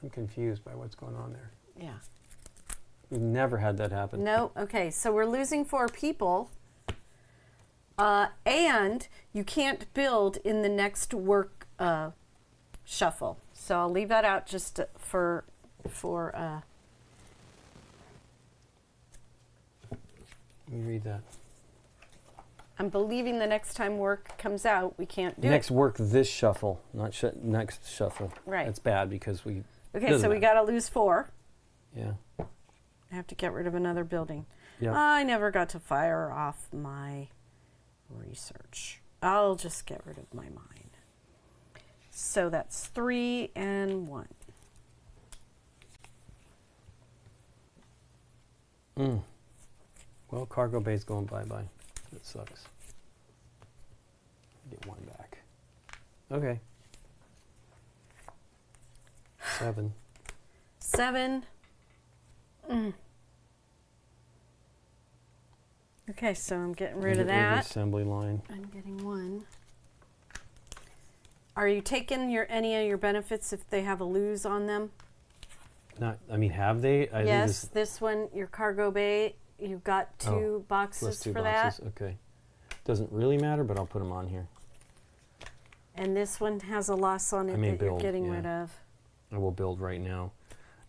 I'm confused by what's going on there. Yeah. We've never had that happen. No, okay, so we're losing 4 people. And you can't build in the next work shuffle. So I'll leave that out just for Let me read that. I'm believing the next time work comes out, we can't do Next it. work this shuffle, not next shuffle. Right. That's bad because we... Okay, so we got to lose 4. Yeah. I have to get rid of another building. Yeah. I never got to fire off my research. I'll just get rid of my mine. So that's 3 and 1. Well, cargo bay's going bye-bye. That sucks. Get 1 back. Okay. 7. 7. Okay, so I'm getting rid of that. The assembly line. I'm getting 1. Are you taking any of your benefits if they have a lose on them? Have they? Yes, this one, your cargo bay, you've got 2 boxes plus 2 for boxes. that. Okay. Doesn't really matter, but I'll put them on here. And this one has a loss on it that you're getting rid of. I will build right now.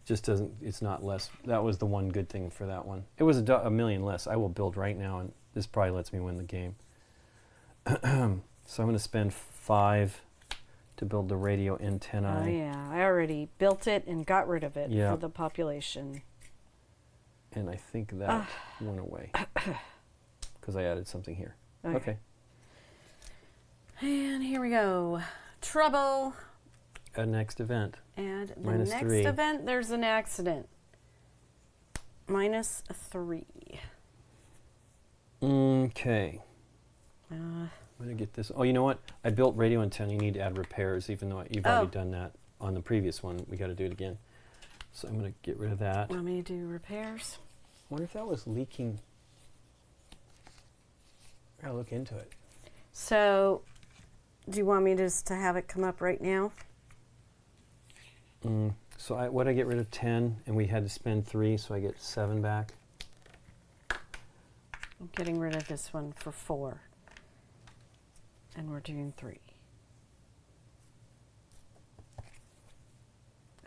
Just doesn't, it's not less. That was the one good thing for that one. It was a million less. I will build right now, and this probably lets me win the game. So I'm going to spend 5 to build the radio antennae. Oh yeah, I already built it and got rid of it Yeah. for the population. And I think that went away because I added something here. Okay. And here we go. Trouble. A next event. And the Minus next 3. event, there's an accident. Minus 3. Okay. I'm going to get this. Oh, you know what? I built radio antenna. You need to add repairs, even though you've already done that on the previous one. We got to do it again. So I'm going to get rid of that. Want me to do repairs? I wonder if that was leaking. I got to look into it. So, do you want me just to have it come up right now? So what I get rid of 10, and we had to spend 3, so I get 7 back. I'm getting rid of this one for 4. And we're doing 3.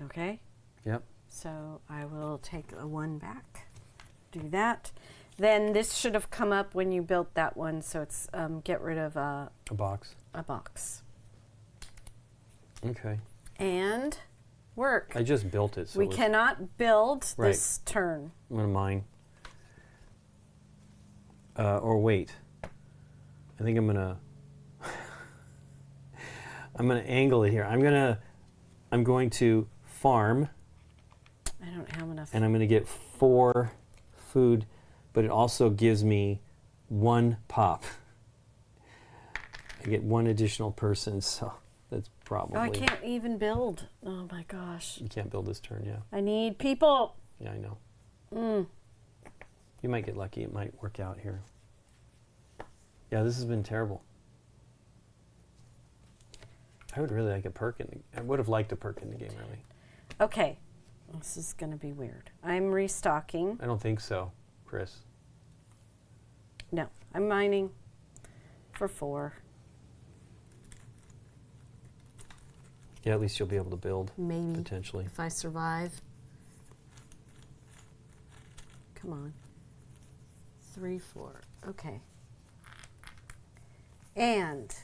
Okay? Yep. So I will take a 1 back. Do that. Then this should have come up when you built that one, so it's get rid of A box. a box. Okay. And work. I just built it. So we cannot build Right. this turn. I'm going to mine. Or wait. I think I'm going to... I'm going to angle it here. I'm going to farm. I don't have enough. And I'm going to get 4 food, but it also gives me 1 pop. I get 1 additional person, so that's probably... Oh, I can't even build. Oh my gosh. You can't build this turn, yeah. I need people. Yeah, I know. You might get lucky. It might work out here. Yeah, this has been terrible. I would really like a perk I would have liked a perk in the game, really. Okay. This is going to be weird. I'm restocking. I don't think so, Chris. No, I'm mining for 4. Yeah, at least you'll be able to build. Maybe. Potentially. If I survive. Come on. 3, 4. Okay. And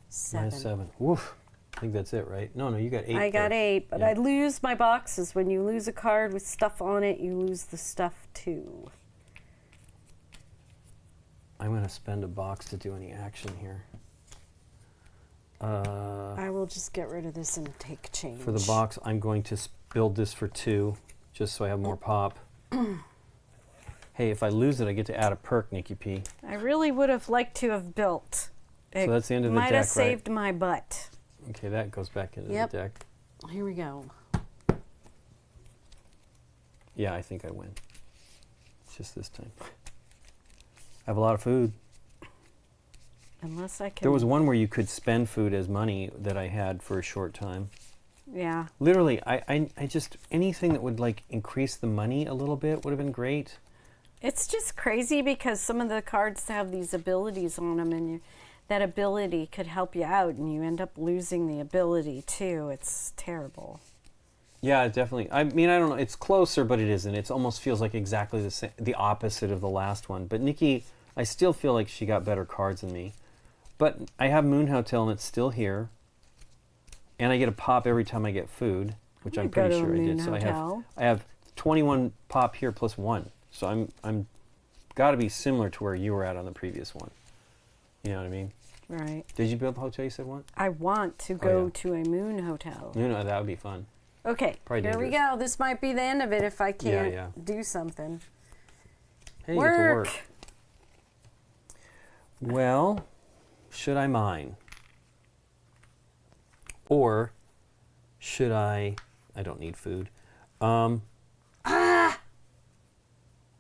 7. Minus 7. Woof. I think that's it, right? No, you got 8. I got 8, but Yeah. I lose my boxes. When you lose a card with stuff on it, you lose the stuff too. I'm going to spend a box to do any action here. I will just get rid of this and take change. For the box, I'm going to build this for 2, just so I have more pop. Hey, if I lose it, I get to add a perk, Nikki P. I really would have liked to have built. So that's the end of the deck, might have saved my butt. Okay, that goes back into the deck. Here we go. Yeah, I think I win. Just this time. I have a lot of food. Unless I can... There was one where you could spend food as money that I had for a short time. Yeah. Literally, I just, anything that would like increase the money a little bit would have been great. It's just crazy because some of the cards have these abilities on them, and that ability could help you out, and you end up losing the ability too. It's terrible. Yeah, definitely. I mean, I don't know. It's closer, but it isn't. It almost feels like exactly the same, the opposite of the last one. But Nikki, I still feel like she got better cards than me. But I have Moon Hotel, and it's still here. And I get a pop every time I get food, which I'm pretty sure I did. So I have 21 pop here plus 1. So I'm got to be similar to where you were at on the previous one. You know what I mean? Right. Did you build a hotel? You said what? I want to go to a Moon Hotel. No, that would be fun. Okay, Probably here we go. This might be the end of it if I can't do something. Hey, you get to work. Well, should I mine? Or should I don't need food. I'm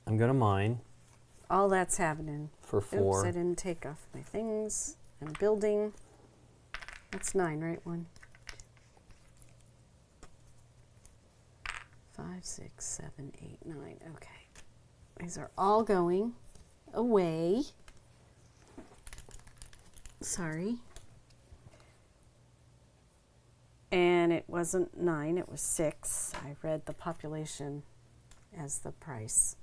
going to mine. All that's happening. For 4. Oops, I didn't take off my things. I'm building. That's 9, right? 1, 5, 6, 7, 8, 9. Okay. These are all going away. Sorry. And it wasn't 9, it was 6. I read the population as the price.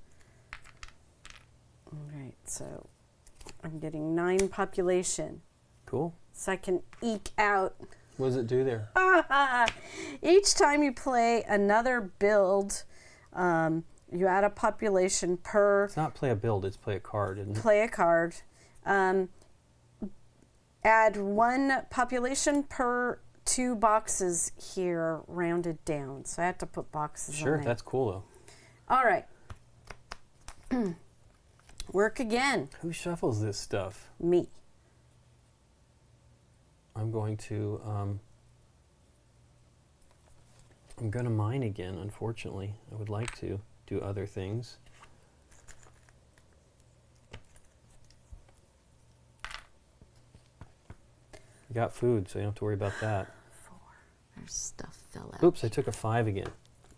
All right, so I'm getting 9 population. Cool. So I can eke out. What does it do there? Each time you play another build, you add a population per... It's not play a build, it's play a card, isn't it? Play a card. Add 1 population per 2 boxes here, rounded down. So I have to put boxes on Sure, there. that's cool though. All right. Work again. Who shuffles this stuff? Me. I'm going to mine again, unfortunately. I would like to do other things. I got food, so you don't have to worry about that. 4. There's stuff fell out. Oops, I took a 5 again.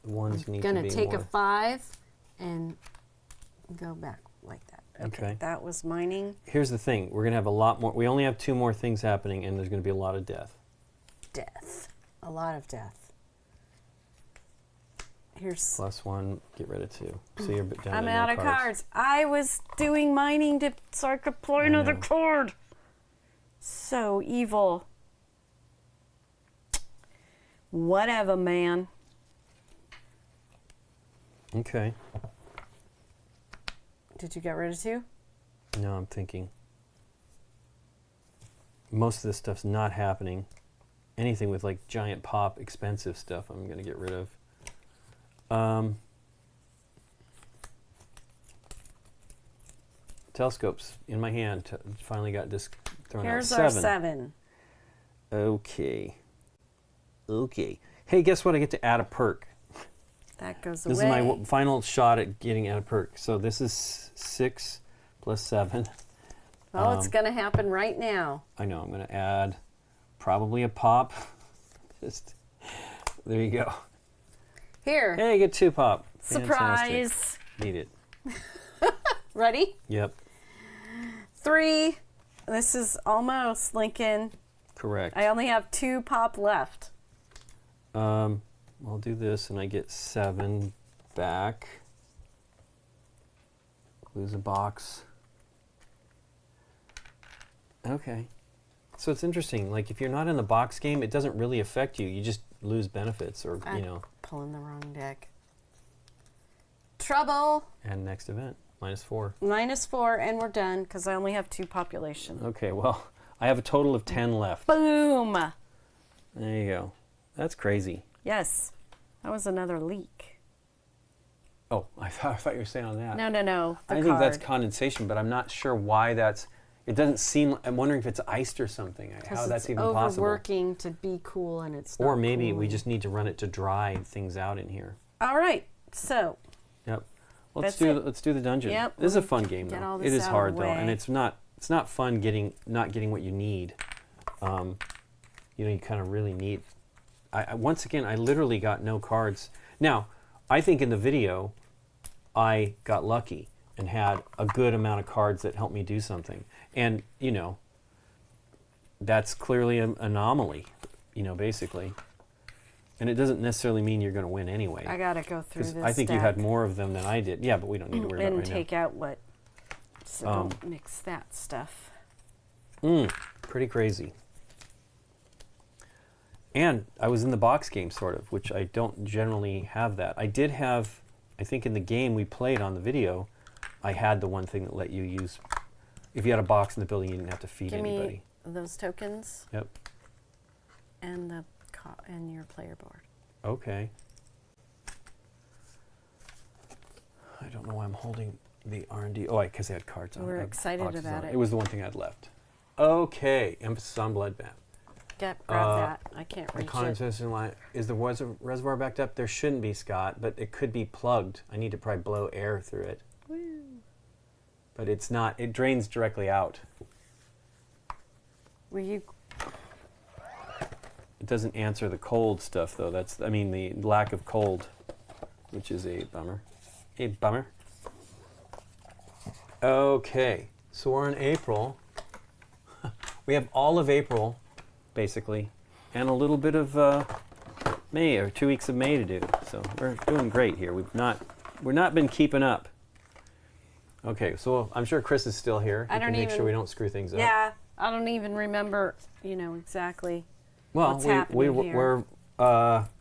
The ones need to be more. I'm going to take a 5 and go back like that. Okay. That was mining. Here's the thing. We're going to have a lot more. We only have 2 more things happening, and there's going to be a lot of death. Death. A lot of death. Here's... Plus 1, get rid of 2. So you're down I'm to out no of cards. cards. I was doing mining so I could play another card. So evil. Whatever, man. Okay. Did you get rid of 2? No, I'm thinking. Most of this stuff's not happening. Anything with like giant pop, expensive stuff, I'm going to get rid of. Telescopes in my hand. Finally got this thrown out. Here's our 7. Okay. Okay. Hey, guess what? I get to add a perk. That goes away. This is my final shot at getting add a perk. So this is 6 plus 7. Well, it's going to happen right now. I know. I'm going to add probably a pop. Just there you go. Here. Hey, get 2 pop. Surprise. Fantastic. Need it. Ready? Yep. 3. This is almost Lincoln. Correct. I only have 2 pop left. I'll do this, and I get 7 back. Lose a box. Okay. So it's interesting. Like, if you're not in the box game, it doesn't really affect you. You just lose benefits, or, you know. Pulling the wrong deck. Trouble. And next event. -4. -4, and we're done because I only have 2 population. Okay, well, I have a total of 10 left. Boom! There you go. That's crazy. Yes. That was another leak. Oh, I thought you were saying on that. No. I think that's condensation, but I'm not sure why that's... It doesn't seem... I'm wondering if it's iced or something. How that's even possible. It's overworking to be cool, and it's not Or maybe cooling. we just need to run it to dry things out in here. All right. So... Yep. Let's do the dungeon. Yep. This is a fun game, Get all though. this It is out of hard, the though, and way. it's not fun not getting what you need. You kind of really need... once again, I literally got no cards. Now, I think in the video, I got lucky and had a good amount of cards that helped me do something. And, that's clearly an anomaly, basically. And it doesn't necessarily mean you're going to win anyway. I got to go through this I think you stack had more of them than I did. Yeah, but we don't need to worry about it right now. and take out what... So don't mix that stuff. Pretty crazy. And I was in the box game, sort of, which I don't generally have that. I did have, I think in the game we played on the video, I had the one thing that let you use, if you had a box in the building, you didn't have to feed anybody. Give me those tokens. Yep. And and your player board. Okay. I don't know why I'm holding the R&D. Oh, because they had cards on it. We're excited boxes about on it. It was the one thing I had left. Okay, emphasis on Bloodbath. Grab that. I can't reach it. Condensation line. Is the reservoir backed up? There shouldn't be, Scott, but it could be plugged. I need to probably blow air through it. Woo. But it's not. It drains directly out. Were you... It doesn't answer the cold stuff, though. The lack of cold, which is a bummer. A bummer. Okay, so we're in April. We have all of April, basically, and a little bit of May, or 2 weeks of May to do. So we're doing great here. We're not been keeping up. Okay, so I'm sure Chris is still here. He can make sure we don't screw things up. Yeah, I don't even remember, exactly. Well, what's happening here.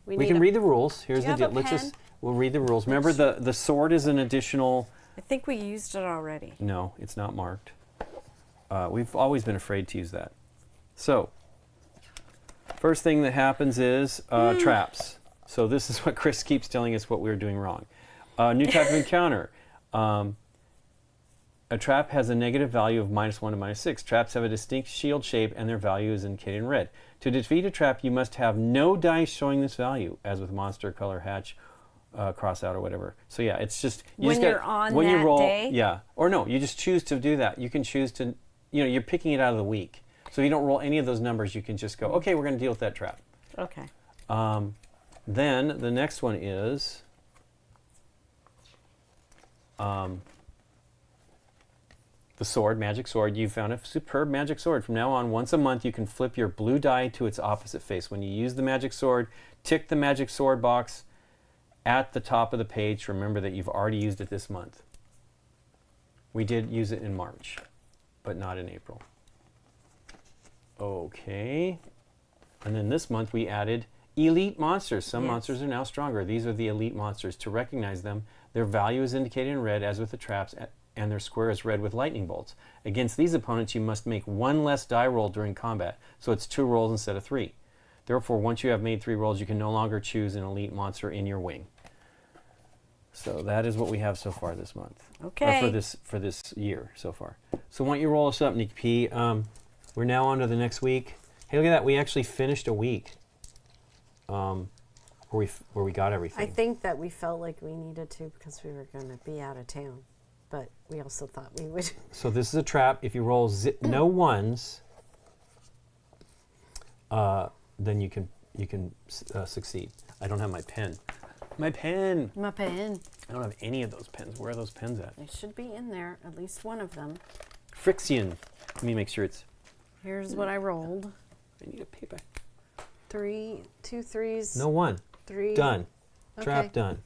We can read the rules. Here's the have deal. a We'll read the rules. Remember, the sword is an additional. I think we used it already. No, it's not marked. We've always been afraid to use that. So, first thing that happens is traps. So this is what Chris keeps telling us what we're doing wrong. New type of encounter. A trap has a negative value of -1 to -6. Traps have a distinct shield shape and their value is indicated in red. To defeat a trap, you must have no dice showing this value, as with monster, color, hatch, cross out, or whatever. So yeah, it's just... When you're on that day? Yeah. Or no, you just choose to do that. You can choose to... you're picking it out of the week. So you don't roll any of those numbers. You can just go, okay, we're going to deal with that trap. Okay. Then the next one is... the sword, magic sword. You found a superb magic sword. From now on, once a month, you can flip your blue die to its opposite face. When you use the magic sword, tick the magic sword box at the top of the page. Remember that you've already used it this month. We did use it in March, but not in April. Okay. And then this month, we added elite monsters. Some monsters are now stronger. These are the elite monsters. To recognize them, their value is indicated in red, as with the traps, and their square is red with lightning bolts. Against these opponents, you must make one less die roll during combat, so it's 2 rolls instead of 3. Therefore, once you have made 3 rolls, you can no longer choose an elite monster in your wing. So that is what we have so far this month. Okay. Or for this year so far. So why don't you roll us up, Nikki P? We're now on to the next week. Hey, look at that. We actually finished a week where we got everything. I think that we felt like we needed to because we were going to be out of town. But we also thought we would. So this is a trap. If you roll no ones, then you can succeed. I don't have my pen. My pen. My pen. I don't have any of those pens. Where are those pens at? They should be in there, at least one of them. Friction. Let me make sure it's... Here's what I rolled. I need a paper. 2 3s. No one. 3. Done. Okay. Trap done.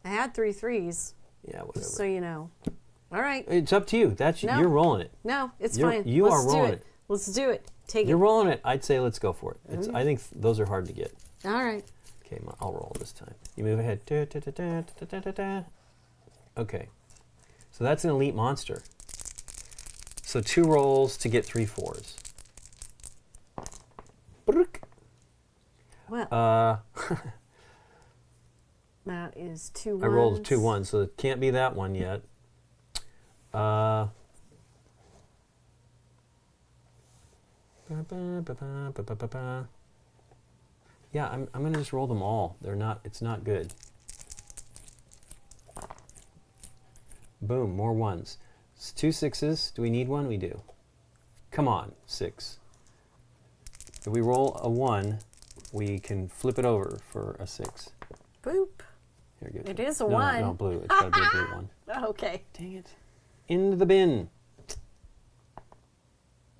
I had 3 3s. Yeah, whatever. So you know. All right. It's up to you. You're rolling it. No, it's You're- fine. you Let's are do rolling it. it. Let's do it. Take You're it. rolling it. I'd say let's go for it. I think those are hard to get. All right. Okay, I'll roll this time. You move ahead. Da, da, da, da, da, da, da, da. Okay. So that's an elite monster. So 2 rolls to get 3 4s. Well, that is 2 ones. I rolled 2 1s, so it can't be that one yet. Yeah, I'm gonna just roll them all. It's not good. Boom, more 1s. It's 2 6s. Do we need one? We do. Come on, 6. If we roll a 1, we can flip it over for a 6. Boop. Here, good. It is a No, 1. no, blue. It's gotta be a blue one. Okay. Dang it. Into the bin.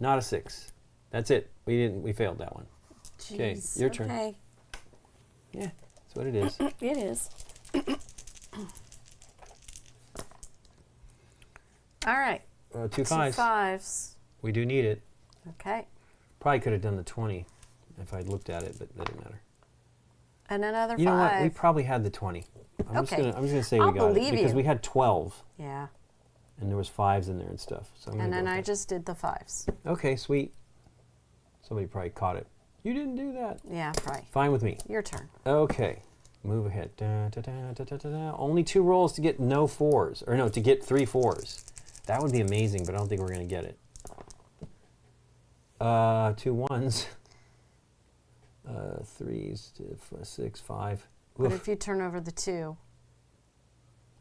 Not a 6. That's it. We failed that one. Okay, Jeez, your turn. Okay. Yeah, that's what it is. It is. All right. 2 2 5s. 5s. We do need it. Okay. Probably could have done the 20 if I'd looked at it, but that didn't matter. And another 5. You know what? We probably had the 20. I'm just gonna say I'll we got it believe because you. we had 12 Yeah. and there was 5s in there and stuff. So I'm gonna And then go with I that. just did the 5s. Okay, sweet. Somebody probably caught it. You didn't do that. Yeah, right. Fine with me. Your turn. Okay, move ahead. Da, da, da, da, da, da, da. Only 2 rolls to get no 4s, or no, to get 3 4s. That would be amazing, but I don't think we're gonna get it. 2 1s. 3s, 6, 5. What Oof. if you turn over the 2?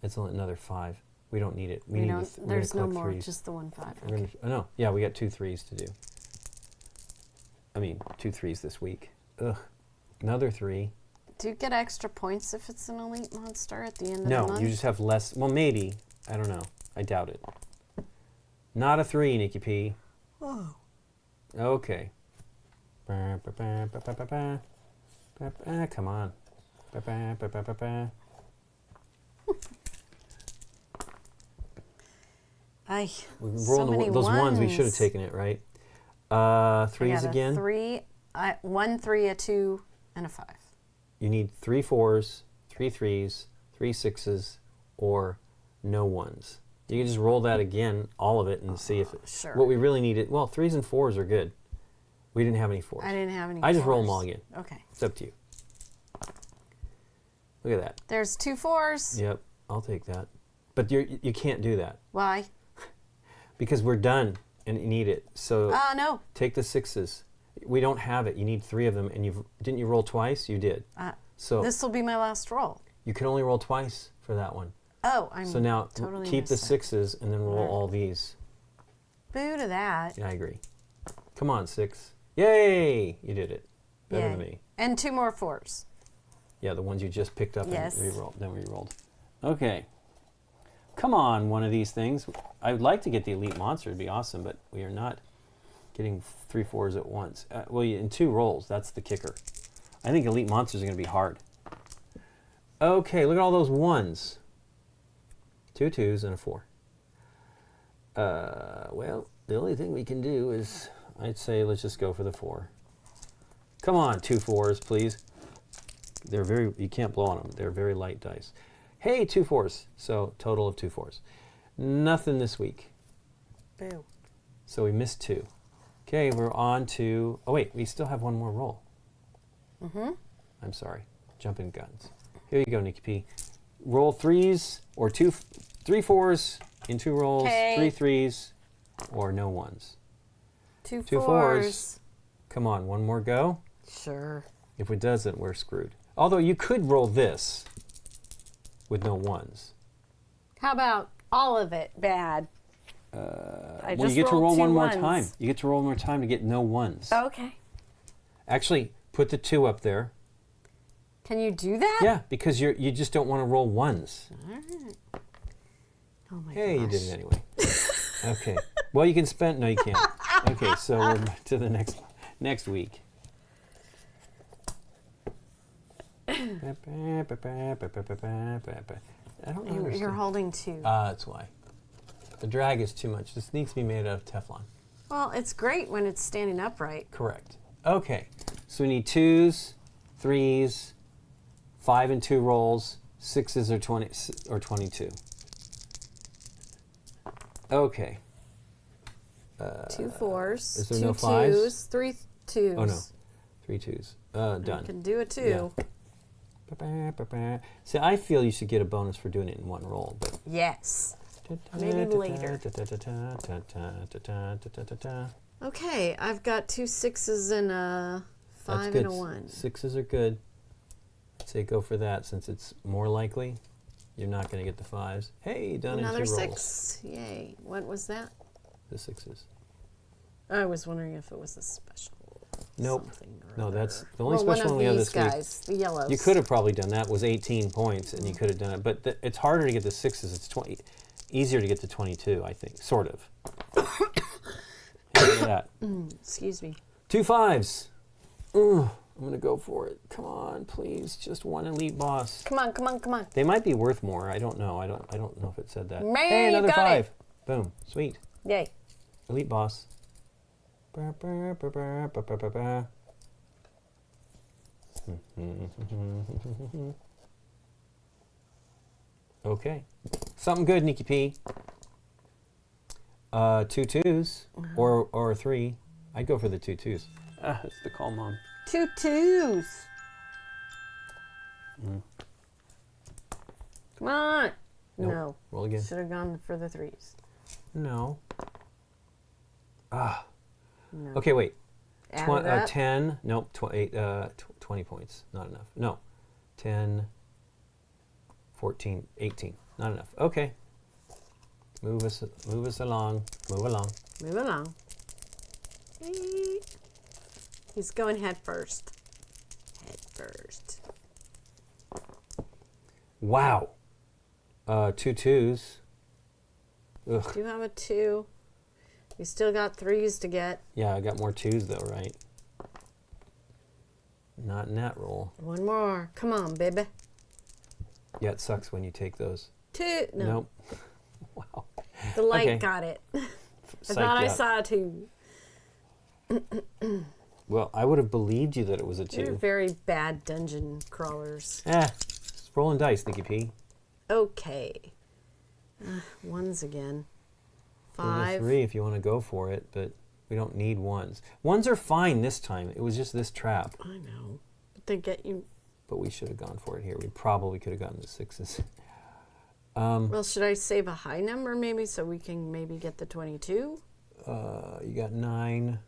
It's only another 5. We don't need it. We You need don't, we're there's gonna no collect more, 3s. just the 1 5. We're gonna, oh, no, yeah, we got 2 3s to do. I mean, 2 3s this week. Ugh, another 3. Do you get extra points if it's an elite monster at the end of the No, month? you just have less. Well, maybe. I don't know. I doubt it. Not a 3, Nikki P. Oh. Okay. Come on. I We so rolled many those ones. We should have ones. taken it, right? 3s again. 3, 1 3, a 2, and a 5. You need 3 4s, 3 3s, 3 6s, or no 1s. You can just roll that again, all of it, and see if Sure. what we really needed. Well, 3s and 4s are good. We didn't have any 4s. I didn't have any. I just roll 4s. them all again. Okay. It's up to you. Look at that. There's 2 4s. Yep, I'll take that. But you can't do that Why? because we're done and you need it. So No. take the 6s. We don't have it. You need 3 of them, and didn't you roll twice? You did. So This will be my last roll. you can only roll twice for that one. Oh, I'm So now totally keep the missed that. 6s and then roll Alright. all these. Boo to that. Yeah, I agree. Come on, 6. Yay! You did it. Better than Yay. me. And 2 more 4s. Yeah, the ones you just picked up Yes. and re-rolled. Then re-rolled. Okay. Come on, one of these things. I would like to get the elite monster. It'd be awesome, but we are not getting 3 4s at once. Well, in 2 rolls. That's the kicker. I think elite monsters are going to be hard. Okay, look at all those 1s. 2 2s and a 4. Well, the only thing we can do is, I'd say let's just go for the 4. Come on, 2 4s, please. They're you can't blow on them. They're very light dice. Hey, 2 4s. So, total of 2 4s. Nothing this week. Boo. So we missed 2. Okay, we're on to, oh wait, we still have one more roll. I'm sorry, jumping guns. Here you go, Nikki P. Roll 3s or 3 4s in 2 rolls, Okay. 3 3s, or no 1s. 2 2 4s. 4s. Come on, one more go. Sure. If it doesn't, we're screwed. Although you could roll this with no 1s. How about all of it bad? I Well, just you get to rolled roll 2 one more ones. time. You get to roll one more time to get no 1s. Okay. Actually, put the 2 up there. Can you do that? Yeah, because you just don't want to roll 1s. Oh my Hey, you gosh. did it anyway. Okay. Well, you can spend. No, you can't. Okay, so we're back to the next week. I don't know. You're holding 2. That's why. The drag is too much. This needs to be made out of Teflon. Well, it's great when it's standing upright. Correct. Okay. So we need 2s, 3s, 5 and 2 rolls, 6s or 20 or 22. Okay. 2 4s. Is there 2 no fives? 2s. 3 2s. Oh no, 3 2s. Done. I can do a 2. Yeah. See, I feel you should get a bonus for doing it in one roll, but Yes. Maybe later. Okay, I've got 2 6s and a 5 and a 1. 6s are good. I'd say go for that since it's more likely you're not going to get the 5s. Hey, done in 2 Another rolls. 6. Yay. What was that? The 6s. I was wondering if it was a special. Nope. Something or No, other. that's the only well, special one one we of have these this week. guys, the yellows. You could have probably done that. Was 18 points, and you could have done it. But it's harder to get the 6s. It's 20, easier to get to 22, I think. Sort of. Hey, look at that. Excuse me. 2 5s. I'm gonna go for it. Come on, please. Just one elite boss. Come on, come on, come on. They might be worth more. I don't know. I don't know if it said that. Man, hey, you another got 5. it. Boom. Sweet. Yay. Elite boss. Ba, ba, ba, ba, ba, ba, ba, ba. Okay. Something good, Nikki P. 2 2s or 3. I'd go for the 2 2s. It's the call, Mom. 2 2s. Come on. Nope. No. Roll again. Should have gone for the 3s. No. No. Okay, wait. Add it up. 10. Nope. 20 points. Not enough. No. 10, 14, 18. Not enough. Okay. Move us along. Move along. Move along. He's going head first. Head first. Wow. 2 2s. Ugh. Do you have a 2? We still got 3s to get. Yeah, I got more 2s though, right? Not in that roll. One more. Come on, baby. Yeah, it sucks when you take those. 2. No. Nope. Wow. The light Okay. got it. I Psyched thought I you out. saw a 2. Well, I would have believed you that it was a You're 2. very bad dungeon crawlers. It's rolling dice, Nikki P. Okay. 1s again. There's a 5. 3 if you want to go for it, but we don't need 1s. 1s are fine this time. It was just this trap. I know. But they get you. But we should have gone for it here. We probably could have gotten the 6s. Well, should I save a high number maybe so we can maybe get the 22? You got 9.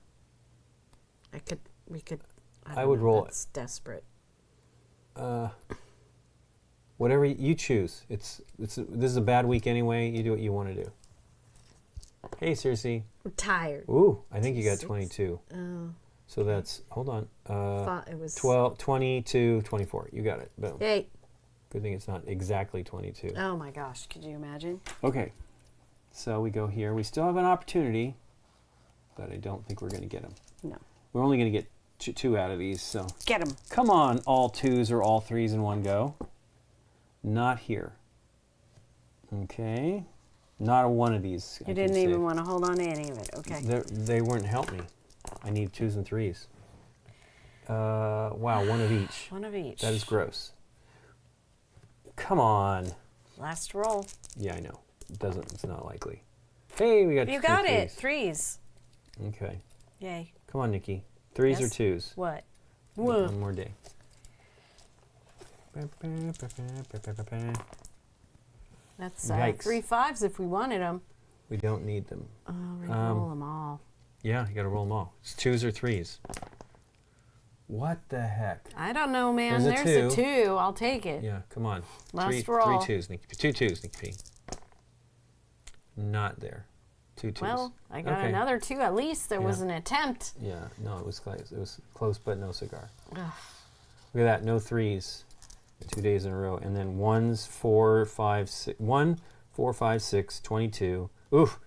We could. I would roll it. That's desperate. Whatever you choose. This is a bad week anyway. You do what you want to do. Hey, Circe. I'm tired. Ooh, I think you got 6. 22. Oh. So that's, hold on. It was 12, 22, 24. You got it. Boom. Yay. Good thing it's not exactly 22. Oh my gosh, could you imagine? Okay. So we go here. We still have an opportunity, but I don't think we're going to get them. No. We're only going to get 2 out of these, so. Get him. Come on, all 2s or all 3s in one go. Not here. Okay. Not a one of these. You didn't even want to hold on to any of it. Okay. They wouldn't help me. I need 2s and 3s. Wow, one of each. One of each. That is gross. Come on. Last roll. Yeah, I know. It's not likely. Hey, we got You 2 got it. 3s. 3s. Okay. Yay. Come on, Nikki. 3s or Yes? 2s? What? One more day. That's Yikes. 3 5s if we wanted them. We don't need them. Oh, roll them all. Yeah, you got to roll them all. It's 2s or 3s. What the heck? I don't know, man. There's a There's a 2. 2. I'll take it. Yeah, come on. Last roll. 3 2s, Nikki. 2 2s, Nikki P. Not there. 2 2s. Well, I got Okay. another 2 at least. There was Yeah. an attempt. Yeah, no, it was close. It was close, but no cigar. Ugh. Look at that, no 3s. 2 days in a row, and then 1s, 4, 5, 6. 1, 4, 5, 6, 22. Oof.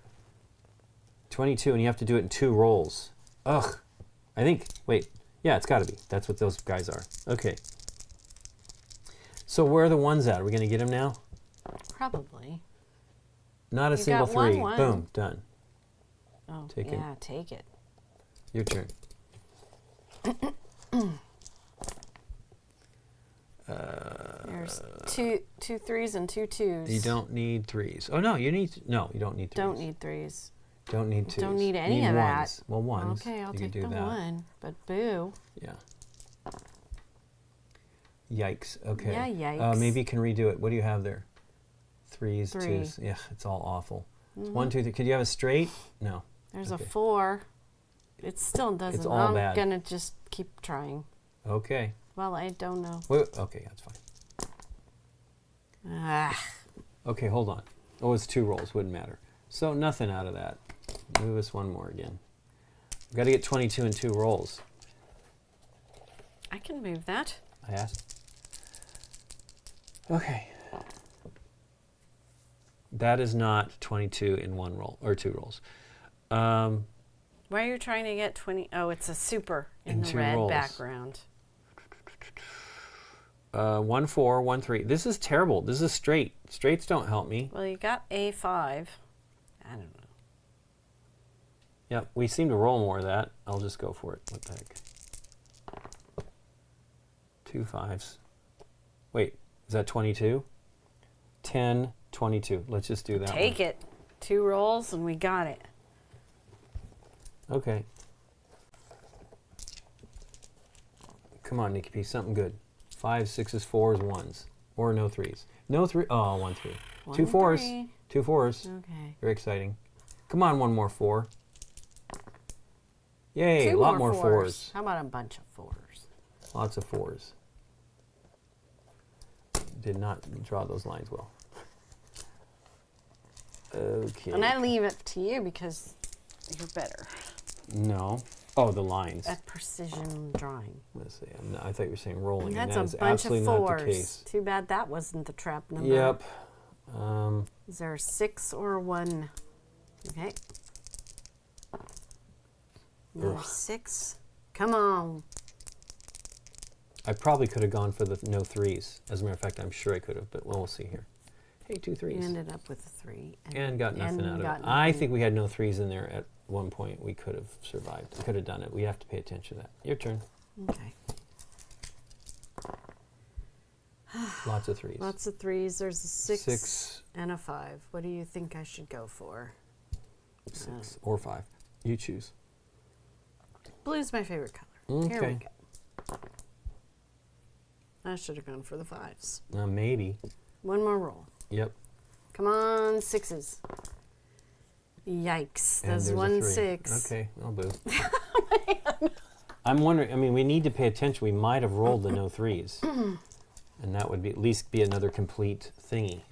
22, and you have to do it in 2 rolls. Ugh. I think. Wait. Yeah, it's got to be. That's what those guys are. Okay. So where are the 1s at? Are we going to get them now? Probably. Not a You single got one 3. one. Boom. Done. Oh, Take it. yeah, take it. Your turn. There's two threes and two twos. You don't need threes. Oh no, you don't need threes. Don't need threes. Don't need twos. Don't need any need of ones. that. Well, ones. Okay, I'll you take can do the that. one. But boo. Yeah. Yikes. Okay. Yeah, yikes. Maybe you can redo it. What do you have there? Threes, Three. twos. Yeah, it's all awful. It's 1, 2, 3. Could you have a straight? No. There's Okay. a 4. It still doesn't. It's all I'm bad. gonna just keep trying. Okay. Well, I don't know. Wait, okay, that's fine. Ah. Okay, hold on. Oh, it's 2 rolls. Wouldn't matter. So nothing out of that. Move us one more again. We've got to get 22 in 2 rolls. I can move that. I asked. Okay. That is not 22 in 1 roll, or 2 rolls. Why are you trying to get 20? Oh, it's a super in In the 2 red rolls. background. 1, 4, 1, 3. This is terrible. This is straight. Straights don't help me. Well, you got A5. I don't know. Yep, we seem to roll more of that. I'll just go for it. What the heck? 2 5s. Wait, is that 22? 10, 22. Let's just do that Take one. it. 2 rolls and we got it. Okay. Come on, Nikki P. Something good. 5s, 6s, 4s, 1s. Or no 3s. No 3. Oh, 1, 3. 2 1, 4s. 3. 2 4s. Okay. Very exciting. Come on, one more 4. Yay, a 2 lot more 4s. How about a bunch of 4s? Lots of 4s. Did not draw those lines well. Okay. And I leave it to you because you're better No. Oh, the lines. at precision drawing. Let's see. I thought you were saying rolling. And and that's that a is bunch of absolutely not the 4s. case. Too bad that wasn't the trap number. Yep. Is there a 6 or a 1? Okay. Another Ugh. 6. Come on. I probably could have gone for the no 3s. As a matter of fact, I'm sure I could have, but we'll see here. Hey, 2 You 3s. ended up with a 3. And got nothing out of got it. I nothing. think we had no 3s in there at one point. We could have survived. We could have done it. We have to pay attention to that. Your turn. Okay. Lots of 3s. Lots of 3s. There's a 6, 6, and a 5. What do you think I should go for? 6, or 5. You choose. Blue's my favorite color. Here we Okay. go. I should have gone for the 5s. Maybe. One more roll. Yep. Come on, 6s. Yikes. And That's there's a 1 3. 6. Okay, I'll boo. I'm wondering, I mean, we need to pay attention. We might have rolled the no 3s. And that would be at least be another complete thingy.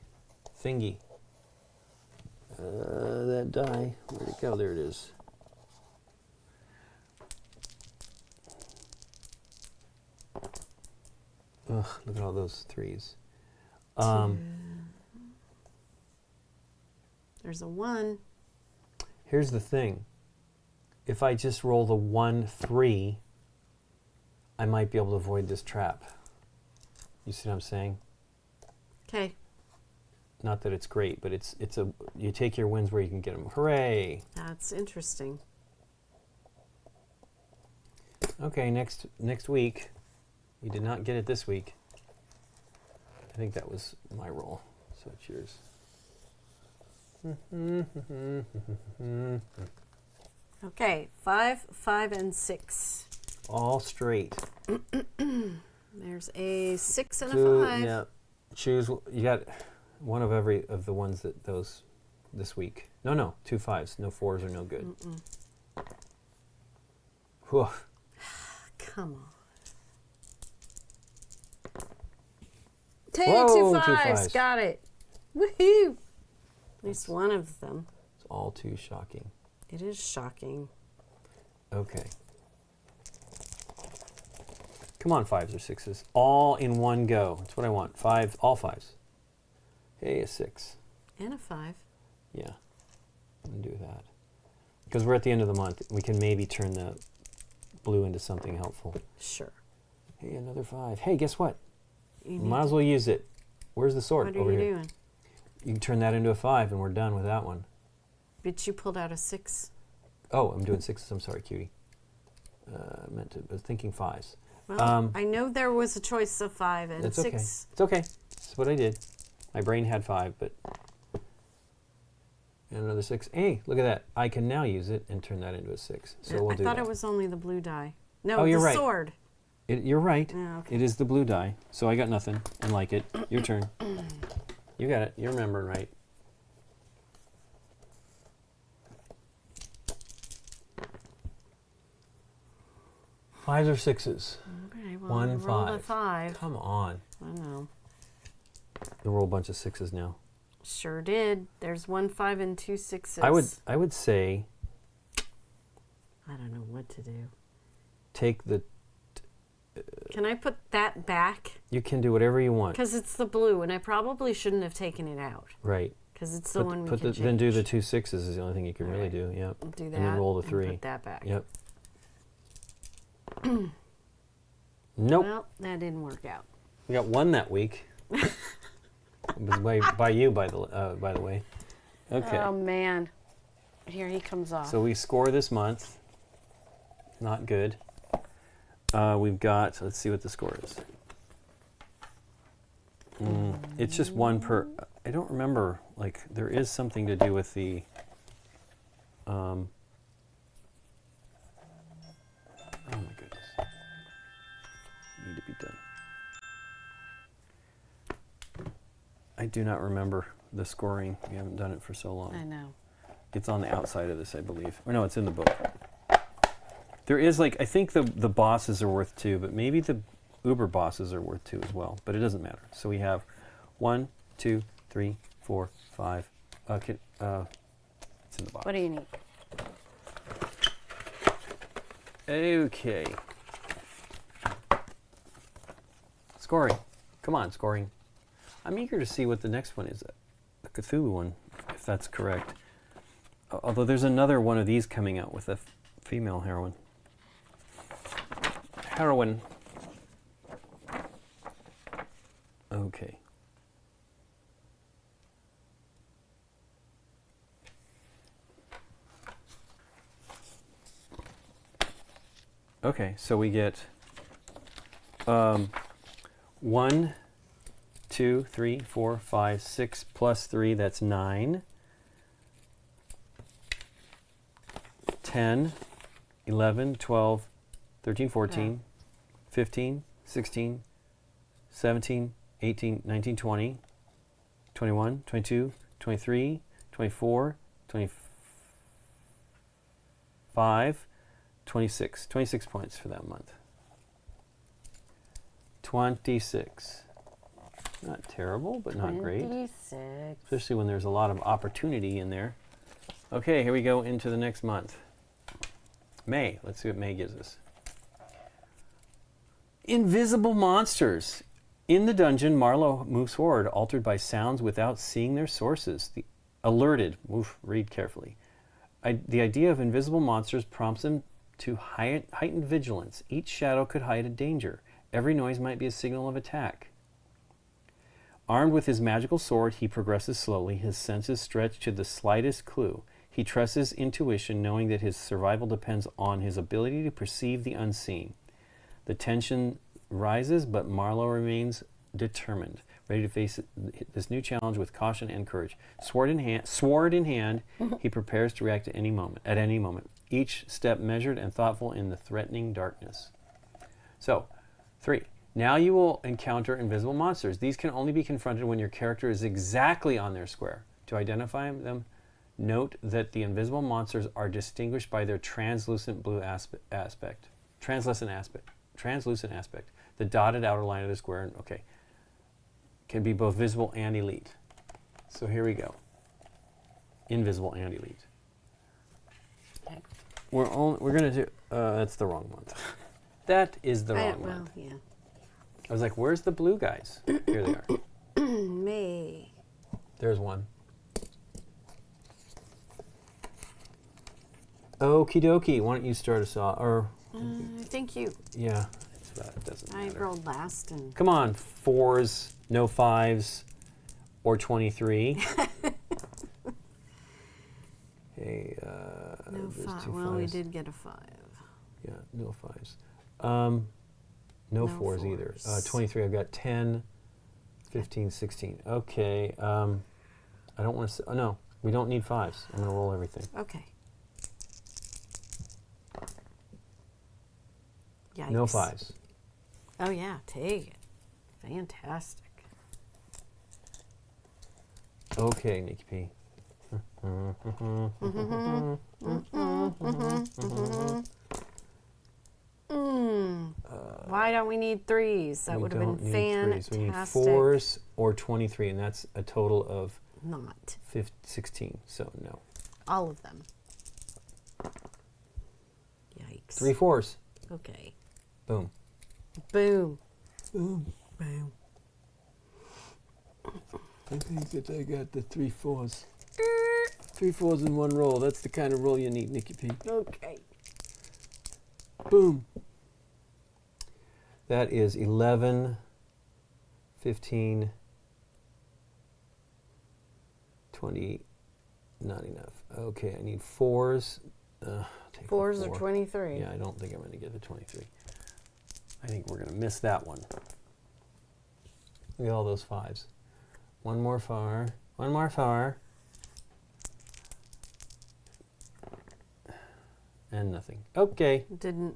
That die. Where'd it go? There it is. Ugh, look at all those 3s. There's a 1. Here's the thing. If I just roll the 1 3, I might be able to avoid this trap. You see what I'm saying? Okay. Not that it's great, but it's a you take your wins where you can get them. Hooray! That's interesting. Okay, next week. We did not get it this week. I think that was my roll, so it's yours. Okay, 5, 5, and 6. All straight. There's a 6 and a So, 5. yeah, choose. You got one of every of the ones that those this week. No, 2 5s. No 4s are no good. Whew. Come on. Two, Whoa, 2 2 5s. 5s. Got it. Woohoo! At least one of them. It's all too shocking. It is shocking. Okay. Come on, 5s or 6s. All in one go. That's what I want. 5, all 5s. Hey, a 6. And a 5. Yeah. I'm going to do that. Because we're at the end of the month. We can maybe turn the blue into something helpful. Sure. Hey, another 5. Hey, guess what? You Might as well use it. Where's the sword? What are Over you here. doing? You can turn that into a 5 and we're done with that one. But you pulled out a 6. Oh, I'm doing 6s. I'm sorry, cutie. I was thinking 5s. Well, I know there was a choice of 5 and That's 6. okay. It's okay. That's what I did. My brain had 5, but... And another 6. Hey, look at that. I can now use it and turn that into a 6. So we'll do that. I thought it was only the blue die. No, Oh, you're the right. sword. You're right. Yeah, okay. It is the blue die. So I got nothing and like it. Your turn. You got it. You're remembering right. Fives or sixes? Okay, well, 1, roll 5. the 5. Come on. I know. You roll a bunch of 6s now. Sure did. There's 1 5 and 2 6s. I would say I don't know what to do. take the... Can I put that back? You can do whatever you want. Because it's the blue, and I probably shouldn't have taken it out. Right. Because it's the one we can change. Then do the 2 6s is the only thing you can really do. Yep. I'll do that. And then roll the and 3. Put that back. Yep. Nope. Well, that didn't work out. We got 1 that week. It was by you, by the way. Okay. Oh man, here he comes off. So we score this month. Not good. We've got. Let's see what the score is. It's just 1 per. I don't remember. Like there is something to do with the. Oh my goodness. Need to be done. I do not remember the scoring. We haven't done it for so long. I know. It's on the outside of this, I believe. Or no, it's in the book. There is like, I think the bosses are worth 2, but maybe the Uber bosses are worth 2 as well. But it doesn't matter. So we have 1, 2, 3, 4, 5. It's in the box. What do you need? Okay. Scoring. Come on, scoring. I'm eager to see what the next one is. The Cthulhu one, if that's correct. Although there's another one of these coming out with a female heroine. Heroine. Okay. Okay, so we get 1, 2, 3, 4, 5, 6 plus 3, that's 9. 10, 11, 12, 13, 14, 15, 16, 17, 18, 19, 20, 21, 22, 23, 24, 25, 26. 26 points for that month. 26. Not terrible, but not great. 26. Especially when there's a lot of opportunity in there. Okay, here we go into the next month. May. Let's see what May gives us. Invisible monsters. In the dungeon, Marlowe moves forward, altered by sounds without seeing their sources. Alerted. Read carefully. The idea of invisible monsters prompts him to heightened vigilance. Each shadow could hide a danger. Every noise might be a signal of attack. Armed with his magical sword, he progresses slowly, his senses stretched to the slightest clue. He trusts his intuition, knowing that his survival depends on his ability to perceive the unseen. The tension rises, but Marlowe remains determined, ready to face this new challenge with caution and courage. Sword in hand, he prepares to react at any moment. Each step measured and thoughtful in the threatening darkness. So, 3. Now you will encounter invisible monsters. These can only be confronted when your character is exactly on their square. To identify them, note that the invisible monsters are distinguished by their translucent blue aspect. The dotted outer line of the square, can be both visible and elite. So here we go. Invisible and elite. Okay. We're going to do, that's the wrong month. That is the wrong month. Yeah. I was like, where's the blue guys? Here they are. May. There's one. Okie dokie. Why don't you start us off? Or Thank you. yeah, it doesn't matter. I rolled last and. Come on, 4s, no 5s, or 23. Hey, No there's 5. 2 Well, we 5s. did get a 5. Yeah, no 5s. No fours either. 23, I've got 10, 15, 16. Okay. I don't want to... Oh, no. We don't need fives. I'm going to roll everything. Okay. Yikes. No fives. Oh, yeah. Take it. Fantastic. Okay, Nikki P. Why don't we need threes? That would have been fantastic. We need fours or 23, and that's a total of not 16. So no. All of them. Yikes. 3 fours. Okay. Boom. Boom. Boom. Boom. I think that I got the 3 fours. 3 fours in one roll. That's the kind of roll you need, Nikki P. Okay. Boom. That is 11, 15, 20. Not enough. Okay, I need fours. Take Fours the or 4. 23. Yeah, I don't think I'm going to get the 23. I think we're going to miss that one. Look at all those fives. One more far. One more far. And nothing. Okay. Didn't.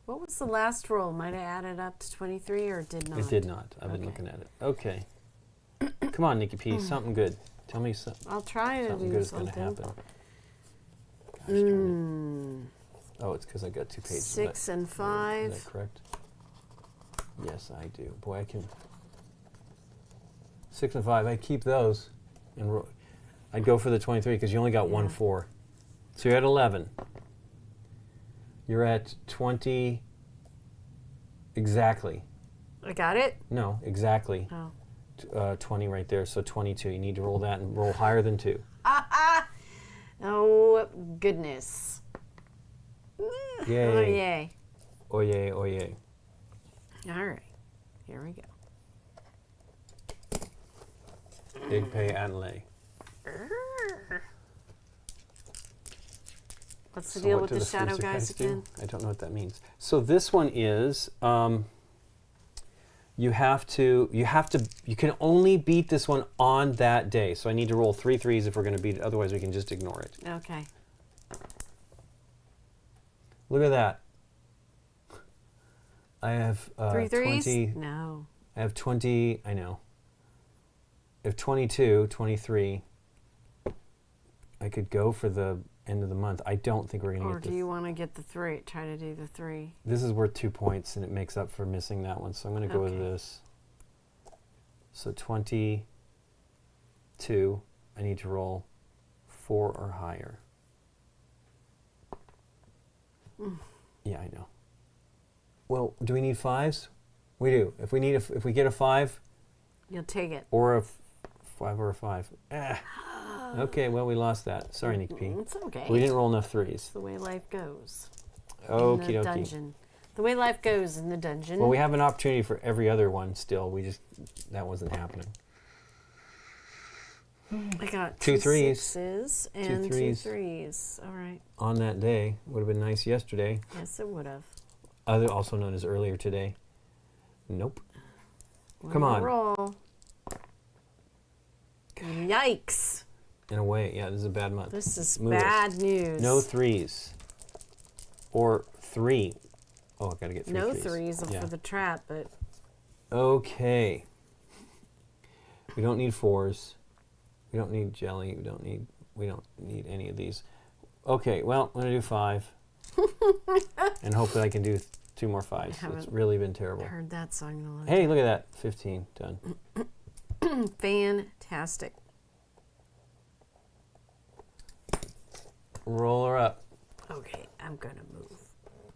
What was the last roll? Might have added up to 23 or did not? It did not. I've been looking at it. Okay. Come on, Nikki P. Something good. Tell me something. I'll try to Something do good is something. going to happen. Gosh darn it. Oh, it's because I got 2 pages. 6 and 5. Is that correct? Yes, I do. Boy, I can. 6 and 5. I keep those, and I'd go for the 23 because you only got 1 4. So you're at 11. You're at 20 exactly. I got it? No, exactly. Oh. 20 right there. So 22. You need to roll that and roll higher than 2. Oh, goodness. Yay. Oh, yay. Oh, yay, oh, yay. All right. Here we go. Big pay and lay. What's the So deal what with do the shadow freezer guys do? again? I don't know what that means. So this one is you can only beat this one on that day. So I need to roll 3 threes if we're going to beat it. Otherwise, we can just ignore it. Okay. Look at that. I have 3 threes? 20. No. I have 20. I know. I have 22, 23. I could go for the end of the month. I don't think we're going to get Or this. do you want to get the 3? Try to do the 3. This is worth 2 points, and it makes up for missing that one. So I'm going to go with this. So 22. I need to roll 4 or higher. Yeah, I know. Well, do we need 5s? We do. If we get a 5, you'll take it. Or a 5 or a 5. Okay, well, we lost that. Sorry, Nikki P. It's okay. We didn't roll enough 3s. It's the way life goes. Okie in the dokie. dungeon. The way life goes in the dungeon. Well, we have an opportunity for every other one still. That wasn't happening. I got 2 threes. 6s and 2 threes. All right. On that day. Would have been nice yesterday. Yes, it would have. Also known as earlier today. Nope. Come on. Roll. Yikes. In a way, yeah, this is a bad month. This is Move us. bad news. No 3s. Or 3. Oh, I gotta get 3 No threes. 3s for the trap, but... Okay. We don't need 4s. We don't need jelly. We don't need any of these. Okay, well, I'm gonna do 5. And hope that I can do 2 more 5s. It's really been terrible. I heard that song in a long Hey, look at that. 15. Done. Fantastic. Roll her up. Okay, I'm going to move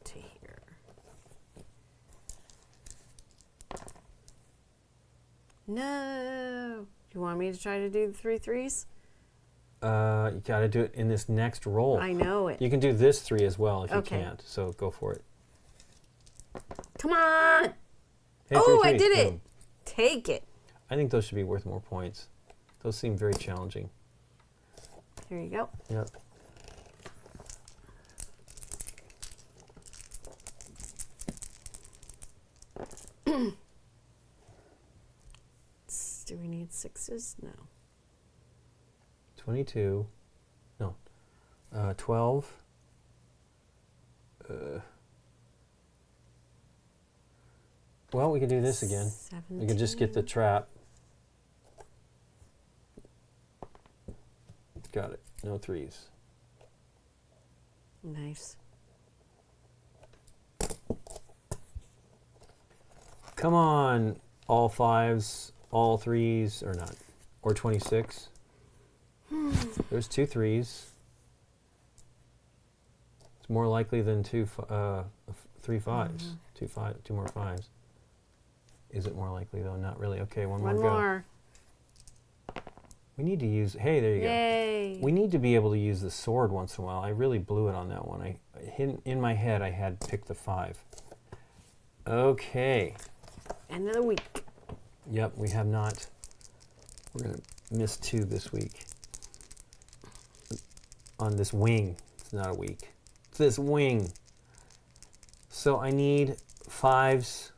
to here. No. You want me to try to do the 3 threes? You gotta do it in this next roll. I know it. You can do this 3 as well if you Okay. can't. So go for it. Come on. Hey, Oh, 3 I threes. did it. Boom. Take it. I think those should be worth more points. Those seem very challenging. Here you go. Yep. Sixes? No. 22. No. 12. Well, we could do this again. 17. We could just get the trap. Got it. No threes. Nice. Come on, all fives, all threes, or not. Or 26. There's 2 threes. It's more likely than 3 fives. 2 more fives. Is it more likely though? Not really. Okay, one more go. We need to use. Hey, there you Yay. go. We need to be able to use the sword once in a while. I really blew it on that one. I in my head I had picked the 5. Okay. End of the week. Yep, we have not. We're gonna miss 2 this week. On this wing. It's not a week. It's this wing. So I need 5s.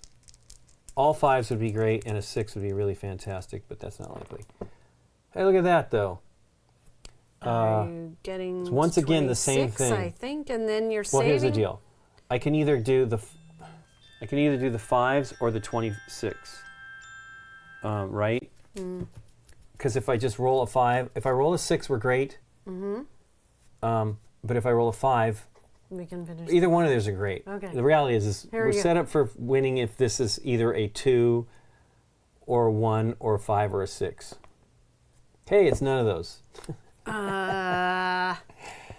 All 5s would be great, and a 6 would be really fantastic, but that's not likely. Hey, look at that, though. Are you getting it's once again the same thing. I think, and then you're well, saving. here's the deal. I can either do the 5s or the 26. Right? Because if I just roll a 5, if I roll a 6, we're great. But if I roll a 5, we can finish. Either one of those are great. Okay. The reality is we're set up for winning if this is either a 2 or a 1 or a 5 or a 6. Hey, it's none of those. Can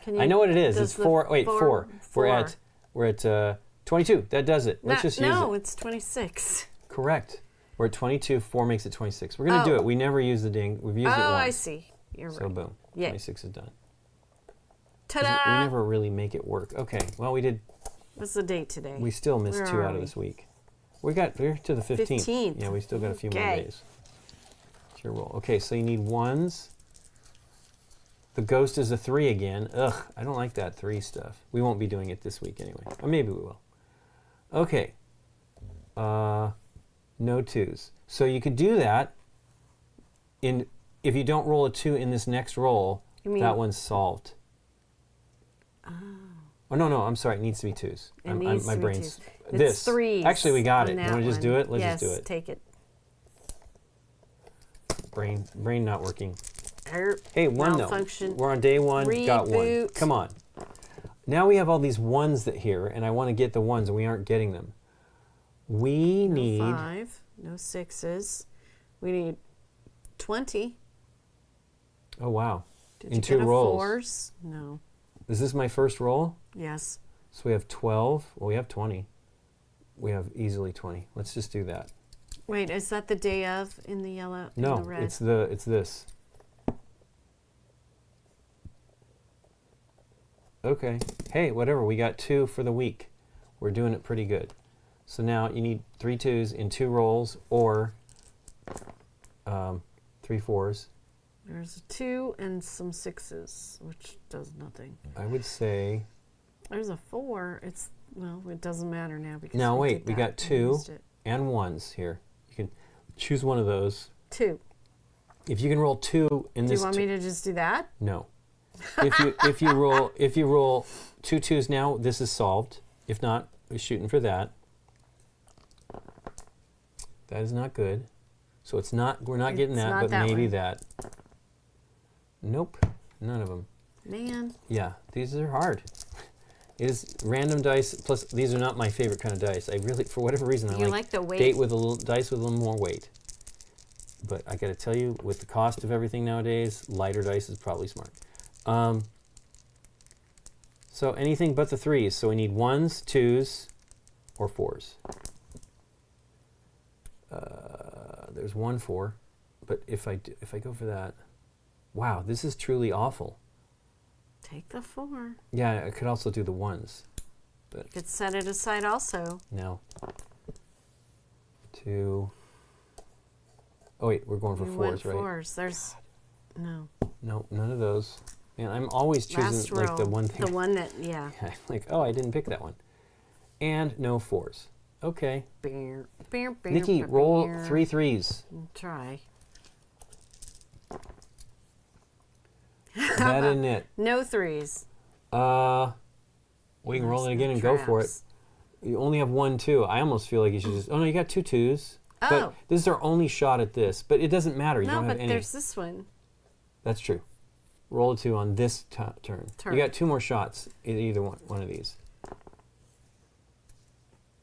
you, I know what it is. It's 4. Wait, 4. We're at 22. That does it. Let's just use it. No, it's 26. Correct. We're at 22. 4 makes it 26. We're going to do it. We never use the ding. We've used it once. Oh, I see. You're right. So boom. Yeah. 26 is done. Ta-da! We never really make it work. Okay. Well, we did. What's the date today? We still missed 2 out of this week. We're to the 15th. 15th. Yeah, we still got a few more days. It's your roll. Okay, so you need 1s. The ghost is a 3 again. Ugh, I don't like that 3 stuff. We won't be doing it this week anyway. Or maybe we will. Okay. No 2s. So you could do that. If you don't roll a 2 in this next roll, that one's solved. Oh, no, I'm sorry. It needs to be 2s. My brain's... It's 3s. Actually, we got it. You want to just do it? Let's just do it. Yes, take it. Brain not working. Hey, 1 malfunction. though. We're on day 1. Reboot. Got 1. Come on. Now we have all these 1s that here, and I want to get the 1s, and we aren't getting them. We need... 5. No 6s. We need 20. Oh, wow. Did in you 2 get rolls. 4s? No. Is this my first roll? Yes. So we have 12. Well, we have 20. We have easily 20. Let's just do that. Wait, is that the day of in the yellow? No, in the red? it's this. Okay. Hey, whatever. We got 2 for the week. We're doing it pretty good. So now you need 3 2s in 2 rolls or 3 4s. There's a 2 and some 6s, which does nothing. I would say... There's a 4. Well, it doesn't matter now because now we wait, we got 2 and 1s here. You can choose one of those. 2. If you can roll 2 in this... Do you want me to just do that? No. If you roll 2 2s now, this is solved. If not, we're shooting for that. That is not good. So it's not. We're not getting that, but maybe that. Nope, none of them. Man. Yeah, these are hard. It is random dice. Plus, these are not my favorite kind of dice. I really, for whatever reason, I like the weight? dice with a little more weight. But I got to tell you, with the cost of everything nowadays, lighter dice is probably smart. So anything but the 3s. So we need 1s, 2s, or 4s. There's 1 4, but if I go for that, wow, this is truly awful. Take the 4. Yeah, I could also do the 1s, but you could set it aside also. No. 2. Oh wait, we're going for 4s, right? 4s. There's no. No, none of those. Man, I'm always choosing like the one thing. The one that, yeah. Like, oh, I didn't pick that one. And no 4s. Okay. Nikki, roll 3 3s. Try. That isn't it. No threes. We can roll it again and go for it. You only have 1 2. I almost feel like you should just. Oh no, you got 2 2s. Oh. But this is our only shot at this. But it doesn't matter. You No, don't have but any. there's this one. That's true. Roll a 2 on this turn. You got 2 more shots. Either one of these.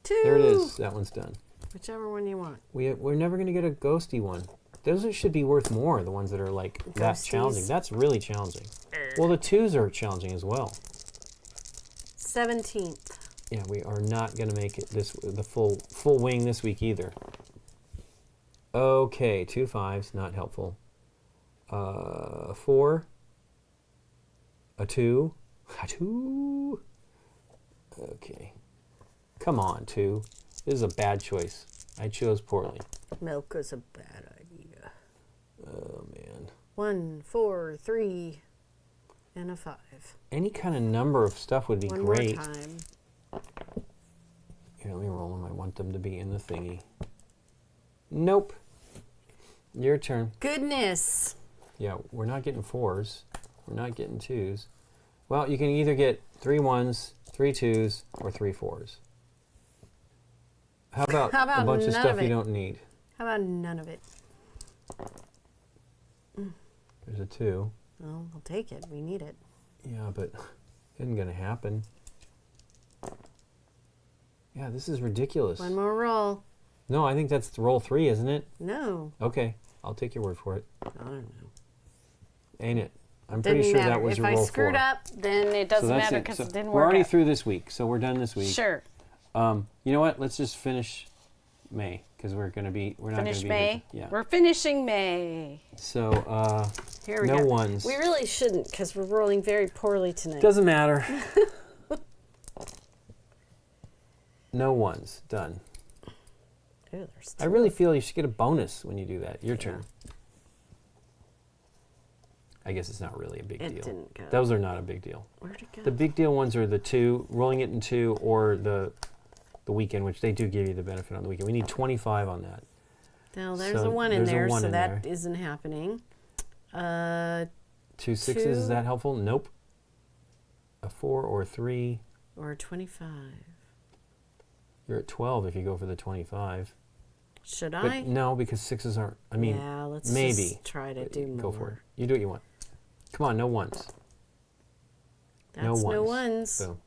2. There it is. That one's done. Whichever one you want. We're never going to get a ghosty one. Those should be worth more, the ones that are like that challenging. That's really challenging. Well, the 2s are challenging as well. 17th. Yeah, we are not going to make it the full wing this week either. Okay, 2 5s, not helpful. 4. A 2. A 2. Okay. Come on, 2. This is a bad choice. I chose poorly. Milk is a bad idea. Oh, man. 1, 4, 3, and a 5. Any kind of number of stuff would be One great. more time. Here, let me roll them. I want them to be in the thingy. Nope. Your turn. Goodness. Yeah, we're not getting 4s. We're not getting 2s. Well, you can either get 3 1s, 3 2s, or 3 4s. How about a bunch of stuff you don't need? How about none of it? There's a 2. Well, we'll take it. We need it. Yeah, but it isn't going to happen. Yeah, this is ridiculous. One more roll. No, I think that's roll 3, isn't it? No. Okay, I'll take your word for it. I don't know. Ain't it? I'm Didn't pretty sure matter. that was if your I roll 4. screwed up, then it doesn't that's matter because it didn't we're work already out. through this week, so we're done this week. Sure. You know what? Let's just finish May because we're not going to be May. Yeah. We're finishing May. So Here we no go. ones. We really shouldn't because we're rolling very poorly tonight. Doesn't matter. No ones. Done. Ooh, there's I really feel you should get a bonus when you do that. Your turn. I guess it's not really a big It deal. didn't go. Those are not a big deal. Where'd it go? The big deal ones are the 2, rolling it in 2, or the weekend, which they do give you the benefit on the weekend. We need 25 on that. Now there's So a 1 in there's a there, 1 so in that there. isn't happening. 2 6s, is 2. that helpful? Nope. A 4 or 3. Or 25. You're at 12 if you go for the 25. Should But I? no, because 6s aren't. I mean, yeah, let's maybe. just try to do more. Go for it. You do what you want. Come on, no ones. That's no ones. Boom.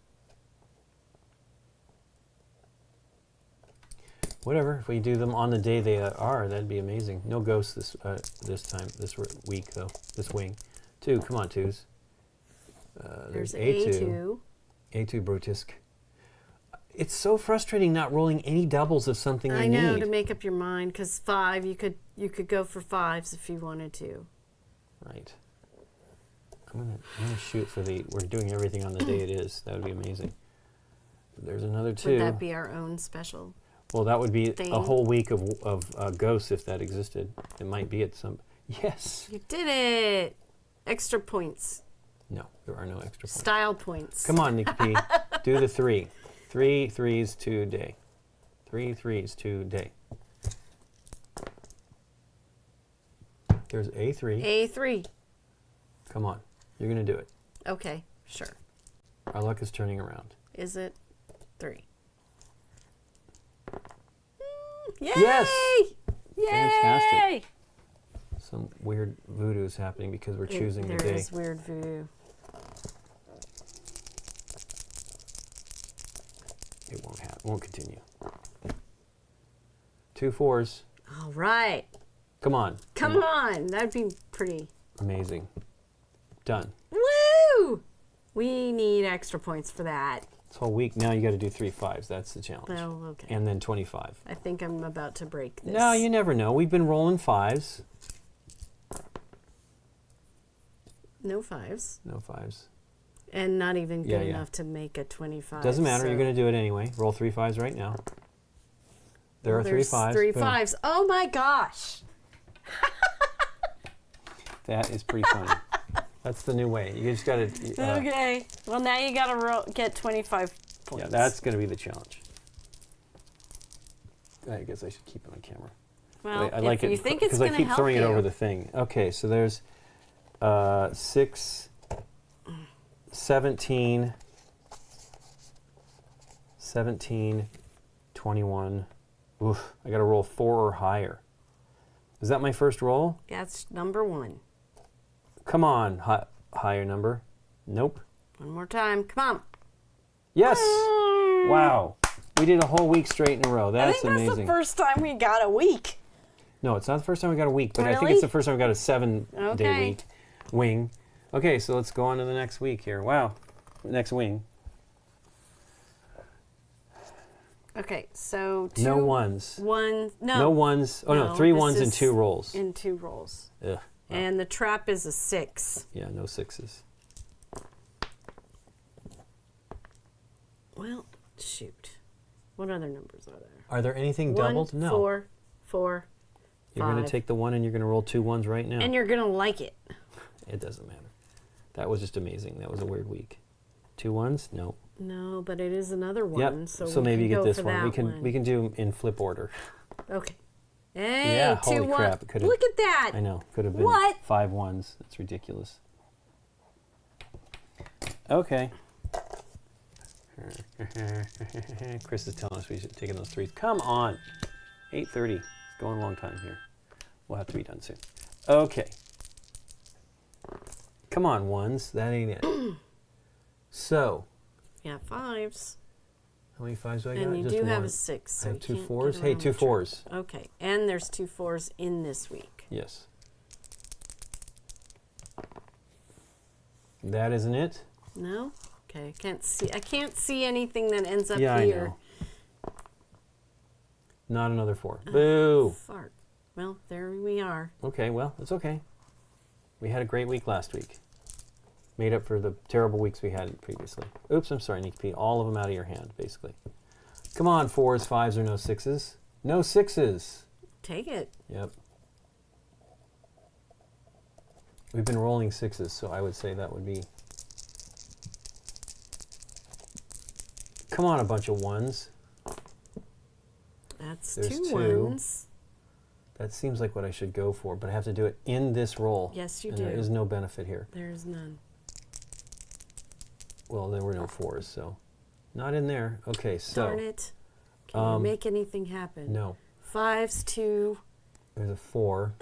Whatever. If we do them on the day they are, that'd be amazing. No ghosts this week though. This wing. 2. Come on, 2s. There's A2. A2 Brotisk. It's so frustrating not rolling any doubles of something I you know, need. to make up your mind, because 5, you could go for 5s if you wanted to. Right. I'm gonna shoot for the. We're doing everything on the day it is. That would be amazing. There's another 2. Would that be our own special? Well, that would be thing? a whole week of ghosts if that existed. It might be at some. Yes. You did it! Extra points. No, there are no extra points. Style points. Come on, Nikki P. Do the 3. 3 3s today. 3 3s today. There's A3. A3. Come on. You're going to do it. Okay, sure. Our luck is turning around. Is it 3? Yay! Yes! Yay! Fantastic. Some weird voodoo is happening because we're choosing the day. There is weird voodoo. It won't happen. Won't continue. 2 4s. All right. Come on. Come on. That'd be pretty. Amazing. Done. Woo! We need extra points for that. This whole week, now you got to do 3 5s. That's the challenge. Well, okay. And then 25. I think I'm about to break this. No, you never know. We've been rolling 5s. No 5s. No 5s. And not even good Yeah. enough to make a 25. Doesn't matter. so- You're going to do it anyway. Roll 3 5s right now. There are 3 There's 5s. 3 Boom. 5s. Oh my gosh. That is pretty funny. That's the new way. You just got to. Okay. Well, now you got to get 25 points. Yeah, that's going to be the challenge. I guess I should keep it on camera. Well, I like if it you think it's because going I to keep help throwing you. it over the thing. Okay, so there's 6 17, 21. Oof, I got to roll 4 or higher. Is that my first roll? That's number 1. Come on, higher number. Nope. One more time. Come on. Yes. Wow. We did a whole week straight in a row. That's amazing. I think that's the first time we got a week. No, it's not the first time we got a week, but Really? I think it's the first time we got a 7-day Okay. week wing. Okay, so let's go on to the next week here. Wow. Next wing. Okay, so 2 No ones. No. No ones. Oh, no, 3 this ones and is 2 rolls. In 2 rolls. Ugh. And the trap is a 6. Yeah, no 6s. Well, shoot. What other numbers are there? Are there anything 1, doubled? No. 4, 4, You're going 5. to take the 1 and you're going to roll 2 ones right now. And you're going to like it. It doesn't matter. That was just amazing. That was a weird week. 2 ones? No. No, but it is another one. Yep. So, So we maybe you can get go this for one. that We can do them in flip order. Okay. Hey, Yeah, 2 holy 1. crap, it could've- Look at that. I know. Could have been What? 5 ones. That's ridiculous. Okay. Chris is telling us we should take in those 3s. Come on. 8:30. Going a long time here. We'll have to be done soon. Okay. Come on, 1s. That ain't it. So, Yeah, 5s. how many 5s do I got? And you Just do have one. a 6. I So have you 2 can't 4s. get Hey, around 2 the trap. 4s. Okay, and there's 2 4s in this week. Yes. That isn't it? No? Okay, I can't see anything that ends up Yeah, here. I know. Not another 4. Boo! Fart. Well, there we are. Okay, well, it's okay. We had a great week last week. Made up for the terrible weeks we had previously. Oops, I'm sorry, Nikki P. All of them out of your hand, basically. Come on, 4s, 5s, or no 6s. No 6s. Take it. Yep. We've been rolling 6s, so I would say that would be... Come on, a bunch of 1s. That's There's 2 2. ones. That seems like what I should go for, but I have to do it in this roll. Yes, you and do. There is no benefit here. There's none. Well, there were no 4s, so not in there. Okay, so Darn it. Can you make anything happen? no, 5s, 2. there's a 4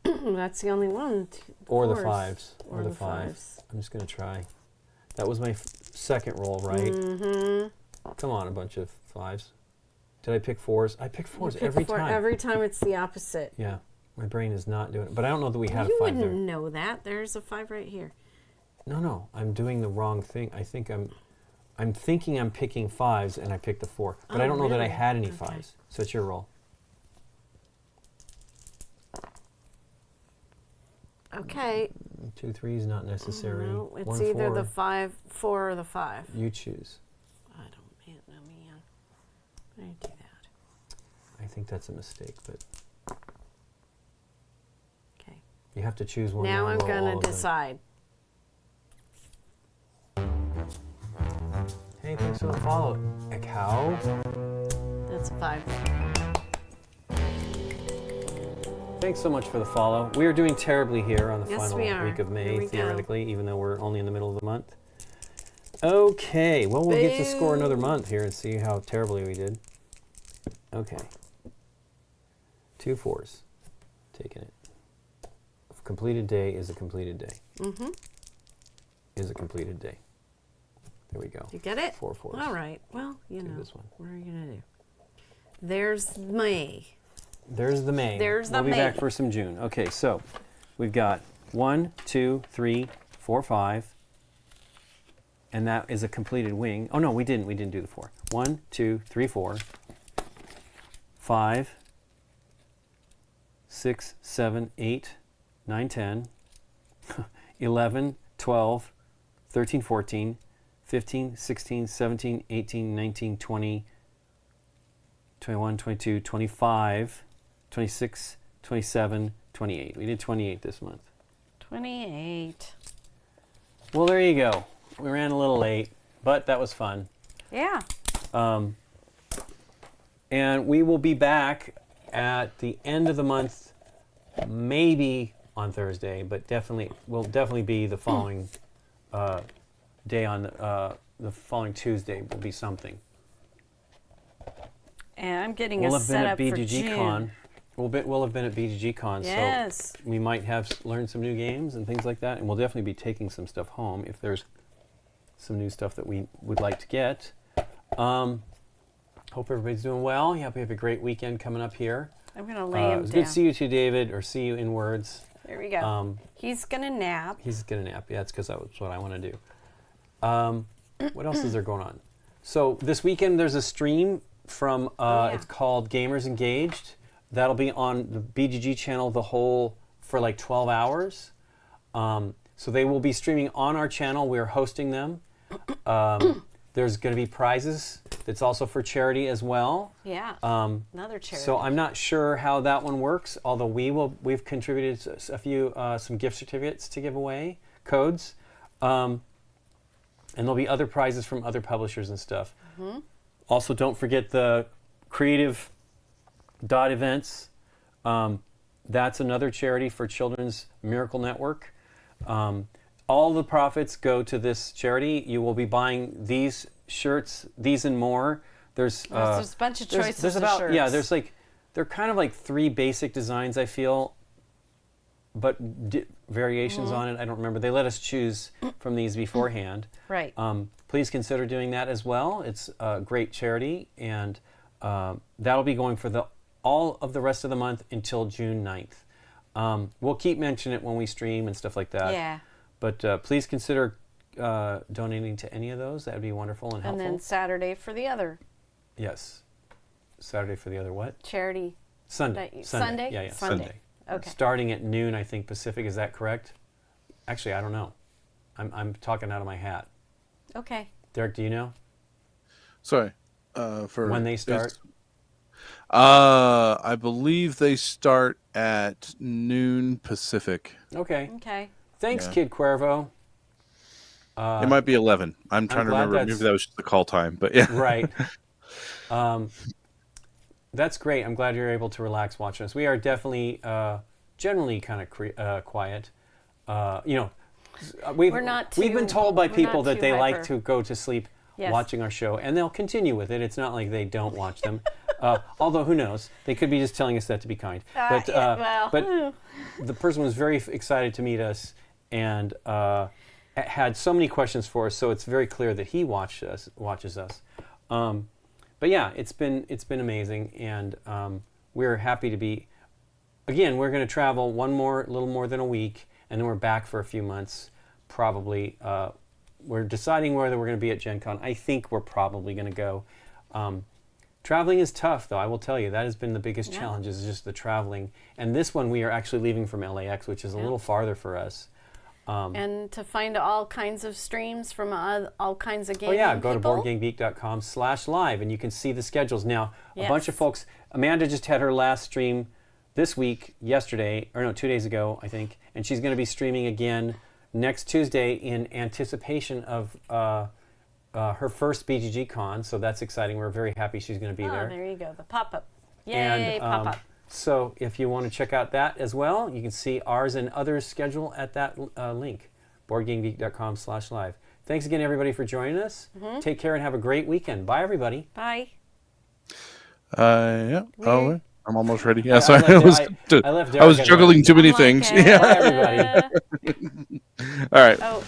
That's the only one. or the 4s. 5s Or the the 5. 5s. I'm just gonna try. That was my second roll, right? Mm-hmm. Come on, a bunch of 5s. Did I pick 4s? I pick 4s every time. Every time it's the opposite. Yeah, my brain is not doing it. But I don't know that we had You a 5 wouldn't there. know that. There's a 5 right here. No, I'm doing the wrong thing. I think I'm thinking I'm picking 5s and I picked the 4. But Oh, I don't know that I really? had any Okay. 5s. So it's your roll. Okay. 2 3s not necessary. No, it's 1 either 4. the 4 or the 5. You choose. I don't know, man. Why do you do that? I think that's a mistake, but Okay. you have to choose one. Now and I'm roll all going of to them. decide. Hey, thanks for the follow. A cow? That's a 5. Thanks so much for the follow. We are doing terribly here on the Yes, final we are. week of Here May, we go. theoretically, even though we're only in the middle of the month. Okay, well, we'll get to score another month here and see how terribly we did. Okay. 2 4s. Taking it. A completed day is a completed day. Mm-hmm. Is a completed day. There we go. You get it? 4 4s. All right. Well, you Do know. this one. What are you going to do? There's May. There's the May. There's the We'll be back May. for some June. Okay, so we've got 1, 2, 3, 4, 5. And that is a completed wing. Oh, no, we didn't. We didn't do the 4. 1, 2, 3, 4. 5, 6, 7, 8, 9, 10. 11, 12, 13, 14, 15, 16, 17, 18, 19, 20, 21, 22, 25, 26, 27, 28. We did 28 this month. 28. Well, there you go. We ran a little late, but that was fun. Yeah. And we will be back at the end of the month, maybe on Thursday, but will definitely be the following day on the following Tuesday will be something. And I'm getting We'll a have been at setup for BGG June. Con. We'll have been at BGG Con, Yes. so we might have learned some new games and things like that, and we'll definitely be taking some stuff home if there's some new stuff that we would like to get. Hope everybody's doing well. Hope you have a great weekend coming up here. I'm going to lay him It's down. good to see you too, David, or see you in words. There we go. He's going to nap. He's going to nap. Yeah, that's because that's what I want to do. What else is there going on? So this weekend there's a stream from, it's called Gamers Engaged. That'll be on the BGG channel for like 12 hours. So they will be streaming on our channel. We're hosting them. There's going to be prizes. That's also for charity as well. Yeah. Another charity. So I'm not sure how that one works, although we've contributed some gift certificates to give away, codes. And there'll be other prizes from other publishers and stuff. Mm-hmm. Also, don't forget the Creative Dot events. That's another charity for Children's Miracle Network. All the profits go to this charity. You will be buying these shirts, these and more. There's a bunch of choices of shirts. Yeah, they're kind of like 3 basic designs, I feel, but variations on it. I don't remember. They let us choose from these beforehand. Right. Please consider doing that as well. It's a great charity, and that'll be going for all of the rest of the month until June 9th. We'll keep mentioning it when we stream and stuff like that. Yeah. But please consider donating to any of those. That would be wonderful and helpful. And then Saturday for the other. Yes. Saturday for the other what? Charity. Sunday. Sunday? Yeah, Sunday. Okay. Starting at noon, I think, Pacific. Is that correct? Actually, I don't know. I'm talking out of my hat. Okay. Derek, do you know? Sorry. For when they start? I believe they start at noon Pacific. Okay. Okay. Thanks, Yeah. Kid Cuervo. It might be 11. I'm trying to remember. Maybe that was just the call time, but yeah. Right. That's great. I'm glad you're able to relax watching us. We are definitely generally kind of quiet. We've been told by people that they like to go to sleep watching our show, and they'll continue with it. It's not like they don't watch them. Although, who knows? They could be just telling us that to be kind. But the person was very excited to meet us and had so many questions for us, so it's very clear that he watches us. But yeah, it's been amazing, and we're happy to be. Again, we're going to travel little more than a week, and then we're back for a few months. Probably, we're deciding whether we're going to be at Gen Con. I think we're probably going to go. Traveling is tough, though. I will tell you that has been the biggest challenge, is just the traveling. And this one, we are actually leaving from LAX, which is a little farther for us. And to find all kinds of streams from all kinds of gaming go to people. boardgamegeek.com/live, and you can see the schedules. Now, a bunch of folks, Amanda just had her last stream this week, 2 days ago, I think, and she's going to be streaming again next Tuesday in anticipation of her first BGG Con, so that's exciting. We're very happy she's going to be there. There you go, the pop-up. Yay, and, pop-up. So if you want to check out that as well, you can see ours and others' schedule at that link, boardgamegeek.com/live. Thanks again, everybody, for joining us. Mm-hmm. Take care and have a great weekend. Bye, everybody. Bye. Yeah. Oh, I'm almost ready. Yeah, sorry. I left was juggling too many things. Okay. Yeah. Bye, everybody. All right. Oh.